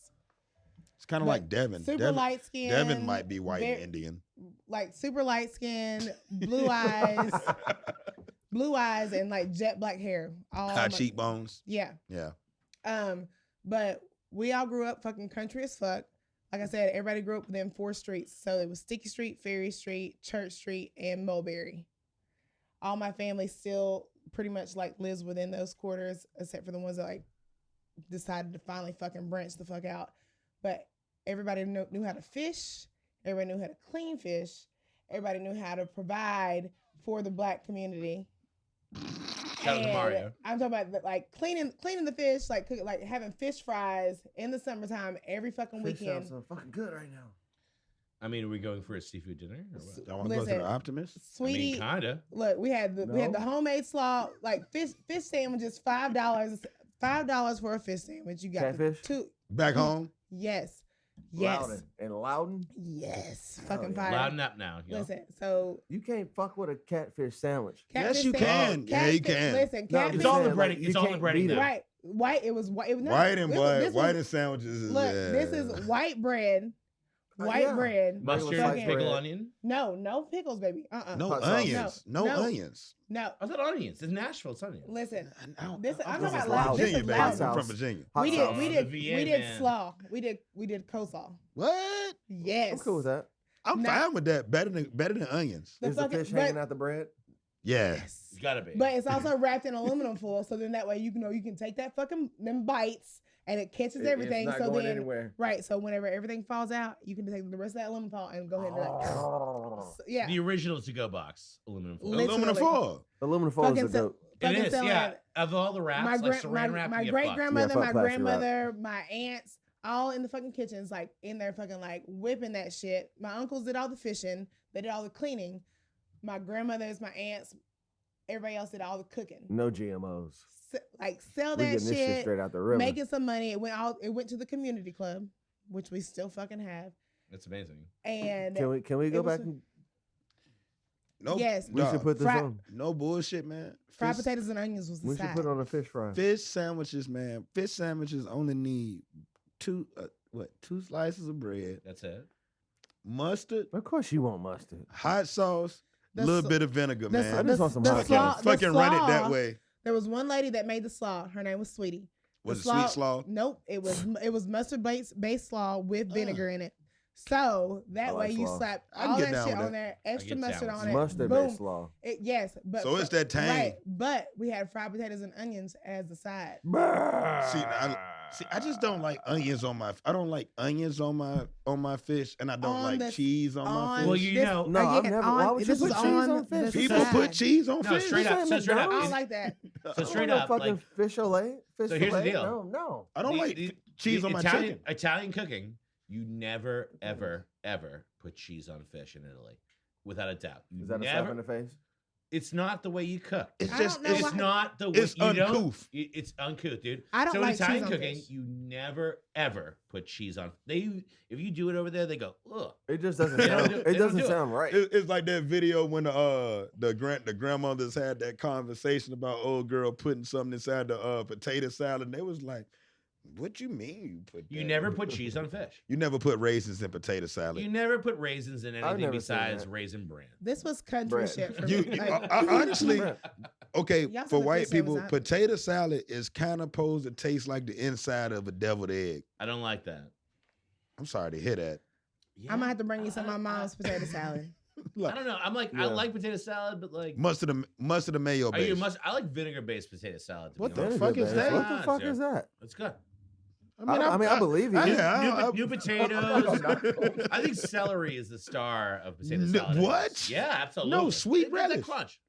[SPEAKER 1] It's kind of
[SPEAKER 3] But
[SPEAKER 1] like Devin.
[SPEAKER 3] Super light skin.
[SPEAKER 1] Devin might be white
[SPEAKER 3] very-
[SPEAKER 1] and Indian.
[SPEAKER 3] Like super light skin, blue eyes, and like jet black hair. All
[SPEAKER 1] High
[SPEAKER 3] my-
[SPEAKER 1] cheekbones.
[SPEAKER 3] Yeah.
[SPEAKER 1] Yeah.
[SPEAKER 3] But we all grew up fucking country as fuck. Like I said, everybody grew up within 4 streets. So it was Sticky Street, Ferry Street, Church Street, and Mulberry. All my family still pretty much like lives within those quarters, except for the ones that like decided to finally fucking branch the fuck out. But everybody knew how to fish. Everybody knew how to clean fish. Everybody knew how to provide for the black community.
[SPEAKER 4] Shout out to
[SPEAKER 3] And
[SPEAKER 4] Mario.
[SPEAKER 3] I'm talking about like cleaning the fish, like like having fish fries in the summertime every fucking
[SPEAKER 2] Fish
[SPEAKER 3] weekend.
[SPEAKER 2] sounds so fucking good right now.
[SPEAKER 4] I mean, are we going for a seafood dinner? Or what?
[SPEAKER 1] I want to go to
[SPEAKER 3] Listen,
[SPEAKER 1] the Optimist.
[SPEAKER 3] Sweetie,
[SPEAKER 4] I mean, kinda.
[SPEAKER 3] look, we had the homemade slaw, like fish sandwiches, $5 for a fish sandwich. You got
[SPEAKER 2] Catfish?
[SPEAKER 3] 2.
[SPEAKER 1] Back home.
[SPEAKER 3] Yes. Yes.
[SPEAKER 2] Loudon.
[SPEAKER 3] Yes.
[SPEAKER 2] Hell
[SPEAKER 3] Fucking
[SPEAKER 2] yeah.
[SPEAKER 3] fire.
[SPEAKER 4] Louden up now. You know?
[SPEAKER 3] Listen, so
[SPEAKER 2] You can't fuck with a catfish sandwich.
[SPEAKER 3] catfish
[SPEAKER 1] you
[SPEAKER 3] sandwich-
[SPEAKER 1] can. Yeah, you
[SPEAKER 3] catfish-
[SPEAKER 1] can.
[SPEAKER 3] Listen,
[SPEAKER 2] No, I'm
[SPEAKER 3] catfish.
[SPEAKER 4] It's all the
[SPEAKER 2] saying, like,
[SPEAKER 4] breading.
[SPEAKER 2] you
[SPEAKER 4] It's all the
[SPEAKER 2] can't
[SPEAKER 4] breading
[SPEAKER 2] beat
[SPEAKER 4] now.
[SPEAKER 2] it.
[SPEAKER 3] Right. White. It was white. No,
[SPEAKER 1] White and
[SPEAKER 3] this was-
[SPEAKER 1] white and sandwiches is
[SPEAKER 3] Look, this is white bread. White
[SPEAKER 2] yeah.
[SPEAKER 3] bread.
[SPEAKER 4] Mustard,
[SPEAKER 2] Fucking-
[SPEAKER 4] pickle,
[SPEAKER 2] bread.
[SPEAKER 4] onion.
[SPEAKER 3] No pickles, baby.
[SPEAKER 1] no
[SPEAKER 2] Hot sauce.
[SPEAKER 1] onions.
[SPEAKER 3] No,
[SPEAKER 1] No
[SPEAKER 3] no.
[SPEAKER 1] onions.
[SPEAKER 3] No.
[SPEAKER 4] I said onions. It's Nashville. It's onions.
[SPEAKER 3] Listen.
[SPEAKER 1] I'm
[SPEAKER 3] This- I'm
[SPEAKER 1] from
[SPEAKER 3] talking about
[SPEAKER 2] loud.
[SPEAKER 1] Virginia,
[SPEAKER 3] this is
[SPEAKER 1] baby.
[SPEAKER 3] loud.
[SPEAKER 1] I'm from Virginia.
[SPEAKER 2] Hot
[SPEAKER 3] We
[SPEAKER 2] sauce.
[SPEAKER 3] did
[SPEAKER 4] The VA
[SPEAKER 3] we did
[SPEAKER 4] man.
[SPEAKER 3] slaw. We did coleslaw.
[SPEAKER 1] What?
[SPEAKER 3] Yes.
[SPEAKER 2] I'm cool with that.
[SPEAKER 1] I'm
[SPEAKER 3] No.
[SPEAKER 1] fine with that. Better than onions.
[SPEAKER 3] The
[SPEAKER 2] Is the
[SPEAKER 3] fucking-
[SPEAKER 2] fish
[SPEAKER 3] but-
[SPEAKER 2] hanging out the bread?
[SPEAKER 1] Yeah.
[SPEAKER 3] Yes.
[SPEAKER 4] It's gotta be.
[SPEAKER 3] But it's also wrapped in aluminum foil, so then that way you can take that fucking them bites and it catches everything.
[SPEAKER 2] It's not
[SPEAKER 3] So
[SPEAKER 2] going
[SPEAKER 3] then
[SPEAKER 2] anywhere.
[SPEAKER 3] right, so whenever everything falls out, you can take the rest of that aluminum foil and go ahead and like,
[SPEAKER 2] Oh.
[SPEAKER 3] yeah.
[SPEAKER 4] The original to-go box, aluminum foil.
[SPEAKER 3] Literally.
[SPEAKER 1] Aluminum foil.
[SPEAKER 2] Aluminum foil is
[SPEAKER 3] Fucking
[SPEAKER 2] a dope.
[SPEAKER 4] It
[SPEAKER 3] fucking
[SPEAKER 4] is,
[SPEAKER 3] selling
[SPEAKER 4] yeah.
[SPEAKER 3] it.
[SPEAKER 4] Of all the wraps,
[SPEAKER 3] My,
[SPEAKER 4] like saran wrap,
[SPEAKER 3] my
[SPEAKER 4] you get
[SPEAKER 3] great
[SPEAKER 4] fucked.
[SPEAKER 3] grandmother,
[SPEAKER 2] fuck
[SPEAKER 3] my
[SPEAKER 2] plastic wrap.
[SPEAKER 3] grandmother, my aunts, all in the fucking kitchens, like in there fucking like whipping that shit. My uncles did all the fishing, they did all the cleaning. My grandmothers, my aunts, everybody else did all the cooking.
[SPEAKER 2] No GMOs.
[SPEAKER 3] Like sell
[SPEAKER 2] We
[SPEAKER 3] that
[SPEAKER 2] getting this shit
[SPEAKER 3] shit,
[SPEAKER 2] straight out the river.
[SPEAKER 3] making some money. It went to the community club, which we still fucking have.
[SPEAKER 4] It's amazing.
[SPEAKER 3] And
[SPEAKER 2] Can we go
[SPEAKER 3] it was
[SPEAKER 2] back and
[SPEAKER 1] No.
[SPEAKER 3] Yes.
[SPEAKER 2] we
[SPEAKER 1] dog,
[SPEAKER 2] should put this
[SPEAKER 3] Fry-
[SPEAKER 2] on.
[SPEAKER 1] No bullshit, man.
[SPEAKER 3] fried
[SPEAKER 1] Fish-
[SPEAKER 3] potatoes and onions was the
[SPEAKER 2] We should
[SPEAKER 3] side.
[SPEAKER 2] put on a fish fry.
[SPEAKER 1] Fish sandwiches, man. Fish sandwiches only need two slices of bread,
[SPEAKER 4] That's it.
[SPEAKER 1] mustard,
[SPEAKER 2] Of course you want mustard.
[SPEAKER 1] hot sauce, a
[SPEAKER 3] The
[SPEAKER 1] little
[SPEAKER 3] sl-
[SPEAKER 1] bit of vinegar,
[SPEAKER 3] the-
[SPEAKER 1] man.
[SPEAKER 2] I just want some
[SPEAKER 3] the
[SPEAKER 2] hot
[SPEAKER 3] slaw-
[SPEAKER 2] sauce.
[SPEAKER 3] the
[SPEAKER 1] Fucking run it that
[SPEAKER 3] slaw-
[SPEAKER 1] way.
[SPEAKER 3] There was one lady that made the slaw. Her name was Sweetie. The
[SPEAKER 1] Was it sweet slaw?
[SPEAKER 3] Nope. It was mustard based slaw with vinegar in it. So that
[SPEAKER 2] I
[SPEAKER 3] way
[SPEAKER 2] like
[SPEAKER 3] you
[SPEAKER 2] slaw.
[SPEAKER 3] slap
[SPEAKER 1] I can
[SPEAKER 3] all
[SPEAKER 1] get
[SPEAKER 3] that
[SPEAKER 1] down
[SPEAKER 3] shit
[SPEAKER 1] with
[SPEAKER 3] on
[SPEAKER 1] that.
[SPEAKER 3] there, extra
[SPEAKER 4] get down
[SPEAKER 3] mustard
[SPEAKER 4] with
[SPEAKER 3] on
[SPEAKER 4] that.
[SPEAKER 3] it.
[SPEAKER 2] Mustard
[SPEAKER 3] Boom.
[SPEAKER 2] based slaw.
[SPEAKER 3] Yes, but
[SPEAKER 1] So it's that tang.
[SPEAKER 3] right. But we had fried potatoes and onions as the side.
[SPEAKER 1] See, I just don't like onions on my. I don't like onions on my fish, and I don't
[SPEAKER 3] On
[SPEAKER 1] like
[SPEAKER 3] the-
[SPEAKER 1] cheese on my
[SPEAKER 3] on
[SPEAKER 1] fish.
[SPEAKER 4] Well, you
[SPEAKER 3] this-
[SPEAKER 4] know-
[SPEAKER 2] No, I've
[SPEAKER 3] again,
[SPEAKER 2] never- why would you
[SPEAKER 3] this
[SPEAKER 2] put
[SPEAKER 3] was
[SPEAKER 2] cheese on fish?
[SPEAKER 3] the
[SPEAKER 1] People
[SPEAKER 3] side.
[SPEAKER 1] put cheese on
[SPEAKER 4] No,
[SPEAKER 1] fish.
[SPEAKER 4] straight up. So straight
[SPEAKER 3] I
[SPEAKER 4] up.
[SPEAKER 3] don't like that.
[SPEAKER 4] So straight up,
[SPEAKER 2] fucking
[SPEAKER 4] like,
[SPEAKER 2] fish fillet. Fish
[SPEAKER 4] So here's the
[SPEAKER 2] fillet?
[SPEAKER 4] deal.
[SPEAKER 2] No.
[SPEAKER 1] I don't
[SPEAKER 4] the-
[SPEAKER 1] like
[SPEAKER 4] the-
[SPEAKER 1] cheese
[SPEAKER 4] the
[SPEAKER 1] on my
[SPEAKER 4] Italian,
[SPEAKER 1] chicken.
[SPEAKER 4] Italian cooking, you never, ever, ever put cheese on fish in Italy, without a doubt. You
[SPEAKER 2] Is that a slap
[SPEAKER 4] never.
[SPEAKER 2] in the face?
[SPEAKER 4] It's not the way you cook.
[SPEAKER 1] It's
[SPEAKER 3] I
[SPEAKER 1] just
[SPEAKER 3] don't know
[SPEAKER 1] it's
[SPEAKER 3] why-
[SPEAKER 4] It's not the way
[SPEAKER 1] it's
[SPEAKER 4] you don't-
[SPEAKER 1] uncouth.
[SPEAKER 4] It's uncouth, dude.
[SPEAKER 3] I don't
[SPEAKER 4] so
[SPEAKER 3] like
[SPEAKER 4] in Italian
[SPEAKER 3] cheese on
[SPEAKER 4] cooking,
[SPEAKER 3] fish.
[SPEAKER 4] you never ever put cheese on. If you do it over there, they go, ugh.
[SPEAKER 2] It just doesn't
[SPEAKER 4] They don't
[SPEAKER 2] sound.
[SPEAKER 4] do-
[SPEAKER 2] It
[SPEAKER 4] they don't
[SPEAKER 2] doesn't
[SPEAKER 4] do it.
[SPEAKER 2] sound right.
[SPEAKER 1] It's like that video when the grandmothers had that conversation about old girl putting something inside the potato salad, and they was like, "What you mean you put?
[SPEAKER 4] You
[SPEAKER 1] that?"
[SPEAKER 4] never put cheese on fish.
[SPEAKER 1] You never put raisins in potato salad.
[SPEAKER 4] You never put raisins in anything
[SPEAKER 2] never seen
[SPEAKER 4] besides
[SPEAKER 2] that.
[SPEAKER 4] raisin bran.
[SPEAKER 3] This was country
[SPEAKER 2] Bread.
[SPEAKER 3] shit for
[SPEAKER 1] You-
[SPEAKER 3] me.
[SPEAKER 1] you-
[SPEAKER 3] Like,
[SPEAKER 1] I honestly, okay,
[SPEAKER 3] Y'all said
[SPEAKER 1] for
[SPEAKER 3] the
[SPEAKER 1] white
[SPEAKER 3] fish sandwich
[SPEAKER 1] people,
[SPEAKER 3] out.
[SPEAKER 1] potato salad is kind of supposed to taste like the inside of a deviled egg.
[SPEAKER 4] I don't like that.
[SPEAKER 1] I'm sorry to hear that.
[SPEAKER 3] I'm gonna have to bring you some of my mom's potato salad.
[SPEAKER 4] I don't know. I'm like, I
[SPEAKER 2] Yeah.
[SPEAKER 4] like potato salad, but like,
[SPEAKER 1] Mustard and mayo
[SPEAKER 4] are you
[SPEAKER 1] base.
[SPEAKER 4] I like vinegar-based potato salad. To
[SPEAKER 1] What
[SPEAKER 4] be
[SPEAKER 1] the
[SPEAKER 4] honest.
[SPEAKER 1] fuck
[SPEAKER 2] Vinegar
[SPEAKER 1] is
[SPEAKER 2] base.
[SPEAKER 1] that?
[SPEAKER 2] What the fuck
[SPEAKER 4] Yeah.
[SPEAKER 2] is that?
[SPEAKER 4] It's good.
[SPEAKER 2] I believe you.
[SPEAKER 4] New potatoes. I think celery is the star of potato
[SPEAKER 1] No,
[SPEAKER 4] salad.
[SPEAKER 1] what?
[SPEAKER 4] Yeah, absolutely.
[SPEAKER 1] No, sweet
[SPEAKER 4] It has that
[SPEAKER 1] relish.
[SPEAKER 4] crunch.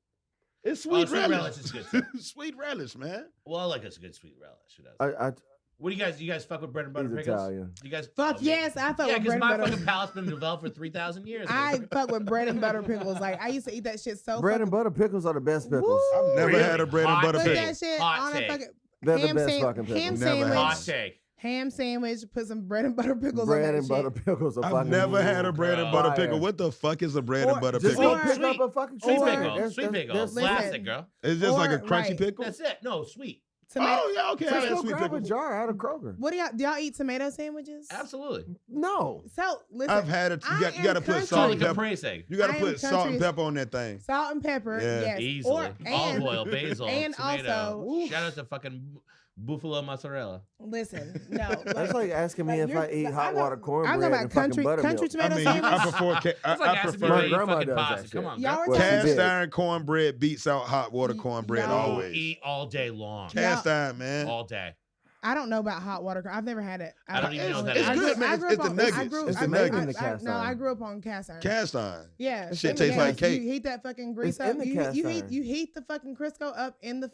[SPEAKER 1] It's
[SPEAKER 4] Oh,
[SPEAKER 1] sweet
[SPEAKER 4] sweet
[SPEAKER 1] relish.
[SPEAKER 4] relish is good, too.
[SPEAKER 1] Sweet relish, man.
[SPEAKER 4] Well, I like a good sweet relish. Who doesn't?
[SPEAKER 2] I
[SPEAKER 4] What do you guys fuck with bread and butter
[SPEAKER 2] he's
[SPEAKER 4] pickles?
[SPEAKER 2] Italian.
[SPEAKER 4] You guys
[SPEAKER 3] Fuck
[SPEAKER 4] oh, me-
[SPEAKER 3] yes, I fuck
[SPEAKER 4] Yeah,
[SPEAKER 3] with
[SPEAKER 4] because
[SPEAKER 3] bread and
[SPEAKER 4] my
[SPEAKER 3] butter.
[SPEAKER 4] fucking palate's been developed for 3,000 years.
[SPEAKER 3] I fuck with bread and butter pickles. Like I used to eat that shit so.
[SPEAKER 2] Bread
[SPEAKER 3] fucking,
[SPEAKER 2] and butter pickles are the best pickles.
[SPEAKER 3] Woo!
[SPEAKER 1] I've never
[SPEAKER 4] Really?
[SPEAKER 1] had a bread and
[SPEAKER 4] Hot
[SPEAKER 1] butter
[SPEAKER 3] Put
[SPEAKER 4] take.
[SPEAKER 1] pickle.
[SPEAKER 3] that shit
[SPEAKER 4] Hot
[SPEAKER 3] on a
[SPEAKER 4] take.
[SPEAKER 3] fucking
[SPEAKER 2] They're the
[SPEAKER 3] ham,
[SPEAKER 2] best fucking pickles.
[SPEAKER 3] ham
[SPEAKER 1] Never
[SPEAKER 3] sandwich.
[SPEAKER 1] had
[SPEAKER 4] Hot take.
[SPEAKER 3] Ham sandwich. Put some bread and butter pickles on
[SPEAKER 2] Bread
[SPEAKER 3] that
[SPEAKER 2] and butter
[SPEAKER 3] shit.
[SPEAKER 2] pickles are
[SPEAKER 1] I've
[SPEAKER 2] fucking
[SPEAKER 1] never had a bread and
[SPEAKER 4] Bro.
[SPEAKER 1] butter
[SPEAKER 2] fire.
[SPEAKER 1] pickle. What the fuck is a bread
[SPEAKER 3] Or-
[SPEAKER 1] and butter
[SPEAKER 2] Just
[SPEAKER 1] pickle?
[SPEAKER 2] go pick up a fucking
[SPEAKER 4] Sweet
[SPEAKER 3] Or-
[SPEAKER 2] cheeseburger.
[SPEAKER 4] pickle.
[SPEAKER 2] That's-
[SPEAKER 4] Sweet
[SPEAKER 2] that's-
[SPEAKER 4] pickle.
[SPEAKER 2] that's-
[SPEAKER 3] Listen.
[SPEAKER 4] Classic, girl.
[SPEAKER 1] It's just like a
[SPEAKER 3] Or-
[SPEAKER 1] crunchy
[SPEAKER 3] right.
[SPEAKER 1] pickle.
[SPEAKER 4] That's it. No, sweet.
[SPEAKER 3] Tomato.
[SPEAKER 1] Oh yeah, okay. I
[SPEAKER 2] Just
[SPEAKER 1] had
[SPEAKER 2] go
[SPEAKER 1] sweet
[SPEAKER 2] grab a
[SPEAKER 1] pickle.
[SPEAKER 2] jar out of Kroger.
[SPEAKER 3] What do y'all eat tomato sandwiches?
[SPEAKER 4] Absolutely.
[SPEAKER 2] No.
[SPEAKER 3] So listen,
[SPEAKER 1] I've had it.
[SPEAKER 3] I
[SPEAKER 1] You got to
[SPEAKER 3] am
[SPEAKER 1] put
[SPEAKER 3] country.
[SPEAKER 1] salt
[SPEAKER 4] Like
[SPEAKER 1] and
[SPEAKER 4] a
[SPEAKER 1] pepper.
[SPEAKER 4] caprese.
[SPEAKER 1] You got to
[SPEAKER 3] I am
[SPEAKER 1] put salt and
[SPEAKER 3] country.
[SPEAKER 1] pepper on that thing.
[SPEAKER 3] salt and pepper.
[SPEAKER 1] Yeah.
[SPEAKER 3] Yes.
[SPEAKER 4] Easily.
[SPEAKER 3] Or and
[SPEAKER 4] Olive oil, basil,
[SPEAKER 3] and
[SPEAKER 4] tomato.
[SPEAKER 3] also-
[SPEAKER 4] Shout out to fucking buffalo mozzarella.
[SPEAKER 3] listen, no.
[SPEAKER 2] That's like asking me
[SPEAKER 3] like
[SPEAKER 2] if I
[SPEAKER 3] you're-
[SPEAKER 2] eat
[SPEAKER 3] I'm
[SPEAKER 2] hot
[SPEAKER 3] not-
[SPEAKER 2] water
[SPEAKER 3] I'm
[SPEAKER 2] cornbread
[SPEAKER 3] talking about
[SPEAKER 2] and fucking
[SPEAKER 3] country
[SPEAKER 2] buttermilk.
[SPEAKER 3] tomato
[SPEAKER 1] I mean,
[SPEAKER 3] sandwich.
[SPEAKER 1] I prefer.
[SPEAKER 4] It's like
[SPEAKER 1] I
[SPEAKER 4] asking me
[SPEAKER 1] prefer
[SPEAKER 4] to eat
[SPEAKER 2] grandma
[SPEAKER 4] fucking
[SPEAKER 2] does that
[SPEAKER 4] pasta.
[SPEAKER 2] shit.
[SPEAKER 4] Come on,
[SPEAKER 3] Y'all
[SPEAKER 4] girl.
[SPEAKER 3] were talking-
[SPEAKER 1] cast
[SPEAKER 2] big.
[SPEAKER 1] iron cornbread beats out hot water
[SPEAKER 3] Y-
[SPEAKER 1] cornbread
[SPEAKER 3] y'all-
[SPEAKER 4] I'll
[SPEAKER 1] always.
[SPEAKER 4] eat all day long.
[SPEAKER 1] Cast iron, man.
[SPEAKER 4] All day.
[SPEAKER 3] I don't know about hot water. I've never had it.
[SPEAKER 4] I don't even know what that
[SPEAKER 1] It's
[SPEAKER 4] is.
[SPEAKER 1] good, man. It's the nuggets. It's the nuggets.
[SPEAKER 3] No, I grew up on cast iron.
[SPEAKER 1] Cast iron.
[SPEAKER 3] Yeah,
[SPEAKER 1] Shit
[SPEAKER 3] same
[SPEAKER 1] tastes
[SPEAKER 3] gas.
[SPEAKER 1] like cake.
[SPEAKER 3] You heat that fucking grease
[SPEAKER 2] It's
[SPEAKER 3] up.
[SPEAKER 2] in the
[SPEAKER 3] You
[SPEAKER 2] cast
[SPEAKER 3] heat
[SPEAKER 2] iron.
[SPEAKER 3] you heat the fucking Crisco up in the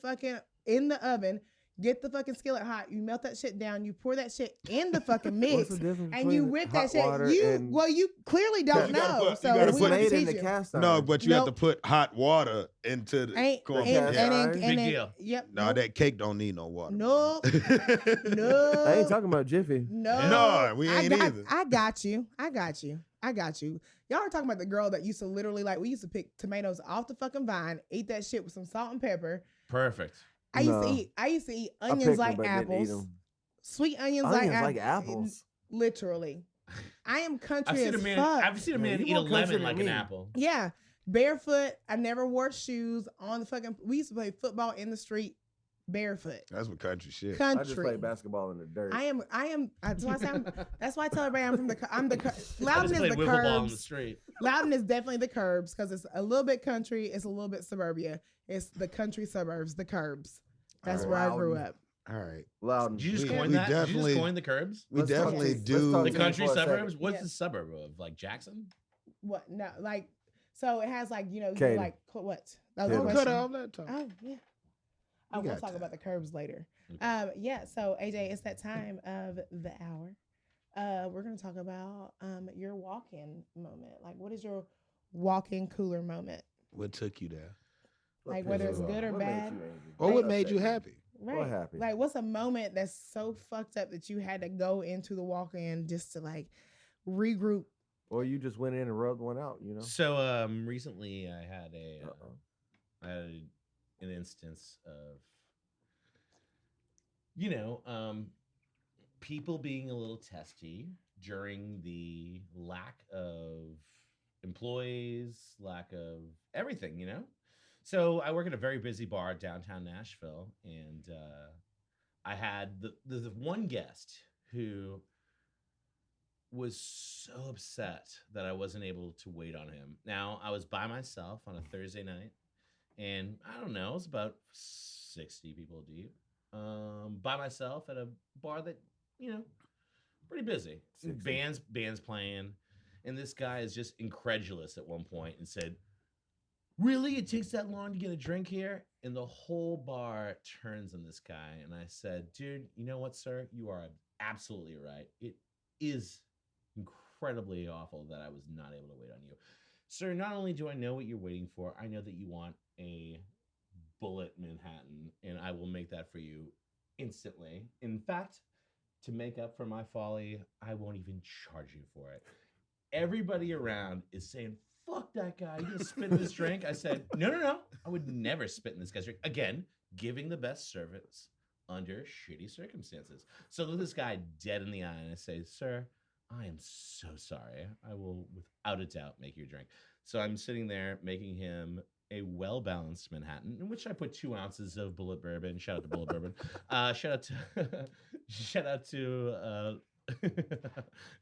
[SPEAKER 3] oven. Get the fucking skillet hot. You melt that shit down. You pour that shit in the fucking
[SPEAKER 2] What's
[SPEAKER 3] mix.
[SPEAKER 2] the difference
[SPEAKER 3] And you
[SPEAKER 2] between
[SPEAKER 3] whip
[SPEAKER 2] hot
[SPEAKER 3] that
[SPEAKER 2] water
[SPEAKER 3] shit.
[SPEAKER 2] and
[SPEAKER 3] You clearly don't
[SPEAKER 1] You gotta
[SPEAKER 3] know.
[SPEAKER 1] put- you
[SPEAKER 3] So
[SPEAKER 1] gotta
[SPEAKER 2] it's
[SPEAKER 3] we
[SPEAKER 1] put-
[SPEAKER 3] need to
[SPEAKER 2] made in
[SPEAKER 3] teach
[SPEAKER 2] the
[SPEAKER 3] you.
[SPEAKER 2] cast iron?
[SPEAKER 1] No, but you have to
[SPEAKER 3] Nope.
[SPEAKER 1] put hot water into the
[SPEAKER 3] Ain't
[SPEAKER 1] corn.
[SPEAKER 2] The
[SPEAKER 3] and,
[SPEAKER 2] cast
[SPEAKER 3] and,
[SPEAKER 2] iron?
[SPEAKER 3] and,
[SPEAKER 4] Big
[SPEAKER 3] and
[SPEAKER 4] deal.
[SPEAKER 3] Yep.
[SPEAKER 1] No, that cake don't need no water.
[SPEAKER 3] Nope.
[SPEAKER 1] no.
[SPEAKER 2] I ain't
[SPEAKER 3] No.
[SPEAKER 2] talking about Jiffy.
[SPEAKER 3] No.
[SPEAKER 1] No, we ain't either.
[SPEAKER 3] I got you. Y'all are talking about the girl that used to literally we used to pick tomatoes off the fucking vine, eat that shit with some salt and pepper.
[SPEAKER 4] Perfect.
[SPEAKER 3] I used
[SPEAKER 2] No.
[SPEAKER 3] to eat
[SPEAKER 2] I
[SPEAKER 3] onions
[SPEAKER 2] picked
[SPEAKER 3] like
[SPEAKER 2] them, but didn't eat
[SPEAKER 3] apples.
[SPEAKER 2] 'em.
[SPEAKER 3] Sweet onions,
[SPEAKER 2] Onions
[SPEAKER 3] like
[SPEAKER 2] like apples.
[SPEAKER 3] Literally. I am
[SPEAKER 4] I've
[SPEAKER 3] country
[SPEAKER 4] seen
[SPEAKER 3] as
[SPEAKER 4] a man.
[SPEAKER 3] fuck.
[SPEAKER 4] I've seen a
[SPEAKER 2] Yeah,
[SPEAKER 4] man
[SPEAKER 2] you
[SPEAKER 4] eat a
[SPEAKER 2] more country
[SPEAKER 4] lemon
[SPEAKER 2] than
[SPEAKER 4] like an
[SPEAKER 2] me.
[SPEAKER 4] apple.
[SPEAKER 3] Yeah. Barefoot. I never wore shoes on the fucking. We used to play football in the street barefoot.
[SPEAKER 1] That's what country shit.
[SPEAKER 3] Country.
[SPEAKER 2] I just play basketball in the dirt.
[SPEAKER 3] I am. That's why I say that's why I tell everybody I'm from the. I'm the.
[SPEAKER 4] I just
[SPEAKER 3] Loudon is
[SPEAKER 4] played
[SPEAKER 3] the
[SPEAKER 4] wiffle ball in the
[SPEAKER 3] curbs.
[SPEAKER 4] street.
[SPEAKER 3] Loudon is definitely the curbs because it's a little bit country. It's a little bit suburbia. It's the country suburbs, the curbs. That's
[SPEAKER 1] All
[SPEAKER 3] where I
[SPEAKER 2] right.
[SPEAKER 3] grew up.
[SPEAKER 1] All right.
[SPEAKER 2] Loudon.
[SPEAKER 4] Did you just
[SPEAKER 1] We-
[SPEAKER 4] coin
[SPEAKER 1] we
[SPEAKER 4] that? Did you
[SPEAKER 1] definitely-
[SPEAKER 4] just coin the curbs?
[SPEAKER 1] We
[SPEAKER 2] Let's talk
[SPEAKER 1] definitely
[SPEAKER 2] to- let's
[SPEAKER 1] do.
[SPEAKER 2] talk
[SPEAKER 4] The
[SPEAKER 2] to
[SPEAKER 4] country
[SPEAKER 2] for a second.
[SPEAKER 4] suburbs? What's
[SPEAKER 3] Yeah.
[SPEAKER 4] the suburb of? Like Jackson?
[SPEAKER 3] What? No, so it has
[SPEAKER 2] Katy.
[SPEAKER 3] what? That was
[SPEAKER 2] Yeah.
[SPEAKER 3] a
[SPEAKER 1] Don't
[SPEAKER 3] question.
[SPEAKER 1] cut off that time.
[SPEAKER 3] Oh yeah.
[SPEAKER 1] We
[SPEAKER 3] We'll
[SPEAKER 1] got
[SPEAKER 3] talk
[SPEAKER 1] time.
[SPEAKER 3] about the curbs later.
[SPEAKER 4] Okay.
[SPEAKER 3] Yeah. So AJ, it's that time of the hour. We're gonna talk about your walk-in moment. Like, what is your walk-in cooler moment?
[SPEAKER 1] What took you there?
[SPEAKER 3] Like, whether it's
[SPEAKER 1] What
[SPEAKER 3] good or
[SPEAKER 2] What made
[SPEAKER 3] bad?
[SPEAKER 2] you angry?
[SPEAKER 1] Or what
[SPEAKER 2] Upset
[SPEAKER 1] made you happy?
[SPEAKER 3] Right.
[SPEAKER 2] happy?
[SPEAKER 3] Like, what's a moment that's so fucked up that you had to go into the walk-in just to regroup?
[SPEAKER 2] Or you just went in and rubbed one out, you know?
[SPEAKER 4] So recently I had
[SPEAKER 2] Uh-oh.
[SPEAKER 4] an instance of people being a little testy during the lack of employees, lack of everything, So I work at a very busy bar downtown Nashville, and I had the one guest who was so upset that I wasn't able to wait on him. Now, I was by myself on a Thursday night, and I don't know, it was about 60 people deep, by myself at a bar that, pretty busy.
[SPEAKER 2] 60.
[SPEAKER 4] Bands playing, and this guy is just incredulous at one point and said, "Really? It takes that long to get a drink here?" And the whole bar turns on this guy, and I said, "Dude, you know what, sir? You are absolutely right. It is incredibly awful that I was not able to wait on you. Sir, not only do I know what you're waiting for, I know that you want a bullet Manhattan, and I will make that for you instantly. In fact, to make up for my folly, I won't even charge you for it." Everybody around is saying, "Fuck that guy. You gonna spit in this drink?" I said, No. I would never spit in this guy's drink. Again, giving the best service under shitty circumstances. So look this guy dead in the eye, and I say, "Sir, I am so sorry. I will, without a doubt, make your drink." So I'm sitting there making him a well-balanced Manhattan, in which I put 2 ounces of Bullet Bourbon. Shout out to Bullet Bourbon. Shout out to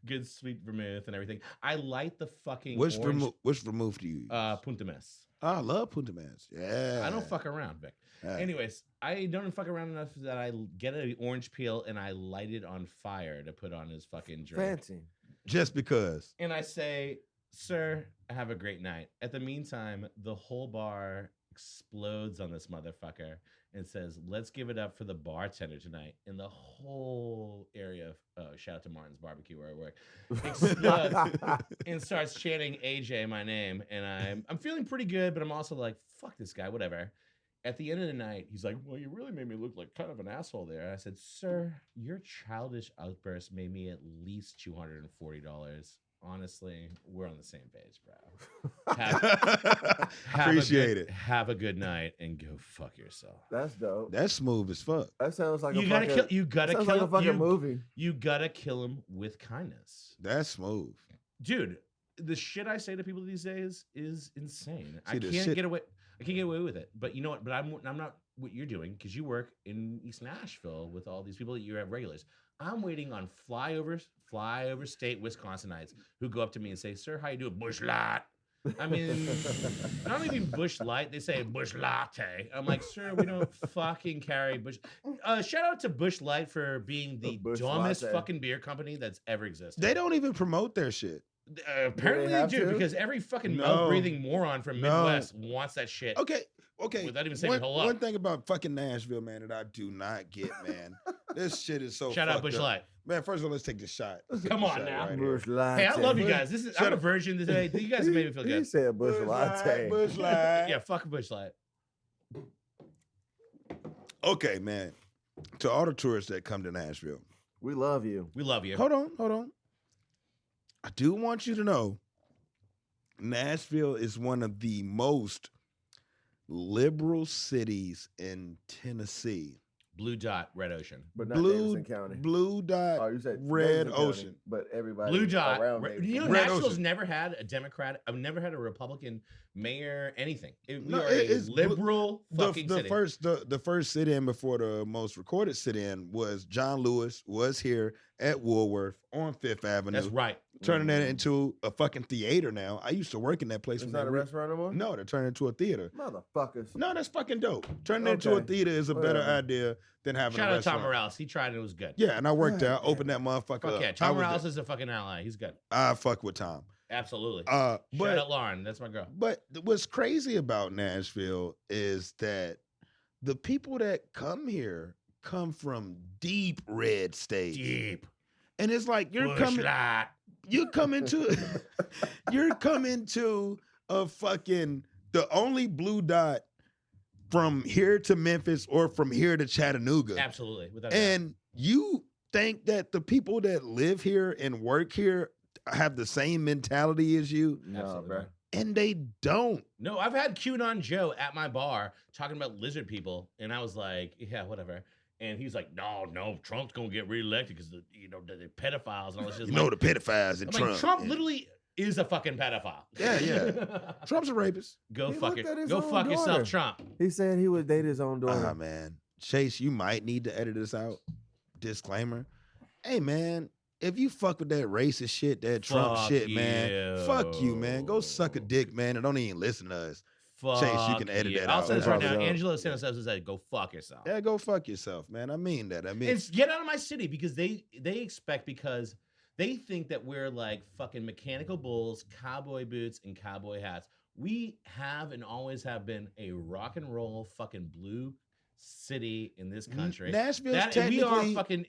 [SPEAKER 4] good sweet vermouth and everything. I light the fucking
[SPEAKER 1] Which
[SPEAKER 4] orange,
[SPEAKER 1] vermouth do you use?
[SPEAKER 4] Punta Mes.
[SPEAKER 1] Oh, I love Punta Mas. Yeah.
[SPEAKER 4] I don't fuck around, Vic.
[SPEAKER 1] Yeah.
[SPEAKER 4] Anyways, I don't fuck around enough that I get an orange peel and I light it on fire to put on his fucking drink.
[SPEAKER 2] Fancy.
[SPEAKER 1] Just because.
[SPEAKER 4] And I say, "Sir, have a great night." At the meantime, the whole bar explodes on this motherfucker and says, "Let's give it up for the bartender tonight." And the whole area of, shout out to Martin's Barbecue where I work, explodes and starts chanting AJ, my name. And I'm feeling pretty good, but I'm also like, fuck this guy, whatever. At the end of the night, he's like, "Well, you really made me look like kind of an asshole there." I said, "Sir, your childish outburst made me at least $240. Honestly, we're on the same page, bro.
[SPEAKER 1] Appreciate it.
[SPEAKER 4] Have a good night and go fuck yourself."
[SPEAKER 2] That's dope.
[SPEAKER 1] That's smooth as fuck.
[SPEAKER 2] That sounds like
[SPEAKER 4] You
[SPEAKER 2] a
[SPEAKER 4] gotta
[SPEAKER 2] fucking,
[SPEAKER 4] kill. You gotta
[SPEAKER 2] sounds
[SPEAKER 4] kill.
[SPEAKER 2] like a fucking
[SPEAKER 4] you,
[SPEAKER 2] movie.
[SPEAKER 4] you gotta kill him with kindness,
[SPEAKER 1] That's smooth.
[SPEAKER 4] dude. The shit I say to people these days is insane.
[SPEAKER 1] See,
[SPEAKER 4] I
[SPEAKER 1] the
[SPEAKER 4] can't
[SPEAKER 1] shit-
[SPEAKER 4] get away. I can't get away with it. But you know what? But I'm not what you're doing because you work in East Nashville with all these people that you have regulars. I'm waiting on flyover state Wisconsinites who go up to me and say, "Sir, how you doing? Bush Light." I mean, not even Bush Light. They say Bush Latte. I'm like, "Sir, we don't fucking carry Bush." Shout out to Bush Light for being the
[SPEAKER 2] Busch
[SPEAKER 4] dumbest
[SPEAKER 2] Latte.
[SPEAKER 4] fucking beer company that's ever existed.
[SPEAKER 1] They don't even promote their shit.
[SPEAKER 4] Apparently they
[SPEAKER 2] have
[SPEAKER 4] do
[SPEAKER 2] to?
[SPEAKER 4] because every fucking
[SPEAKER 1] No.
[SPEAKER 4] mouth breathing moron from
[SPEAKER 1] No.
[SPEAKER 4] Midwest wants that shit.
[SPEAKER 1] Okay. Okay.
[SPEAKER 4] Without even saying a whole lot.
[SPEAKER 1] One thing about fucking Nashville, man, that I do not get, man. This shit is so
[SPEAKER 4] Shout out
[SPEAKER 1] fucked
[SPEAKER 4] Bush
[SPEAKER 1] up.
[SPEAKER 4] Light.
[SPEAKER 1] Man, first of all, let's take the shot.
[SPEAKER 4] Come on now.
[SPEAKER 1] Right here.
[SPEAKER 2] Bush Light.
[SPEAKER 4] Hey, I love you
[SPEAKER 1] Bush-
[SPEAKER 4] guys.
[SPEAKER 1] Shut
[SPEAKER 4] I'm a
[SPEAKER 1] up.
[SPEAKER 4] virgin today. You guys made me feel
[SPEAKER 2] He
[SPEAKER 4] good.
[SPEAKER 2] said Bush Latte.
[SPEAKER 1] Bush Light.
[SPEAKER 4] Yeah, fuck a Bush Light.
[SPEAKER 1] Okay, man. To all the tourists that come to Nashville,
[SPEAKER 2] We love you.
[SPEAKER 4] We love you.
[SPEAKER 1] hold on. I do want you to know Nashville is one of the most liberal cities in Tennessee.
[SPEAKER 4] Blue dot, red ocean.
[SPEAKER 2] But not
[SPEAKER 1] Blue
[SPEAKER 2] Davidson County.
[SPEAKER 1] Blue dot,
[SPEAKER 2] Oh, you said
[SPEAKER 1] red
[SPEAKER 2] Davidson County,
[SPEAKER 1] ocean.
[SPEAKER 2] but everybody
[SPEAKER 4] Blue dot.
[SPEAKER 2] around
[SPEAKER 4] You know,
[SPEAKER 2] Davidson.
[SPEAKER 1] Red
[SPEAKER 4] Nashville's
[SPEAKER 1] ocean.
[SPEAKER 4] never had a Democrat. I've never had a Republican mayor, anything. We
[SPEAKER 1] No,
[SPEAKER 4] are
[SPEAKER 1] it's
[SPEAKER 4] a liberal fucking
[SPEAKER 1] the
[SPEAKER 4] city.
[SPEAKER 1] the first sit-in before the most recorded sit-in was John Lewis was here at Woolworth on Fifth Avenue.
[SPEAKER 4] That's right.
[SPEAKER 1] Turning that into a fucking theater now. I used to work in that place.
[SPEAKER 2] It's
[SPEAKER 1] when
[SPEAKER 2] not
[SPEAKER 1] they
[SPEAKER 2] a
[SPEAKER 1] re-
[SPEAKER 2] restaurant anymore?
[SPEAKER 1] No, they're turning it into a theater.
[SPEAKER 2] Motherfuckers.
[SPEAKER 1] No, that's fucking dope. Turning it into a
[SPEAKER 2] Okay.
[SPEAKER 1] theater is a better
[SPEAKER 2] Whatever.
[SPEAKER 1] idea than having
[SPEAKER 4] Shout
[SPEAKER 1] a
[SPEAKER 4] out Tom
[SPEAKER 1] restaurant.
[SPEAKER 4] Morales. He tried and it was good.
[SPEAKER 1] Yeah, and I worked
[SPEAKER 2] God
[SPEAKER 1] there. I
[SPEAKER 2] damn
[SPEAKER 1] opened that motherfucker
[SPEAKER 4] Fuck
[SPEAKER 1] up.
[SPEAKER 4] yeah.
[SPEAKER 1] I
[SPEAKER 4] Tom
[SPEAKER 1] was
[SPEAKER 4] Morales
[SPEAKER 1] there.
[SPEAKER 4] is a fucking ally. He's good.
[SPEAKER 1] I fuck with Tom.
[SPEAKER 4] Absolutely.
[SPEAKER 1] But
[SPEAKER 4] Shout out Lauren. That's my girl.
[SPEAKER 1] But what's crazy about Nashville is that the people that come here come from deep red states.
[SPEAKER 4] Deep.
[SPEAKER 1] And it's like you're
[SPEAKER 4] Bush
[SPEAKER 1] coming
[SPEAKER 4] Light.
[SPEAKER 1] you're coming to you're coming to a fucking the only blue dot from here to Memphis or from here to Chattanooga.
[SPEAKER 4] Absolutely. Without a doubt.
[SPEAKER 1] And you think that the people that live here and work here have the same mentality as you,
[SPEAKER 2] No,
[SPEAKER 4] Absolutely,
[SPEAKER 2] bro.
[SPEAKER 4] man.
[SPEAKER 1] and they don't.
[SPEAKER 4] No, I've had QAnon Joe at my bar talking about lizard people, and I was like, yeah, whatever. And he's like, no, Trump's gonna get reelected because the pedophiles and all this shit.
[SPEAKER 1] You know the pedophiles in
[SPEAKER 4] I'm
[SPEAKER 1] Trump.
[SPEAKER 4] like, Trump
[SPEAKER 1] Yeah.
[SPEAKER 4] literally is a fucking pedophile.
[SPEAKER 1] Yeah. Trump's a rapist.
[SPEAKER 4] Go
[SPEAKER 2] He
[SPEAKER 4] fuck
[SPEAKER 2] looked
[SPEAKER 4] it.
[SPEAKER 2] at his
[SPEAKER 4] Go
[SPEAKER 2] own
[SPEAKER 4] fuck yourself,
[SPEAKER 2] daughter.
[SPEAKER 4] Trump.
[SPEAKER 2] He said he would date his own daughter.
[SPEAKER 1] Ah, man. Chase, you might need to edit this out. Disclaimer. Hey, man, if you fuck with that racist shit, that Trump
[SPEAKER 4] Fuck
[SPEAKER 1] shit, man, fuck you, man. Go suck a
[SPEAKER 4] you.
[SPEAKER 1] dick, man, and don't even listen to us.
[SPEAKER 4] Fuck
[SPEAKER 1] Chase, you can edit that
[SPEAKER 4] I'll
[SPEAKER 1] out.
[SPEAKER 4] say this right
[SPEAKER 2] Probably
[SPEAKER 4] now.
[SPEAKER 2] don't.
[SPEAKER 4] Angelo Santostefano said, "Go fuck yourself."
[SPEAKER 1] Yeah, go fuck yourself, man. I mean that. I mean,
[SPEAKER 4] It's get out of my city because they expect because they think that we're like fucking mechanical bulls, cowboy boots, and cowboy hats. We have and always have been a rock and roll fucking blue city in this country.
[SPEAKER 1] Nashville's
[SPEAKER 4] That, and we are
[SPEAKER 1] technically
[SPEAKER 4] fucking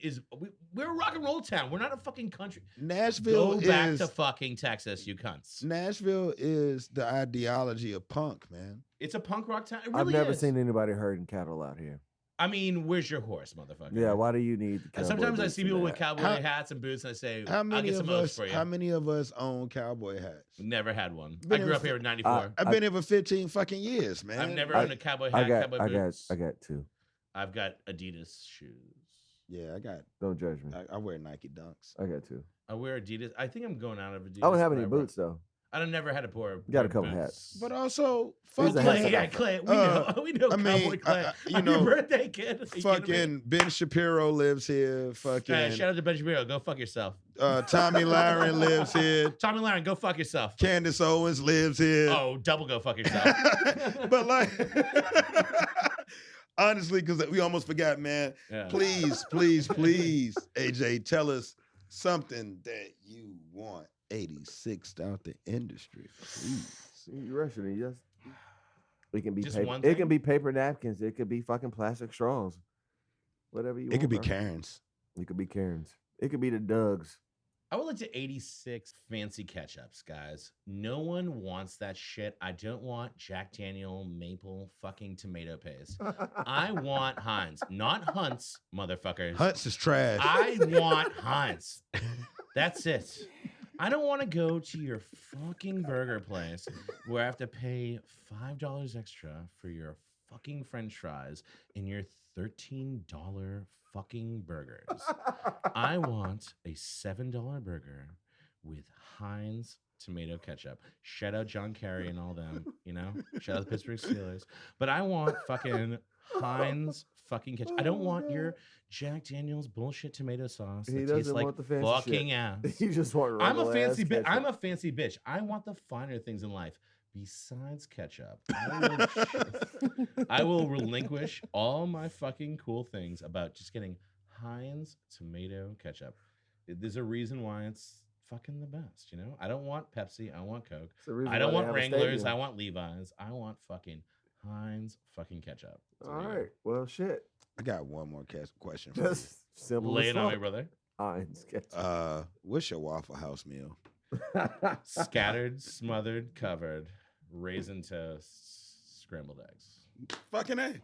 [SPEAKER 4] we're a rock and roll town. We're not a fucking country.
[SPEAKER 1] Nashville
[SPEAKER 4] Go back
[SPEAKER 1] is
[SPEAKER 4] to fucking Texas, you cunts.
[SPEAKER 1] Nashville is the ideology of punk, man.
[SPEAKER 4] It's a punk rock town. It really
[SPEAKER 2] I've never
[SPEAKER 4] is.
[SPEAKER 2] seen anybody herding cattle out here.
[SPEAKER 4] I mean, where's your horse, motherfucker?
[SPEAKER 2] Yeah, why do you need the
[SPEAKER 4] And
[SPEAKER 2] cowboy
[SPEAKER 4] sometimes I
[SPEAKER 2] boots
[SPEAKER 4] see
[SPEAKER 2] and
[SPEAKER 4] people with
[SPEAKER 2] that?
[SPEAKER 4] cowboy
[SPEAKER 1] How-
[SPEAKER 4] hats and boots, and I say,
[SPEAKER 1] How
[SPEAKER 4] I'll
[SPEAKER 1] many
[SPEAKER 4] get some
[SPEAKER 1] of
[SPEAKER 4] oats
[SPEAKER 1] us?
[SPEAKER 4] for you.
[SPEAKER 1] How many of us own cowboy hats?
[SPEAKER 4] Never had one.
[SPEAKER 1] Been
[SPEAKER 4] I grew
[SPEAKER 1] in
[SPEAKER 4] up
[SPEAKER 1] for-
[SPEAKER 4] here in '94.
[SPEAKER 1] I've been here for 15 fucking years, man.
[SPEAKER 4] I've never
[SPEAKER 2] I-
[SPEAKER 4] owned a cowboy
[SPEAKER 2] I
[SPEAKER 4] hat,
[SPEAKER 2] got,
[SPEAKER 4] cowboy
[SPEAKER 2] I got,
[SPEAKER 4] boots.
[SPEAKER 2] I got two.
[SPEAKER 4] I've got Adidas shoes.
[SPEAKER 1] Yeah, I got.
[SPEAKER 2] Don't judge me.
[SPEAKER 1] I wear Nike Dunks.
[SPEAKER 2] I got two.
[SPEAKER 4] I wear Adidas. I think I'm going out of Adidas.
[SPEAKER 2] I don't have any
[SPEAKER 4] forever.
[SPEAKER 2] boots though.
[SPEAKER 4] I've never had a pair.
[SPEAKER 2] You got a
[SPEAKER 4] pair of
[SPEAKER 2] couple
[SPEAKER 4] boots.
[SPEAKER 2] hats.
[SPEAKER 1] But also,
[SPEAKER 2] He's
[SPEAKER 1] fuck
[SPEAKER 2] a
[SPEAKER 4] Clay,
[SPEAKER 2] hat
[SPEAKER 4] yeah,
[SPEAKER 2] guy.
[SPEAKER 4] Clay. We
[SPEAKER 1] Uh,
[SPEAKER 4] know. We know
[SPEAKER 1] I mean,
[SPEAKER 4] Cowboy Clay.
[SPEAKER 1] you
[SPEAKER 4] Happy
[SPEAKER 1] know,
[SPEAKER 4] birthday, kid. Are you kidding me?
[SPEAKER 1] fucking Ben Shapiro lives here. Fucking
[SPEAKER 4] Shout out to Ben Shapiro. Go fuck yourself.
[SPEAKER 1] Tommy Lahren lives here.
[SPEAKER 4] Tommy Lauren, go fuck yourself.
[SPEAKER 1] Candace Owens lives here.
[SPEAKER 4] Oh, double go fuck yourself.
[SPEAKER 1] But like, honestly, because we almost forgot, man.
[SPEAKER 4] Yeah.
[SPEAKER 1] Please, AJ, tell us something that you want 86th out the industry. Please.
[SPEAKER 2] See, you rushing it. Just it can be
[SPEAKER 4] Just
[SPEAKER 2] paper.
[SPEAKER 4] one
[SPEAKER 2] It
[SPEAKER 4] thing?
[SPEAKER 2] can be paper napkins. It could be fucking plastic straws. Whatever you want.
[SPEAKER 1] It could be
[SPEAKER 2] bro.
[SPEAKER 1] Karen's.
[SPEAKER 2] It could be Karen's. It could be the Doug's.
[SPEAKER 4] I would like to 86 fancy ketchups, guys. No one wants that shit. I don't want Jack Daniel maple fucking tomato paste. I want Heinz, not Hunt's, motherfuckers.
[SPEAKER 1] Hunt's is trash.
[SPEAKER 4] I want Heinz. That's it. I don't want to go to your fucking burger place where I have to pay $5 extra for your fucking french fries and your $13 fucking burgers. I want a $7 burger with Heinz tomato ketchup. Shout out John Kerry and all them, you know? Shout out the Pittsburgh Steelers. But I want fucking Heinz fucking ketchup. I don't want your Jack Daniel's bullshit tomato sauce
[SPEAKER 2] He
[SPEAKER 4] that
[SPEAKER 2] doesn't
[SPEAKER 4] tastes like
[SPEAKER 2] want the fancy
[SPEAKER 4] fucking
[SPEAKER 2] shit.
[SPEAKER 4] ass.
[SPEAKER 2] You just want.
[SPEAKER 4] I'm a
[SPEAKER 2] regular-ass
[SPEAKER 4] fancy bitch.
[SPEAKER 2] ketchup.
[SPEAKER 4] I'm a fancy bitch. I want the finer things in life besides ketchup. I will relinquish all my fucking cool things about just getting Heinz tomato ketchup. There's a reason why it's fucking the best, you know? I don't want Pepsi. I want Coke.
[SPEAKER 2] It's the reason
[SPEAKER 4] I don't
[SPEAKER 2] why they
[SPEAKER 4] want
[SPEAKER 2] have a
[SPEAKER 4] Wranglers.
[SPEAKER 2] stadium.
[SPEAKER 4] I want Levi's. I want fucking Heinz fucking ketchup. That's
[SPEAKER 2] All
[SPEAKER 4] what you
[SPEAKER 2] right. Well, shit.
[SPEAKER 1] I got one more question for you.
[SPEAKER 2] Just simple
[SPEAKER 4] Lay
[SPEAKER 2] as
[SPEAKER 4] it on me,
[SPEAKER 2] fuck.
[SPEAKER 4] brother.
[SPEAKER 2] Heinz ketchup.
[SPEAKER 1] What's your Waffle House meal?
[SPEAKER 4] Scattered, smothered, covered, raisin toast, scrambled eggs.
[SPEAKER 1] Fucking A.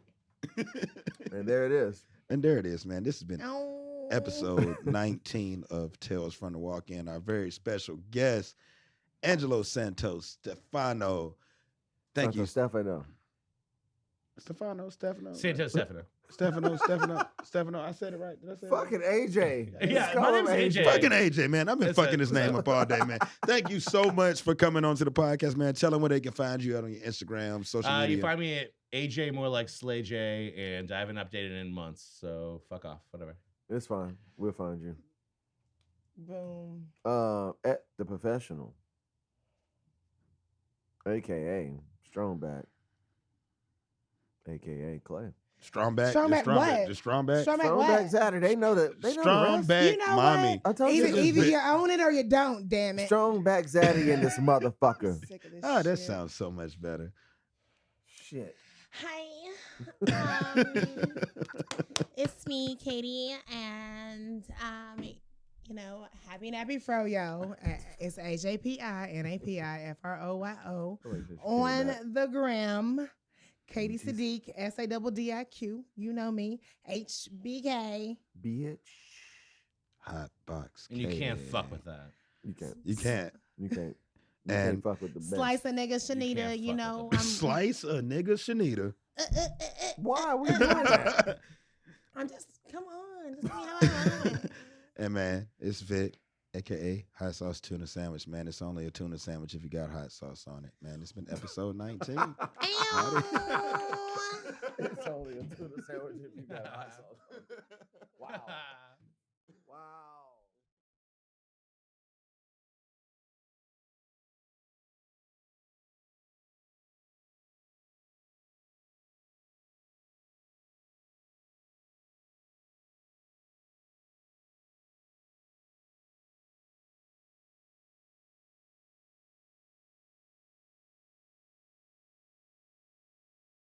[SPEAKER 2] And there it is.
[SPEAKER 1] And there it is, man. This has been
[SPEAKER 3] Oh.
[SPEAKER 1] episode 19 of Tales from the Walk-In. Our very special guest, Angelo Santostefano. Thank you.
[SPEAKER 2] Stefano.
[SPEAKER 1] Stefano. Stefano. I said it right. Did I say it right?
[SPEAKER 2] Fucking AJ.
[SPEAKER 4] Yeah,
[SPEAKER 2] Just
[SPEAKER 4] my
[SPEAKER 2] call
[SPEAKER 4] name's
[SPEAKER 2] him
[SPEAKER 4] AJ.
[SPEAKER 1] Fucking AJ, man. I've been
[SPEAKER 4] That's
[SPEAKER 1] fucking
[SPEAKER 4] it.
[SPEAKER 1] his name up all day, man. Thank you so much for coming on to the podcast, man. Tell them where they can find you out on your Instagram, social media.
[SPEAKER 4] You find me at AJ more like Slay J, and I haven't updated in months, so fuck off, whatever.
[SPEAKER 2] It's fine. We'll find you.
[SPEAKER 3] Boom.
[SPEAKER 2] At the professional, aka Strongback, aka Clay.
[SPEAKER 1] Strongback.
[SPEAKER 3] Strongback what?
[SPEAKER 1] The Strongback.
[SPEAKER 3] Strongback what?
[SPEAKER 2] Strongback Saturday. They know that. They know the rest.
[SPEAKER 1] Strongback
[SPEAKER 3] You know
[SPEAKER 1] mommy.
[SPEAKER 2] I told
[SPEAKER 3] Either
[SPEAKER 2] you.
[SPEAKER 3] either you own it or you don't. Damn it.
[SPEAKER 2] Strongback Zaddy in this motherfucker.
[SPEAKER 3] Sick of this
[SPEAKER 1] Oh, that
[SPEAKER 3] shit.
[SPEAKER 1] sounds so much better.
[SPEAKER 2] Shit.
[SPEAKER 5] Hi. It's me, Katie, and
[SPEAKER 3] happy froyo. It's AJPINAPIFROYO on the gram. Katie Sadiq, SADDIQ. You know me. HBK.
[SPEAKER 2] Bitch.
[SPEAKER 1] Hot box.
[SPEAKER 4] And you
[SPEAKER 1] Katie.
[SPEAKER 4] can't fuck with that.
[SPEAKER 2] You can't.
[SPEAKER 1] You can't.
[SPEAKER 2] You can't. You
[SPEAKER 1] And
[SPEAKER 2] can't fuck with the best.
[SPEAKER 3] Slice a nigga,
[SPEAKER 4] You
[SPEAKER 3] Shanita.
[SPEAKER 4] can't
[SPEAKER 3] You
[SPEAKER 4] fuck
[SPEAKER 3] know.
[SPEAKER 4] with
[SPEAKER 1] Slice a nigga, Shanita.
[SPEAKER 2] Why are we doing that?
[SPEAKER 3] I'm just, come on. Just tell me how I want.
[SPEAKER 1] And man, it's Vic, aka Hot Sauce Tuna Sandwich. Man, it's only a tuna sandwich if you got hot sauce on it. Man, it's been episode 19.
[SPEAKER 5] Ew.
[SPEAKER 2] It's only a tuna sandwich if you got hot sauce. Wow.